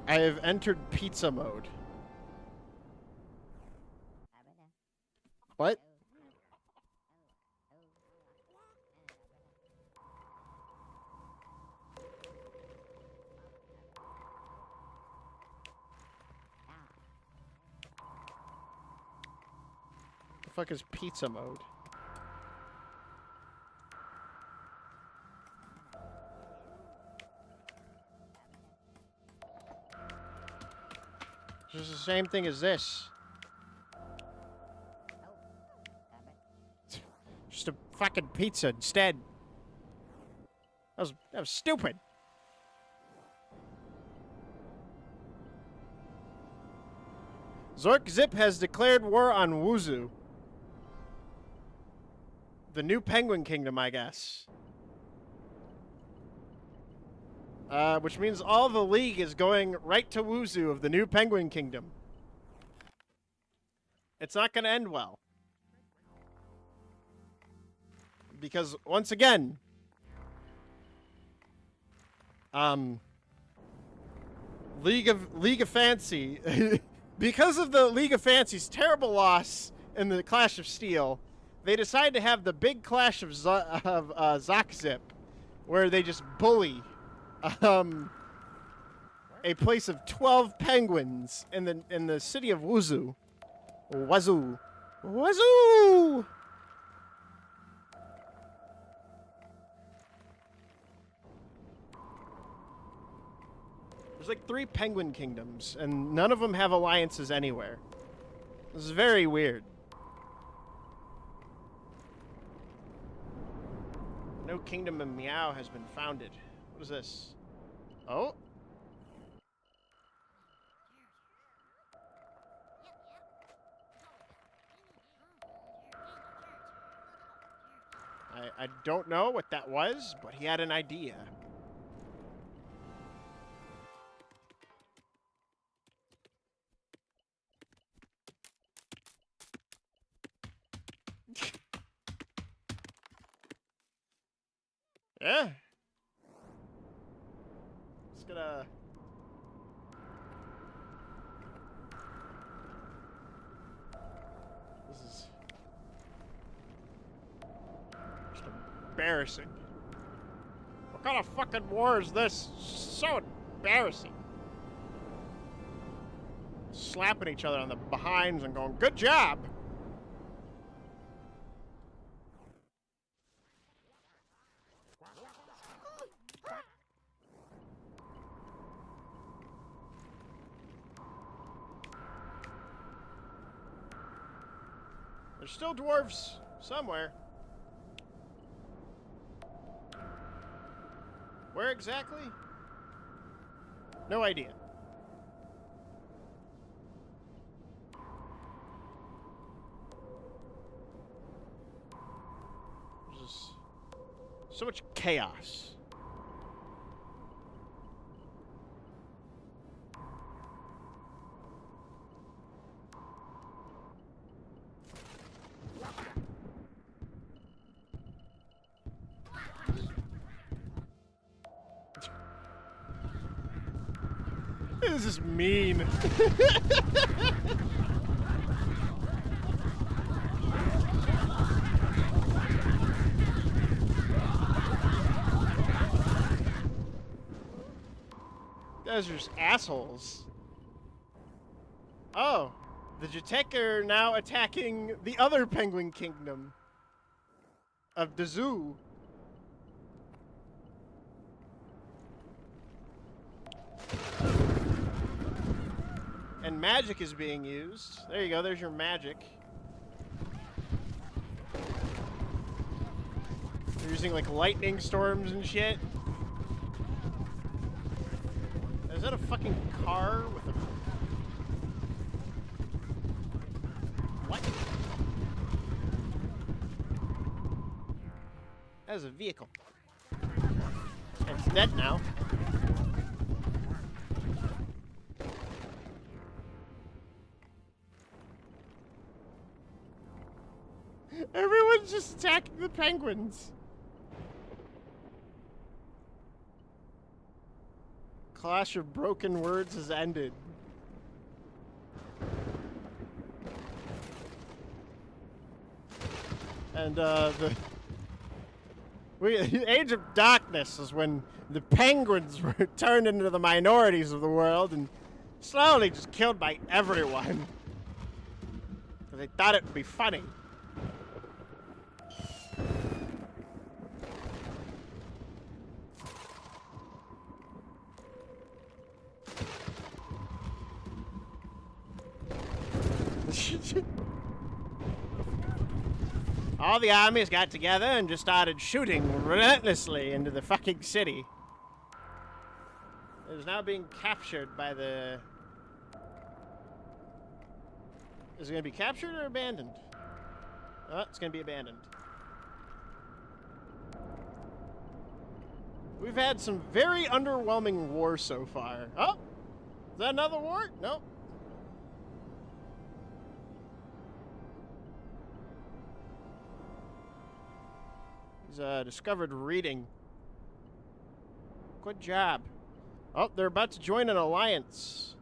I have entered pizza mode. What? The fuck is pizza mode? It's just the same thing as this. Just a fucking pizza instead. That was stupid. Zork Zip has declared war on Wuzu. The new Penguin Kingdom, I guess. Which means all the League is going right to Wuzu of the new Penguin Kingdom. It's not going to end well. Because, once again, League of Fancy, because of the League of Fancy's terrible loss in the Clash of Steel, they decided to have the big clash of Zakzip, where they just bully a place of 12 penguins in the city of Wuzu. Wazoo. Wazoo! There's like 3 penguin kingdoms, and none of them have alliances anywhere. This is very weird. No kingdom of Meow has been founded. What is this? Oh? I don't know what that was, but he had an idea. Yeah. Just gonna... This is... just embarrassing. What kind of fucking war is this? So embarrassing. Slapping each other on the behinds and going, good job! There's still dwarves somewhere. Where exactly? No idea. There's just so much chaos. This is mean. Those are just assholes. Oh, the Jatek are now attacking the other penguin kingdom of the zoo. And magic is being used. There you go, there's your magic. They're using like lightning storms and shit. Is that a fucking car with a... What? That is a vehicle. It's dead now. Everyone's just attacking the penguins. Clash of broken words has ended. And the Age of Darkness is when the penguins were turned into the minorities of the world and slowly just killed by everyone. Because they thought it would be funny. All the armies got together and just started shooting relentlessly into the fucking city. It is now being captured by the... Is it going to be captured or abandoned? Oh, it's going to be abandoned. We've had some very underwhelming wars so far. Oh! Is that another war? Nope. He's discovered reading. Good job. Oh, they're about to join an alliance.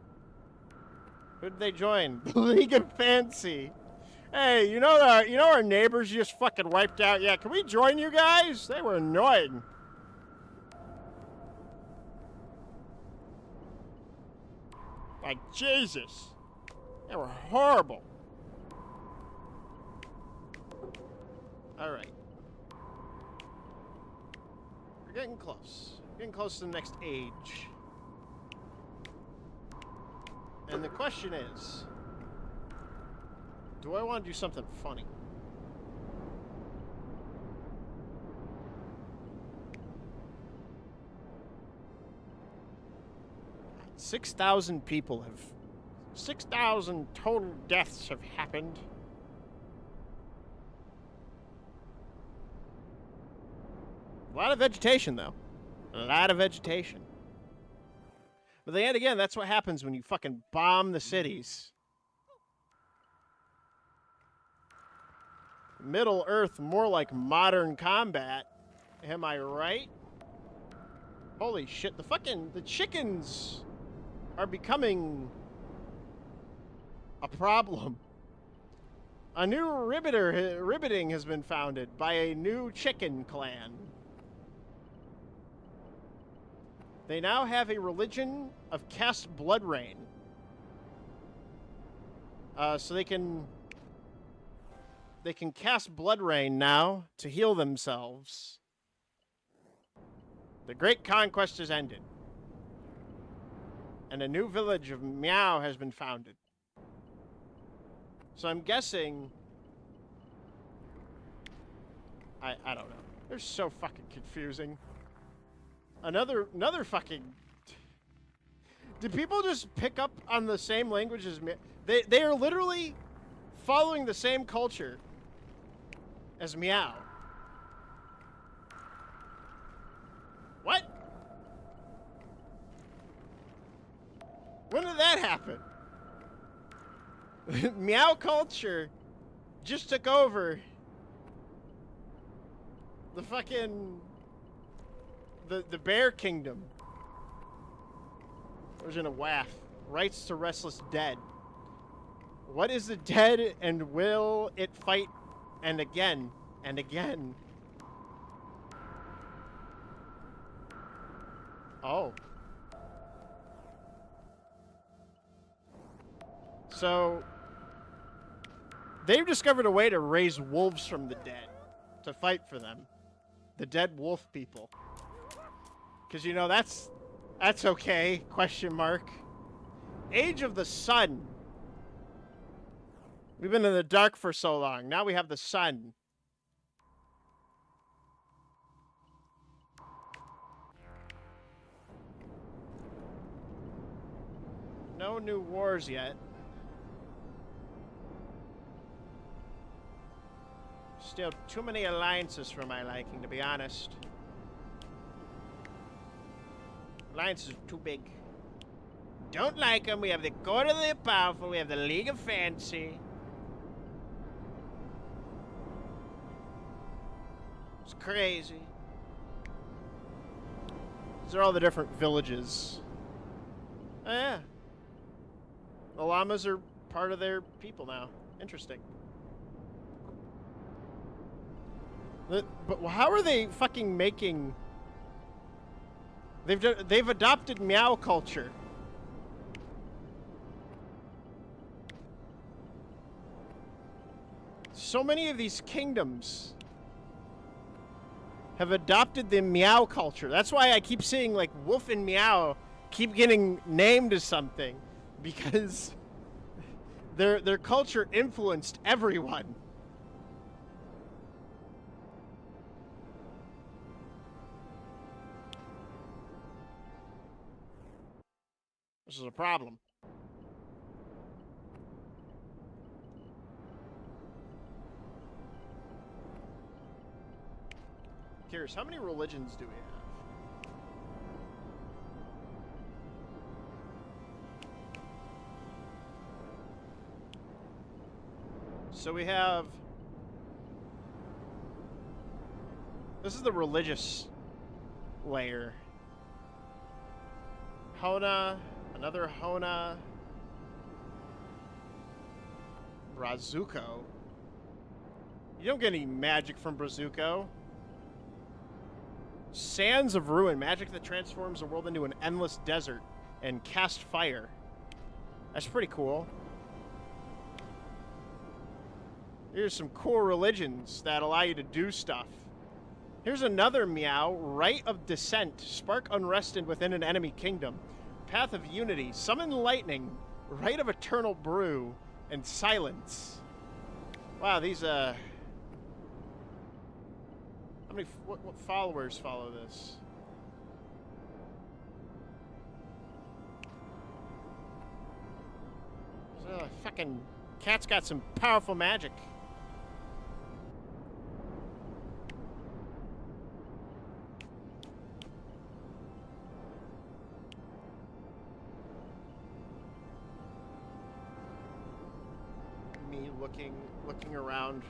Who did they join? The League of Fancy. Hey, you know our neighbors just fucking wiped out? Yeah, can we join you guys? They were annoying. Like, Jesus. They were horrible. Alright. We're getting close. Getting close to the next age. And the question is, do I want to do something funny? 6,000 people have... 6,000 total deaths have happened. A lot of vegetation, though. A lot of vegetation. But then again, that's what happens when you fucking bomb the cities. Middle Earth, more like modern combat. Am I right? Holy shit, the chickens are becoming a problem. A new ribbiting has been founded by a new chicken clan. They now have a religion of cast blood rain. So they can cast blood rain now to heal themselves. The great conquest has ended. And a new village of Meow has been founded. So I'm guessing... I don't know. They're so fucking confusing. Another fucking... Do people just pick up on the same language as Meow? They are literally following the same culture as Meow. What? When did that happen? Meow culture just took over the fucking the bear kingdom. Version of WAF. Rights to restless dead. What is the dead, and will it fight? And again and again. Oh. So, they've discovered a way to raise wolves from the dead to fight for them. The dead wolf people. Because, you know, that's okay, question mark. Age of the sun. We've been in the dark for so long. Now we have the sun. No new wars yet. Still too many alliances for my liking, to be honest. Alliances are too big. Don't like them. We have the Court of the Powerful. We have the League of Fancy. It's crazy. These are all the different villages. Oh, yeah. The llamas are part of their people now. Interesting. But how are they fucking making... They've adopted Meow culture. So many of these kingdoms have adopted the Meow culture. That's why I keep seeing, like, Wolf and Meow keep getting named as something. Because their culture influenced everyone. This is a problem. Curious, how many religions do we have? So we have... This is the religious layer. Hona, another Hona. Brazuco. You don't get any magic from Brazuco. Sands of Ruin, magic that transforms the world into an endless desert and cast fire. That's pretty cool. Here's some cool religions that allow you to do stuff. Here's another meow. Rite of Descent. Spark unrest within an enemy kingdom. Path of Unity. Summon lightning. Rite of Eternal Brew. And Silence. Wow, these, How many... What followers follow this? Fucking cat's got some powerful magic. Me looking around.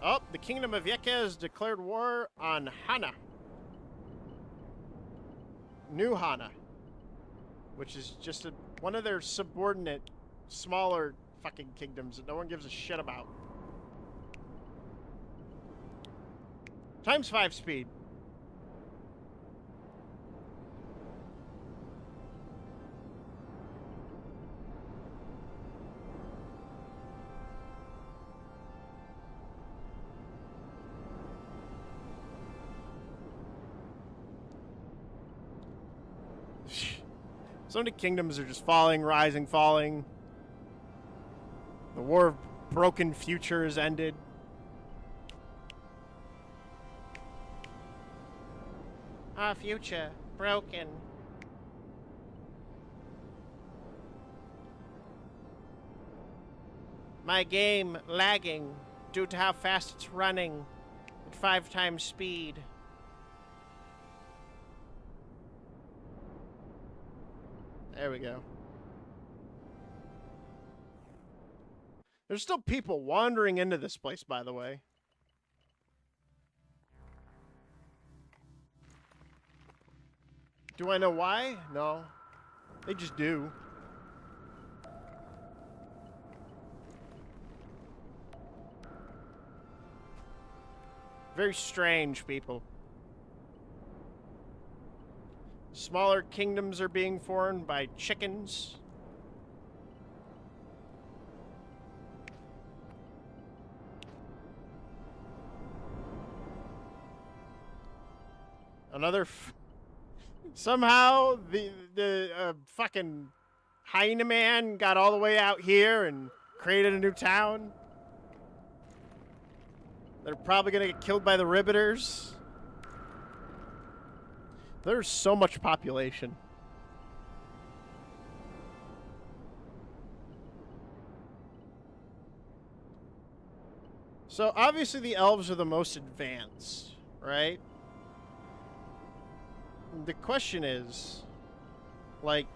Oh, the Kingdom of Yeka has declared war on Hana. New Hana. Which is just one of their subordinate, smaller fucking kingdoms that no one gives a shit about. ×5 speed. So many kingdoms are just falling, rising, falling. The War of Broken Future has ended. Our future broken. My game lagging due to how fast it's running at 5 times speed. There we go. There's still people wandering into this place, by the way. Do I know why? No. They just do. Very strange people. Smaller kingdoms are being formed by chickens. Another... Somehow, the fucking hyena man got all the way out here and created a new town. They're probably gonna get killed by the riveters. There's so much population. So, obviously the elves are the most advanced, right? The question is, like,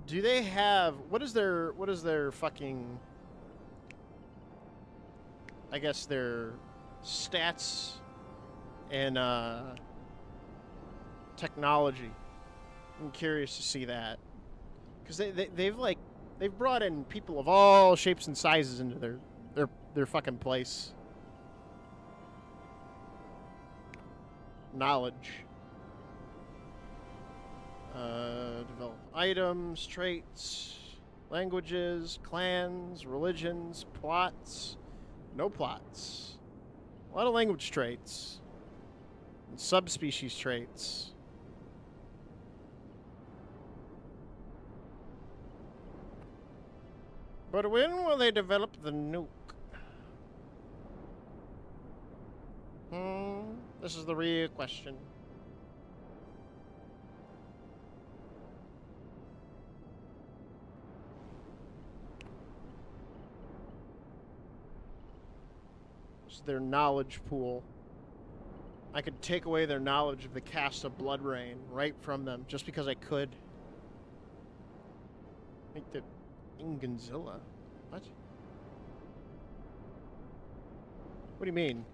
do they have, what is their fucking, I guess their stats and technology? I'm curious to see that, because they've brought in people of all shapes and sizes into their fucking place. Knowledge. Develop items, traits, languages, clans, religions, plots. No plots. A lot of language traits. And subspecies traits. But when will they develop the nuke? This is the real question. This is their knowledge pool. I could take away their knowledge of the cast of Blood Rain right from them just because I could. Make the Inganzilla. What? What do you mean?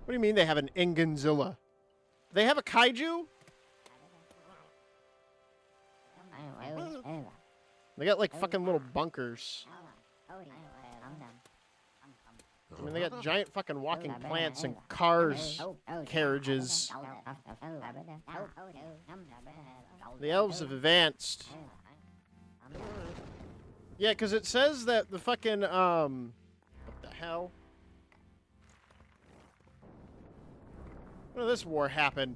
What do you mean they have an Inganzilla? Do they have a kaiju? They got like fucking little bunkers. I mean, they got giant fucking walking plants and cars, carriages. The elves have advanced. Yeah, because it says that the fucking, what the hell? When did this war happen?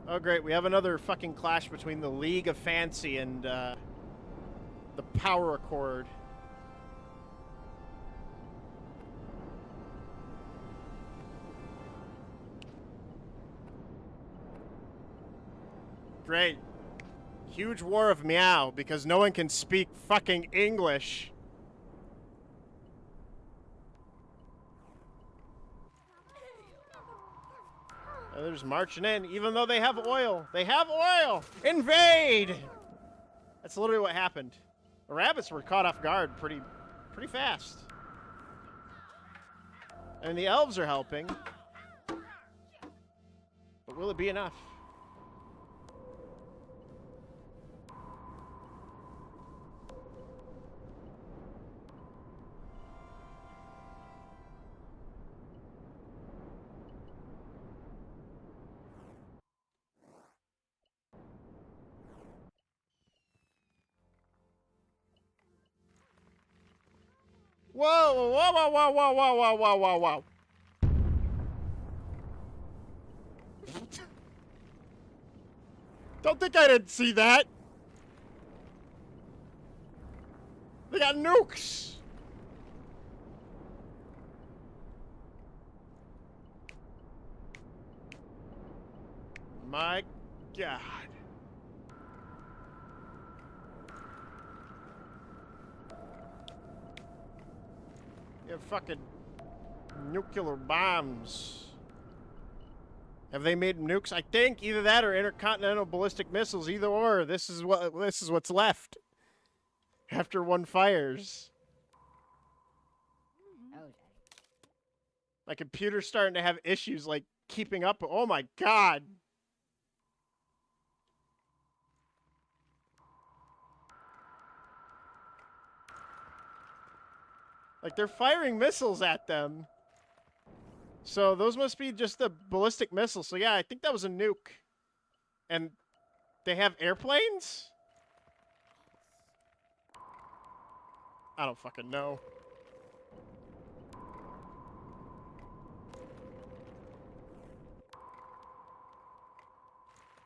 Oh, great. We have another fucking clash between the League of Fancy and, the Power Accord. Great. Huge war of meow because no one can speak fucking English. They're just marching in, even though they have oil. They have oil! Invade! That's literally what happened. The rabbits were caught off guard pretty fast. And the elves are helping. But will it be enough? Whoa, whoa, whoa, whoa, whoa, whoa, whoa, whoa, whoa, whoa. Don't think I didn't see that. They got nukes. My God. You have fucking nuclear bombs. Have they made nukes? I think either that or intercontinental ballistic missiles. Either or. This is what's left after one fires. My computer's starting to have issues like keeping up. Oh my God. Like they're firing missiles at them. So those must be just the ballistic missiles. So yeah, I think that was a nuke. And they have airplanes? I don't fucking know.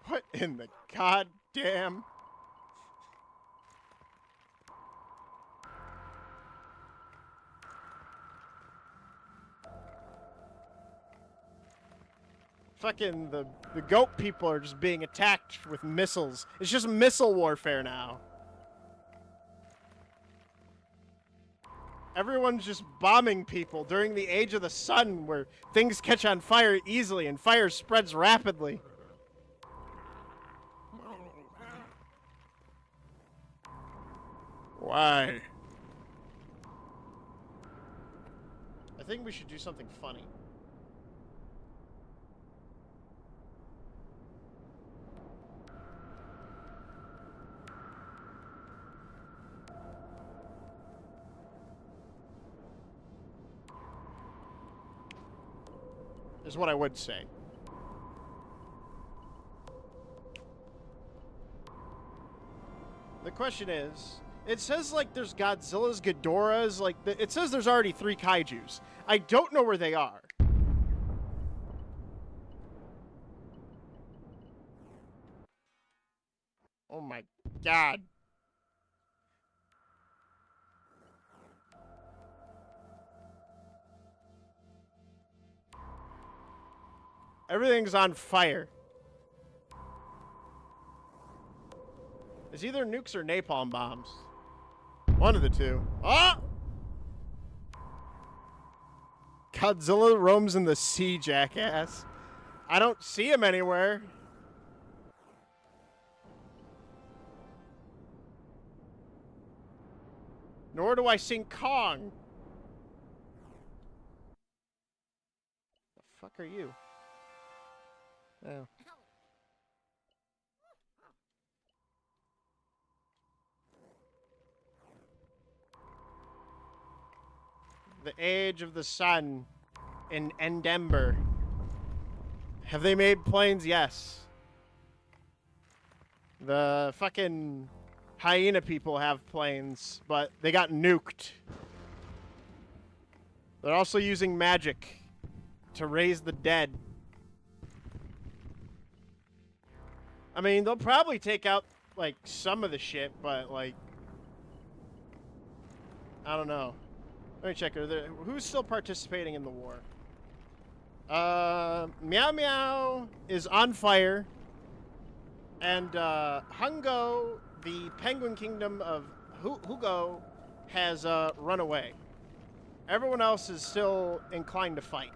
What in the goddamn... Fucking the goat people are just being attacked with missiles. It's just missile warfare now. Everyone's just bombing people during the age of the sun where things catch on fire easily and fire spreads rapidly. Why? I think we should do something funny. Is what I would say. The question is, it says like there's Godzillas, Ghidorahs, like it says there's already 3 kaijus. I don't know where they are. Oh my God. Everything's on fire. It's either nukes or napalm bombs. One of the two. Ah! Godzilla roams in the sea, jackass. I don't see him anywhere. Nor do I see Kong. The fuck are you? Oh. The age of the sun in Endember. Have they made planes? Yes. The fucking hyena people have planes, but they got nuked. They're also using magic to raise the dead. I mean, they'll probably take out, like, some of the shit, but, like, I don't know. Let me check. Who's still participating in the war? Meow Meow is on fire. And, Hungo, the Penguin Kingdom of Hugo, has, run away. Everyone else is still inclined to fight.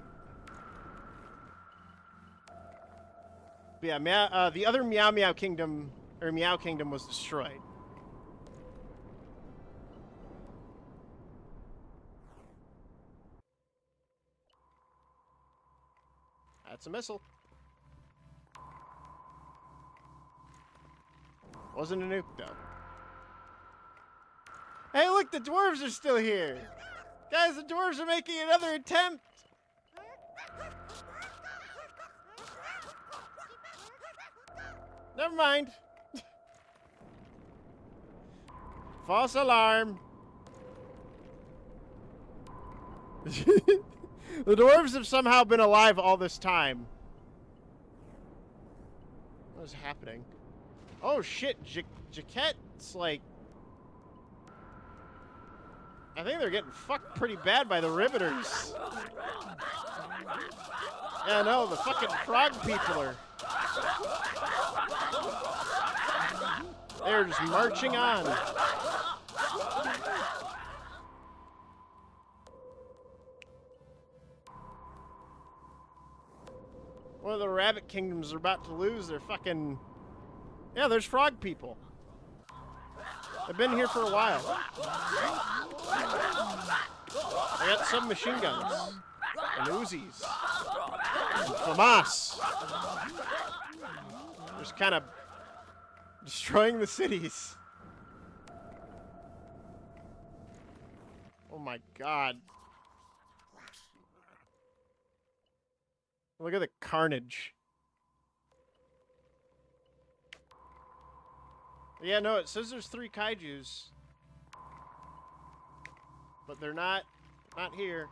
But yeah, the other Meow Meow Kingdom, or Meow Kingdom, was destroyed. That's a missile. Wasn't a nuke, though. Hey, look, the dwarves are still here. Guys, the dwarves are making another attempt. Never mind. False alarm. The dwarves have somehow been alive all this time. What is happening? Oh shit, Jaquette's like... I think they're getting fucked pretty bad by the Riveters. Yeah, no, the fucking frog people are... They're just marching on. One of the rabbit kingdoms are about to lose their fucking... Yeah, there's frog people. They've been here for a while. I got some machine guns. And Uzis. And FAMAS. Just kind of destroying the cities. Oh my god. Look at the carnage. Yeah, no, it says there's 3 kaijus. But they're not here.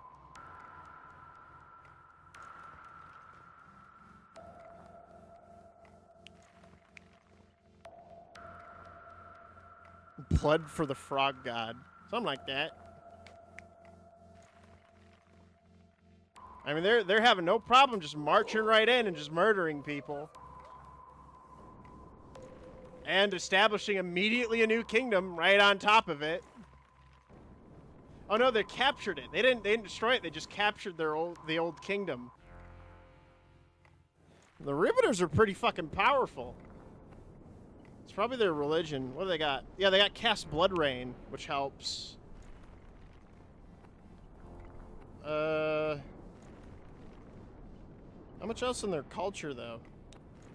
Blood for the frog god. Something like that. I mean, they're having no problem just marching right in and just murdering people. And establishing immediately a new kingdom right on top of it. Oh no, they captured it. They didn't destroy it. They just captured the old kingdom. The Riveters are pretty fucking powerful. It's probably their religion. What do they got? Yeah, they got Cast Blood Rain, which helps. How much else in their culture, though?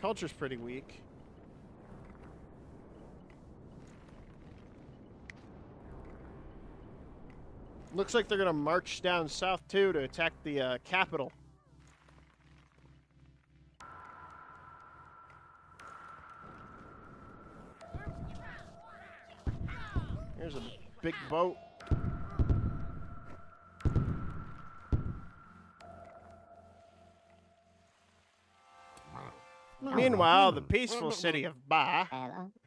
Culture's pretty weak. Looks like they're gonna march down south, too, to attack the, capital. Here's a big boat. Meanwhile, the peaceful city of Ba,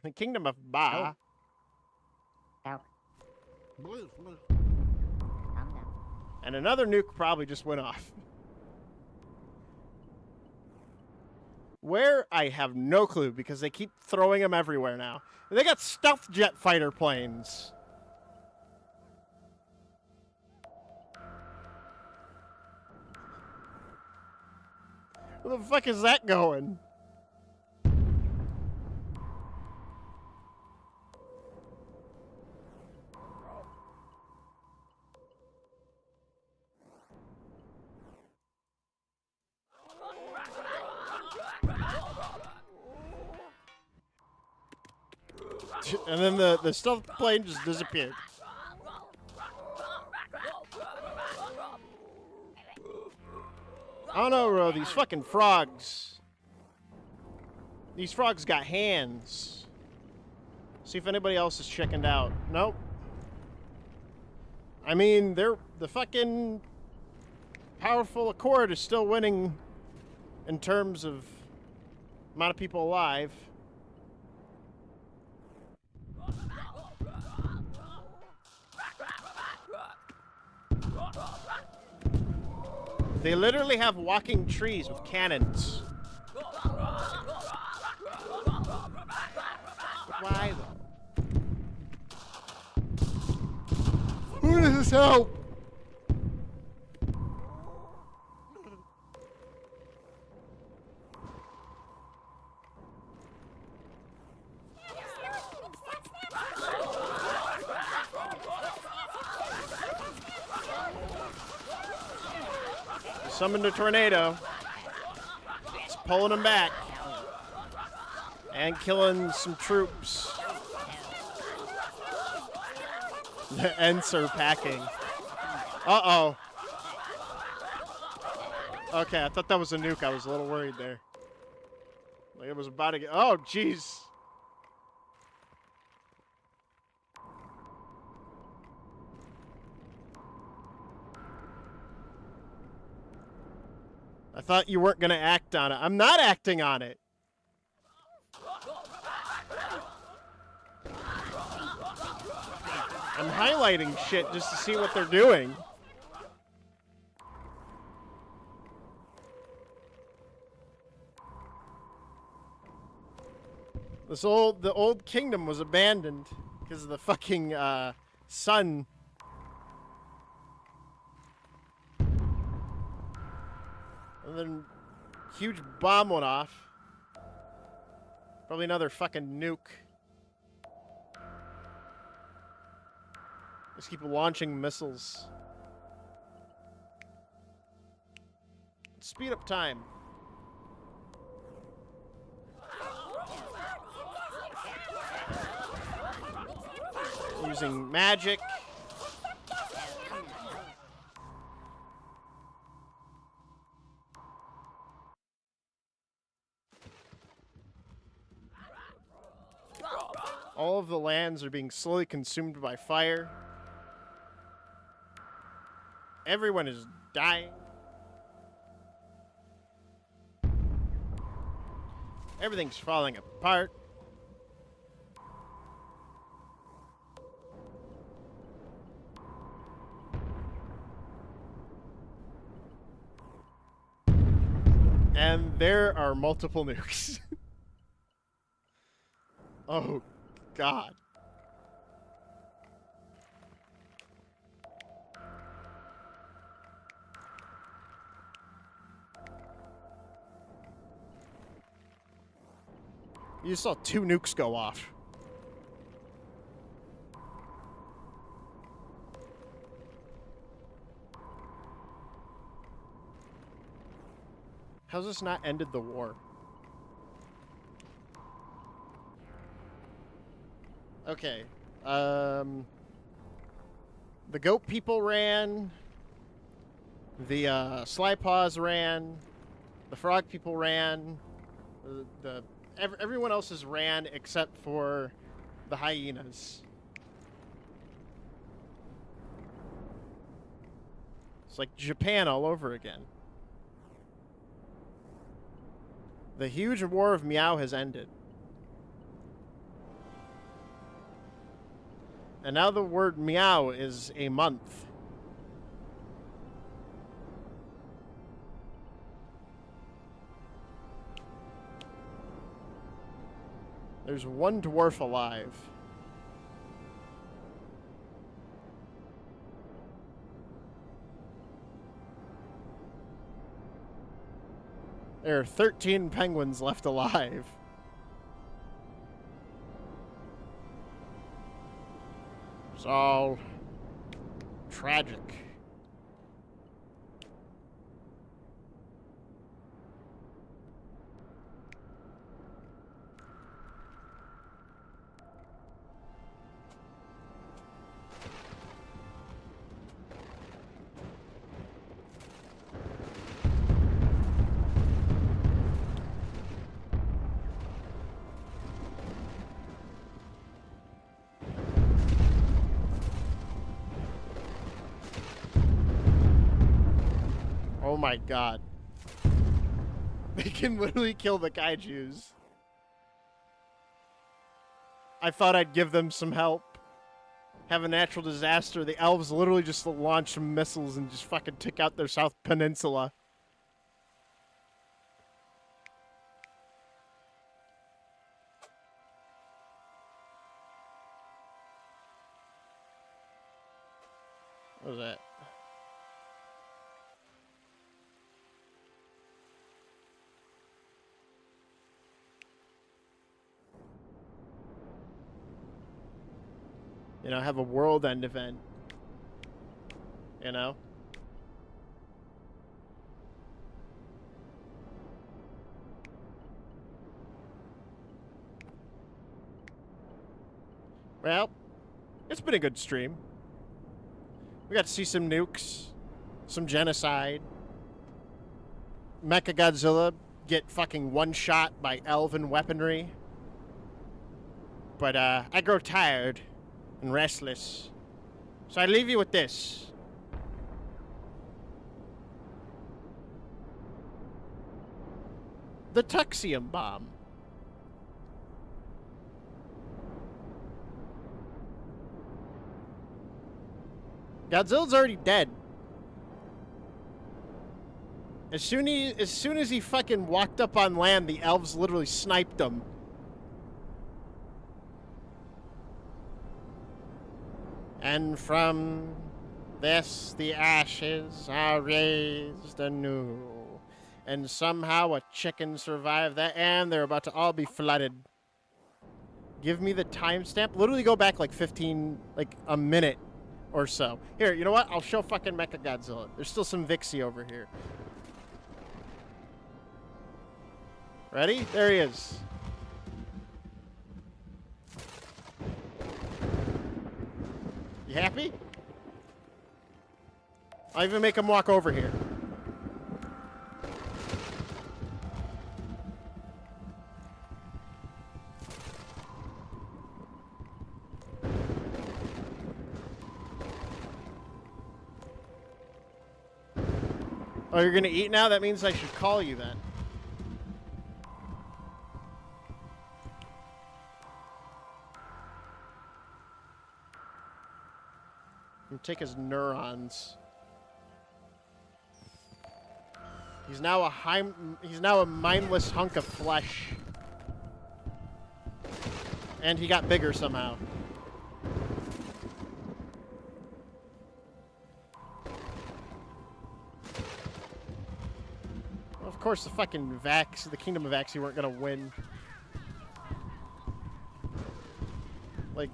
the kingdom of Ba, and another nuke probably just went off. Where? I have no clue, because they keep throwing them everywhere now. They got stealth jet fighter planes. Where the fuck is that going? And then the stealth plane just disappeared. I don't know, bro. These fucking frogs. These frogs got hands. See if anybody else is chickened out. Nope. I mean, the fucking powerful Accord is still winning in terms of amount of people alive. They literally have walking trees with cannons. Why though? Who does this help? Summoned a tornado. It's pulling them back. And killing some troops. The Ents are packing. Uh-oh. Okay, I thought that was a nuke. I was a little worried there. Like it was about to get... Oh, jeez. I thought you weren't going to act on it. I'm not acting on it. I'm highlighting shit just to see what they're doing. The old kingdom was abandoned because of the fucking sun. And then huge bomb went off. Probably another fucking nuke. Just keep launching missiles. Speed up time. Using magic. All of the lands are being slowly consumed by fire. Everyone is dying. Everything's falling apart. And there are multiple nukes. Oh, God. You just saw 2 nukes go off. How's this not ended the war? Okay. The goat people ran. The sly paws ran. The frog people ran. Everyone else has ran except for the hyenas. It's like Japan all over again. The huge war of Meow has ended. And now the word meow is a month. There's 1 dwarf alive. There are 13 penguins left alive. It's all tragic. Oh my god. They can literally kill the kaijus. I thought I'd give them some help. Have a natural disaster. The elves literally just launched some missiles and just fucking took out their South Peninsula. What was that? You know, have a world end event. You know? Well, it's been a good stream. We got to see some nukes, some genocide. Mechagodzilla get fucking one-shot by elven weaponry. But, I grow tired and restless. So I leave you with this. The Tuxium Bomb. Godzilla's already dead. As soon as he fucking walked up on land, the elves literally sniped him. And from this the ashes are raised anew. And somehow a chicken survived that, and they're about to all be flooded. Give me the timestamp. Literally go back like 15, like a minute or so. Here, you know what? I'll show fucking Mechagodzilla. There's still some Vixie over here. Ready? There he is. You happy? I'll even make him walk over here. Oh, you're gonna eat now? That means I should call you then. And take his neurons. He's now a mindless hunk of flesh. And he got bigger somehow. Well, of course, the fucking the Kingdom of Vaxi weren't gonna win. Like,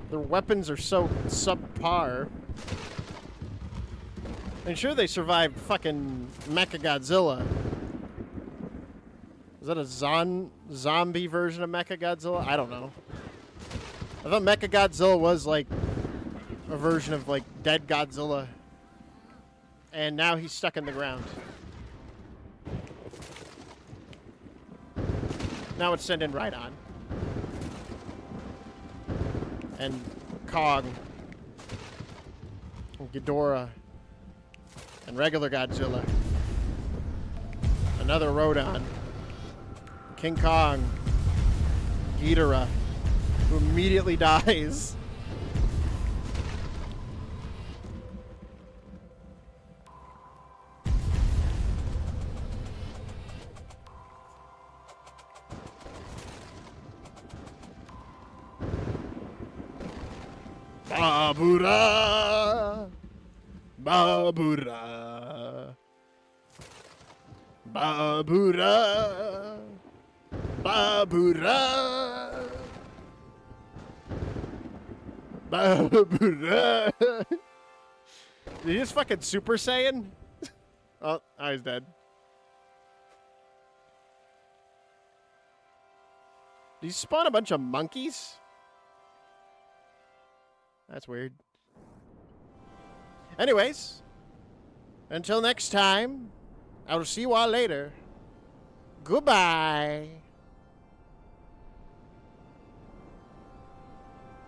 their weapons are so subpar. And sure, they survived fucking Mechagodzilla. Is that a zombie version of Mechagodzilla? I don't know. I thought Mechagodzilla was like a version of like dead Godzilla. And now he's stuck in the ground. Now it's sending right on. And Kong. And Ghidorah. And regular Godzilla. Another Rodon. King Kong. Ghidorah. Who immediately dies. Babura! Babura! Babura! Babura! Babura! Did he just fucking Super Saiyan? Oh, he's dead. Did he spawn a bunch of monkeys? That's weird. Anyways, until next time, I will see you all later. Goodbye.